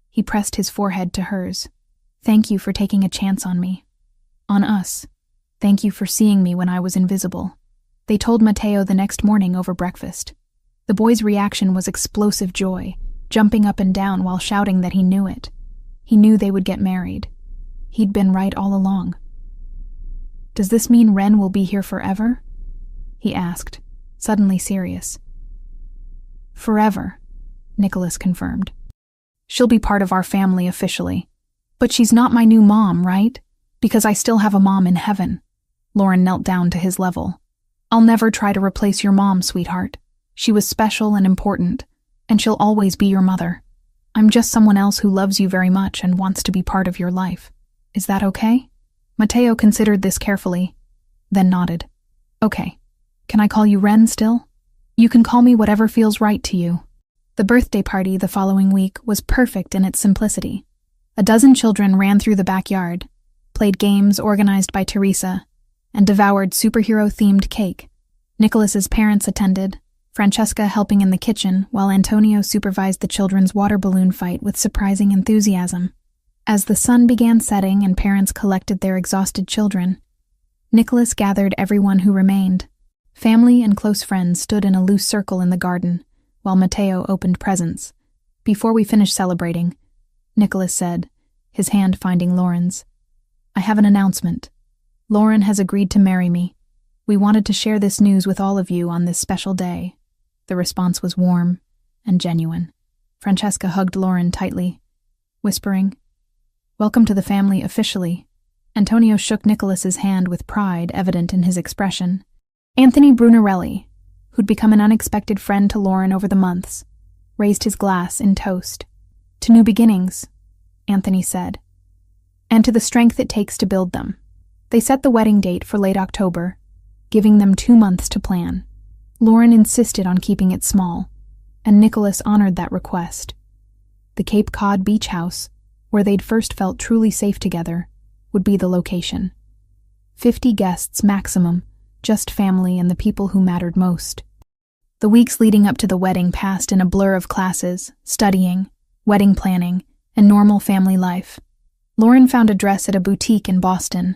he pressed his forehead to hers. "Thank you for taking a chance on me. On us. Thank you for seeing me when I was invisible." They told Matteo the next morning over breakfast. The boy's reaction was explosive joy, jumping up and down while shouting that he knew it. He knew they would get married. He'd been right all along. "Does this mean Ren will be here forever?" he asked, suddenly serious. "Forever," Nicholas confirmed. "She'll be part of our family officially. But she's not my new mom, right? Because I still have a mom in heaven." Lauren knelt down to his level. "I'll never try to replace your mom, sweetheart. She was special and important, and she'll always be your mother. I'm just someone else who loves you very much and wants to be part of your life. Is that okay?" Matteo considered this carefully, then nodded. "Okay. Can I call you Ren still?" "You can call me whatever feels right to you." The birthday party the following week was perfect in its simplicity. A dozen children ran through the backyard, played games organized by Teresa, and devoured superhero-themed cake. Nicholas's parents attended, Francesca helping in the kitchen while Antonio supervised the children's water balloon fight with surprising enthusiasm. As the sun began setting and parents collected their exhausted children, Nicholas gathered everyone who remained. Family and close friends stood in a loose circle in the garden, while Matteo opened presents. "Before we finish celebrating," Nicholas said, his hand finding Lauren's, "I have an announcement. Lauren has agreed to marry me. "We wanted to share this news with all of you on this special day." The response was warm and genuine. Francesca hugged Lauren tightly, whispering, "Welcome to the family officially." Antonio shook Nicholas's hand with pride evident in his expression. Anthony Brunarelli, who'd become an unexpected friend to Lauren over the months, raised his glass in toast. "To new beginnings," Anthony said, "and to the strength it takes to build them." They set the wedding date for late October, giving them 2 months to plan. Lauren insisted on keeping it small, and Nicholas honored that request. The Cape Cod beach house, where they'd first felt truly safe together, would be the location. 50 guests maximum, just family and the people who mattered most. The weeks leading up to the wedding passed in a blur of classes, studying, wedding planning, and normal family life. Lauren found a dress at a boutique in Boston,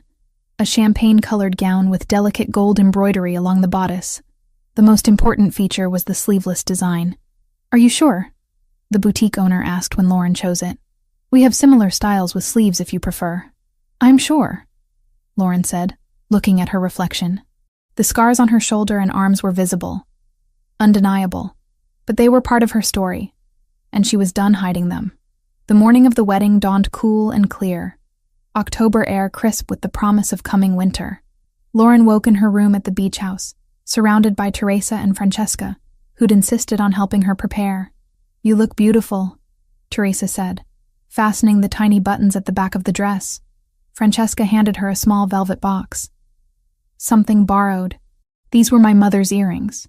a champagne-colored gown with delicate gold embroidery along the bodice. The most important feature was the sleeveless design. "Are you sure?" the boutique owner asked when Lauren chose it. "We have similar styles with sleeves if you prefer." "I'm sure," Lauren said, looking at her reflection. The scars on her shoulder and arms were visible, undeniable, but they were part of her story, and she was done hiding them. The morning of the wedding dawned cool and clear, October air crisp with the promise of coming winter. Lauren woke in her room at the beach house, surrounded by Teresa and Francesca, who'd insisted on helping her prepare. "You look beautiful," Teresa said, fastening the tiny buttons at the back of the dress. Francesca handed her a small velvet box. "Something borrowed. These were my mother's earrings.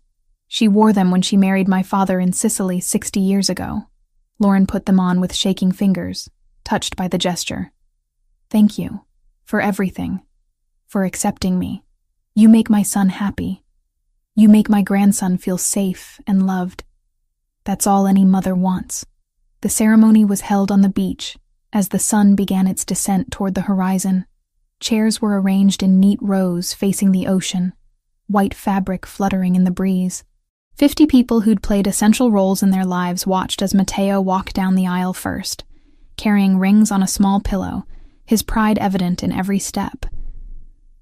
She wore them when she married my father in Sicily 60 years ago." Lauren put them on with shaking fingers, touched by the gesture. "Thank you. For everything. For accepting me. You make my son happy. You make my grandson feel safe and loved. That's all any mother wants." The ceremony was held on the beach as the sun began its descent toward the horizon. Chairs were arranged in neat rows facing the ocean, white fabric fluttering in the breeze. 50 people who'd played essential roles in their lives watched as Matteo walked down the aisle first, carrying rings on a small pillow, his pride evident in every step.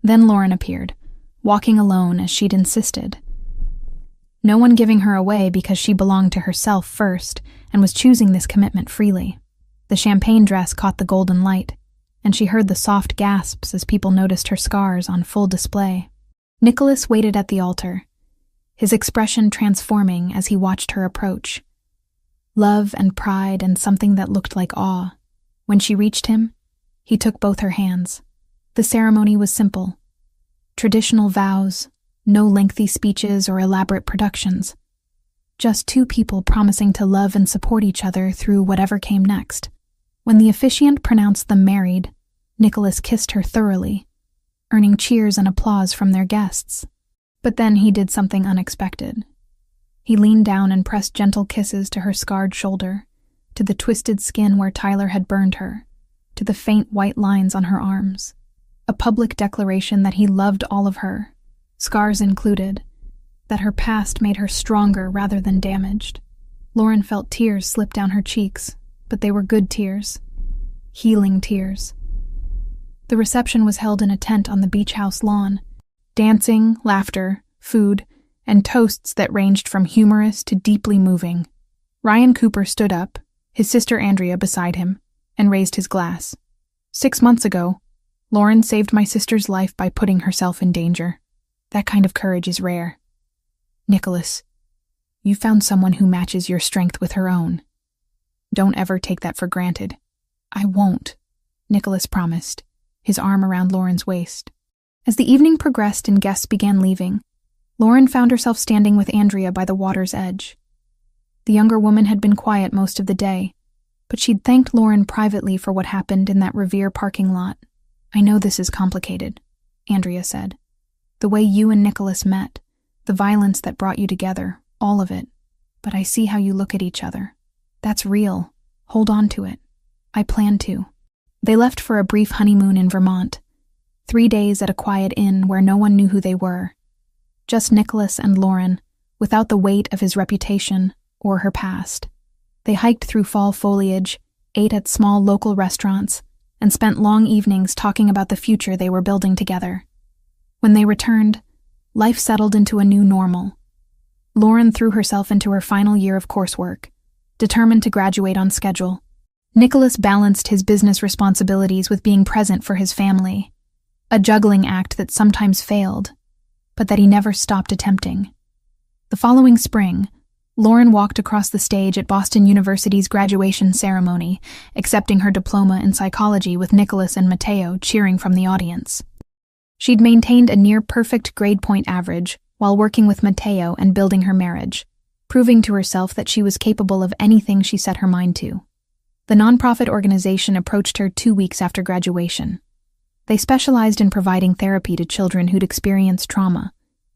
Then Lauren appeared, walking alone as she'd insisted. No one giving her away because she belonged to herself first and was choosing this commitment freely. The champagne dress caught the golden light, and she heard the soft gasps as people noticed her scars on full display. Nicholas waited at the altar, his expression transforming as he watched her approach. Love and pride and something that looked like awe. When she reached him, he took both her hands. The ceremony was simple. Traditional vows, no lengthy speeches or elaborate productions. Just 2 people promising to love and support each other through whatever came next. When the officiant pronounced them married, Nicholas kissed her thoroughly, earning cheers and applause from their guests. But then he did something unexpected. He leaned down and pressed gentle kisses to her scarred shoulder, to the twisted skin where Tyler had burned her, to the faint white lines on her arms. A public declaration that he loved all of her, scars included, that her past made her stronger rather than damaged. Lauren felt tears slip down her cheeks, but they were good tears, healing tears. The reception was held in a tent on the beach house lawn. Dancing, laughter, food, and toasts that ranged from humorous to deeply moving. Ryan Cooper stood up, his sister Andrea beside him, and raised his glass. 6 months ago, Lauren saved my sister's life by putting herself in danger. That kind of courage is rare. Nicholas, you found someone who matches your strength with her own. Don't ever take that for granted. I won't, Nicholas promised, his arm around Lauren's waist. As the evening progressed and guests began leaving, Lauren found herself standing with Andrea by the water's edge. The younger woman had been quiet most of the day, but she'd thanked Lauren privately for what happened in that Revere parking lot. "I know this is complicated," Andrea said. "The way you and Nicholas met, the violence that brought you together, all of it. But I see how you look at each other. That's real. Hold on to it. I plan to." They left for a brief honeymoon in Vermont, 3 days at a quiet inn where no one knew who they were. Just Nicholas and Lauren, without the weight of his reputation or her past. They hiked through fall foliage, ate at small local restaurants, and spent long evenings talking about the future they were building together. When they returned, Life settled into a new normal. Lauren threw herself into her final year of coursework, determined to graduate on schedule. Nicholas balanced his business responsibilities with being present for his family, a juggling act that sometimes failed, but that he never stopped attempting. The following spring, Lauren walked across the stage at Boston University's graduation ceremony, accepting her diploma in psychology with Nicholas and Matteo cheering from the audience. She'd maintained a near-perfect grade point average while working with Matteo and building her marriage, proving to herself that she was capable of anything she set her mind to. The nonprofit organization approached her 2 weeks after graduation. They specialized in providing therapy to children who'd experienced trauma,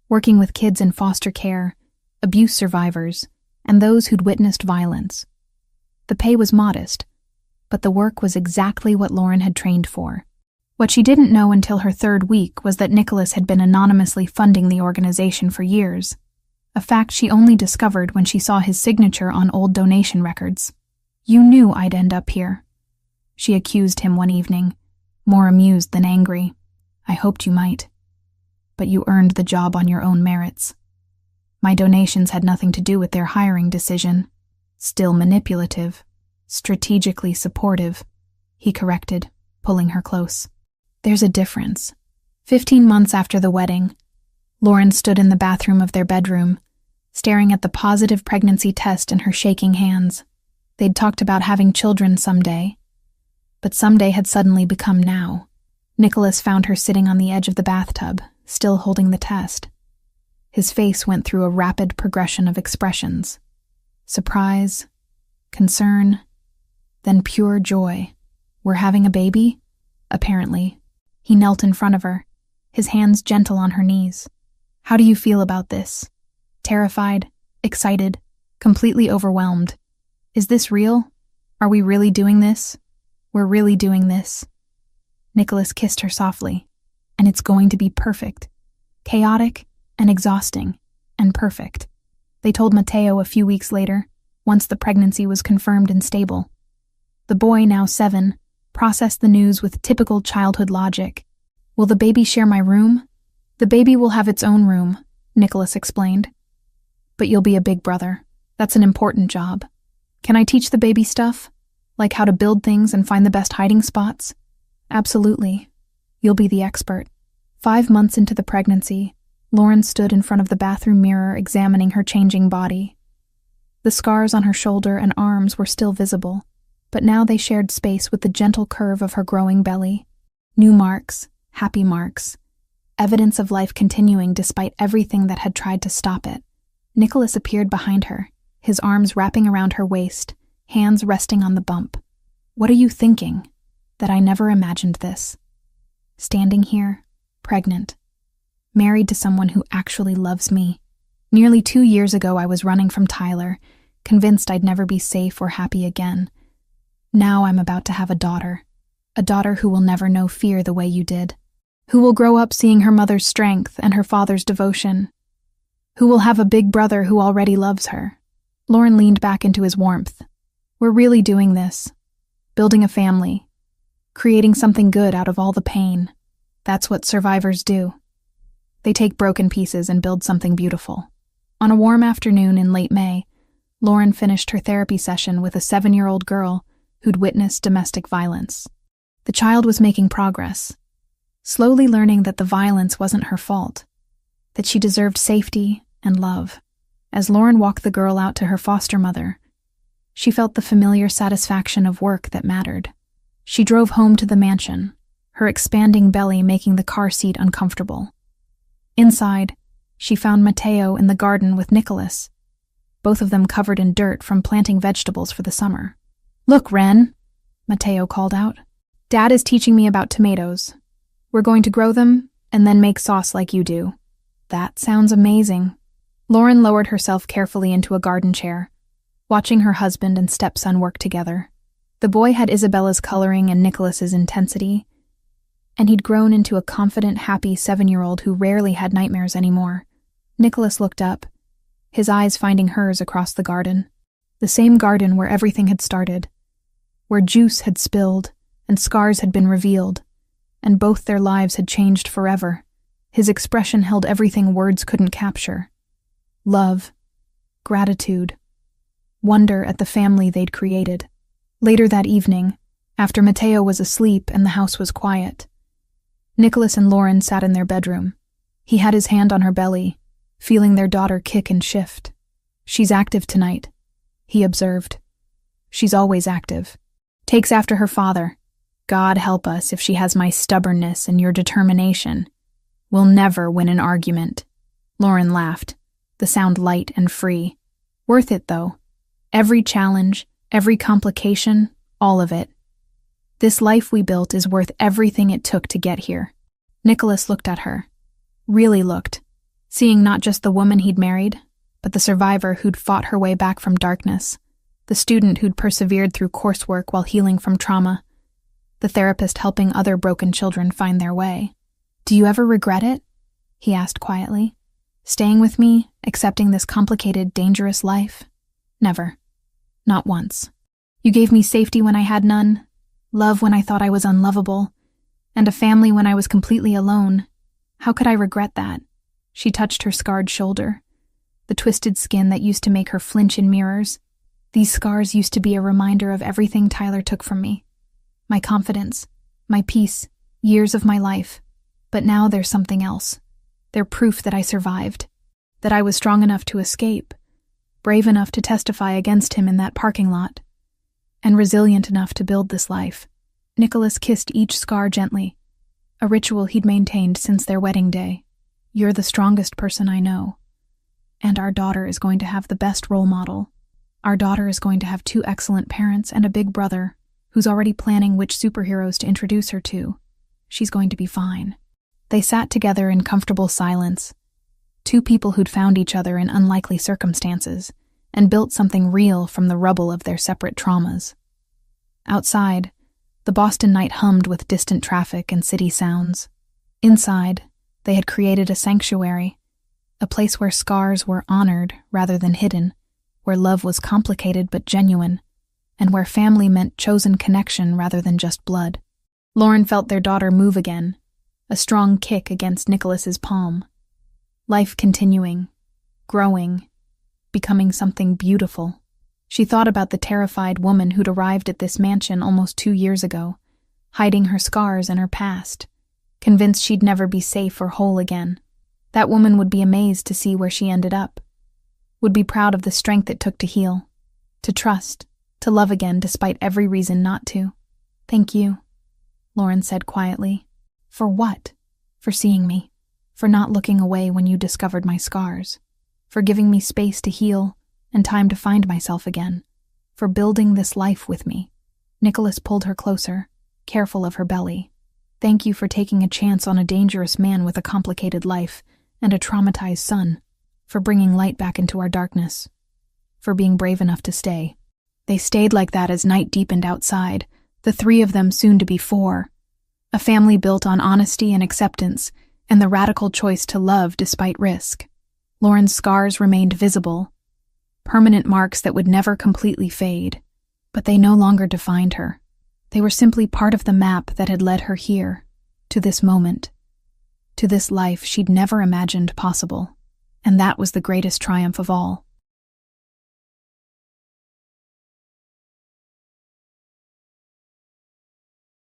working with kids in foster care, abuse survivors, and those who'd witnessed violence. The pay was modest, but the work was exactly what Lauren had trained for. What she didn't know until her 3rd week was that Nicholas had been anonymously funding the organization for years, a fact she only discovered when she saw his signature on old donation records. "You knew I'd end up here," she accused him one evening, more amused than angry. "I hoped you might. But you earned the job on your own merits. My donations had nothing to do with their hiring decision. Still manipulative, strategically supportive," he corrected, pulling her close. "There's a difference." 15 months after the wedding, Lauren stood in the bathroom of their bedroom, staring at the positive pregnancy test in her shaking hands. They'd talked about having children someday, but someday had suddenly become now. Nicholas found her sitting on the edge of the bathtub, still holding the test. His face went through a rapid progression of expressions. Surprise, concern, then pure joy. "We're having a baby?" Apparently. He knelt in front of her, his hands gentle on her knees. "How do you feel about this?" Terrified, excited, completely overwhelmed. "Is this real? Are we really doing this? We're really doing this." Nicholas kissed her softly. "And it's going to be perfect. Chaotic and exhausting and perfect," they told Matteo a few weeks later, once the pregnancy was confirmed and stable. The boy, now 7, processed the news with typical childhood logic. "Will the baby share my room?" "The baby will have its own room," Nicholas explained. "But you'll be a big brother. That's an important job. Can I teach the baby stuff? Like how to build things and find the best hiding spots?" "Absolutely. You'll be the expert." 5 months into the pregnancy, Lauren stood in front of the bathroom mirror examining her changing body. The scars on her shoulder and arms were still visible, but now they shared space with the gentle curve of her growing belly. New marks, happy marks, evidence of life continuing despite everything that had tried to stop it. Nicholas appeared behind her, his arms wrapping around her waist, hands resting on the bump. "What are you thinking? That I never imagined this. Standing here, pregnant, married to someone who actually loves me. Nearly 2 years ago I was running from Tyler, convinced I'd never be safe or happy again. Now I'm about to have a daughter who will never know fear the way you did, who will grow up seeing her mother's strength and her father's devotion, who will have a big brother who already loves her." Lauren leaned back into his warmth. "We're really doing this. Building a family. Creating something good out of all the pain. That's what survivors do. They take broken pieces and build something beautiful." On a warm afternoon in late May, Lauren finished her therapy session with a 7-year-old girl who'd witnessed domestic violence. The child was making progress, slowly learning that the violence wasn't her fault, that she deserved safety and love. As Lauren walked the girl out to her foster mother, she felt the familiar satisfaction of work that mattered. She drove home to the mansion, her expanding belly making the car seat uncomfortable. Inside, she found Matteo in the garden with Nicholas, both of them covered in dirt from planting vegetables for the summer. "Look, Ren," Matteo called out. "Dad is teaching me about tomatoes. We're going to grow them and then make sauce like you do." "That sounds amazing." Lauren lowered herself carefully into a garden chair, watching her husband and stepson work together. The boy had Isabella's coloring and Nicholas's intensity, and he'd grown into a confident, happy 7-year-old who rarely had nightmares anymore. Nicholas looked up, his eyes finding hers across the garden. The same garden where everything had started, where juice had spilled and scars had been revealed, and both their lives had changed forever. His expression held everything words couldn't capture. Love, gratitude, wonder at the family they'd created. Later that evening, after Matteo was asleep and the house was quiet, Nicholas and Lauren sat in their bedroom. He had his hand on her belly, feeling their daughter kick and shift. "She's active tonight," he observed. "She's always active. Takes after her father. God help us if she has my stubbornness and your determination. We'll never win an argument." Lauren laughed, the sound light and free. "Worth it, though. Every challenge, every complication, all of it. This life we built is worth everything it took to get here." Nicholas looked at her. Really looked, seeing not just the woman he'd married, but the survivor who'd fought her way back from darkness, the student who'd persevered through coursework while healing from trauma, the therapist helping other broken children find their way. "Do you ever regret it?" he asked quietly. "Staying with me, accepting this complicated, dangerous life?" "Never. Not once. You gave me safety when I had none, love when I thought I was unlovable, and a family when I was completely alone. How could I regret that?" She touched her scarred shoulder, the twisted skin that used to make her flinch in mirrors. "These scars used to be a reminder of everything Tyler took from me. My confidence, my peace, years of my life. But now there's something else. They're proof that I survived, that I was strong enough to escape, brave enough to testify against him in that parking lot, and resilient enough to build this life." Nicholas kissed each scar gently, a ritual he'd maintained since their wedding day. "You're the strongest person I know. And our daughter is going to have the best role model. Our daughter is going to have 2 excellent parents and a big brother who's already planning which superheroes to introduce her to. She's going to be fine." They sat together in comfortable silence, 2 people who'd found each other in unlikely circumstances and built something real from the rubble of their separate traumas. Outside, the Boston night hummed with distant traffic and city sounds. Inside, they had created a sanctuary, a place where scars were honored rather than hidden, where love was complicated but genuine, and where family meant chosen connection rather than just blood. Lauren felt their daughter move again, a strong kick against Nicholas's palm. Life continuing, growing, becoming something beautiful. She thought about the terrified woman who'd arrived at this mansion almost 2 years ago, hiding her scars and her past, convinced she'd never be safe or whole again. That woman would be amazed to see where she ended up, would be proud of the strength it took to heal, to trust, to love again despite every reason not to. "Thank you," Lauren said quietly. "For what?" "For seeing me, for not looking away when you discovered my scars, for giving me space to heal and time to find myself again, for building this life with me." Nicholas pulled her closer, careful of her belly. "Thank you for taking a chance on a dangerous man with a complicated life and a traumatized son, for bringing light back into our darkness, for being brave enough to stay." They stayed like that as night deepened outside, the 3 of them soon to be 4. A family built on honesty and acceptance, and the radical choice to love despite risk. Lauren's scars remained visible, permanent marks that would never completely fade, but they no longer defined her. They were simply part of the map that had led her here, to this moment, to this life she'd never imagined possible. And that was the greatest triumph of all.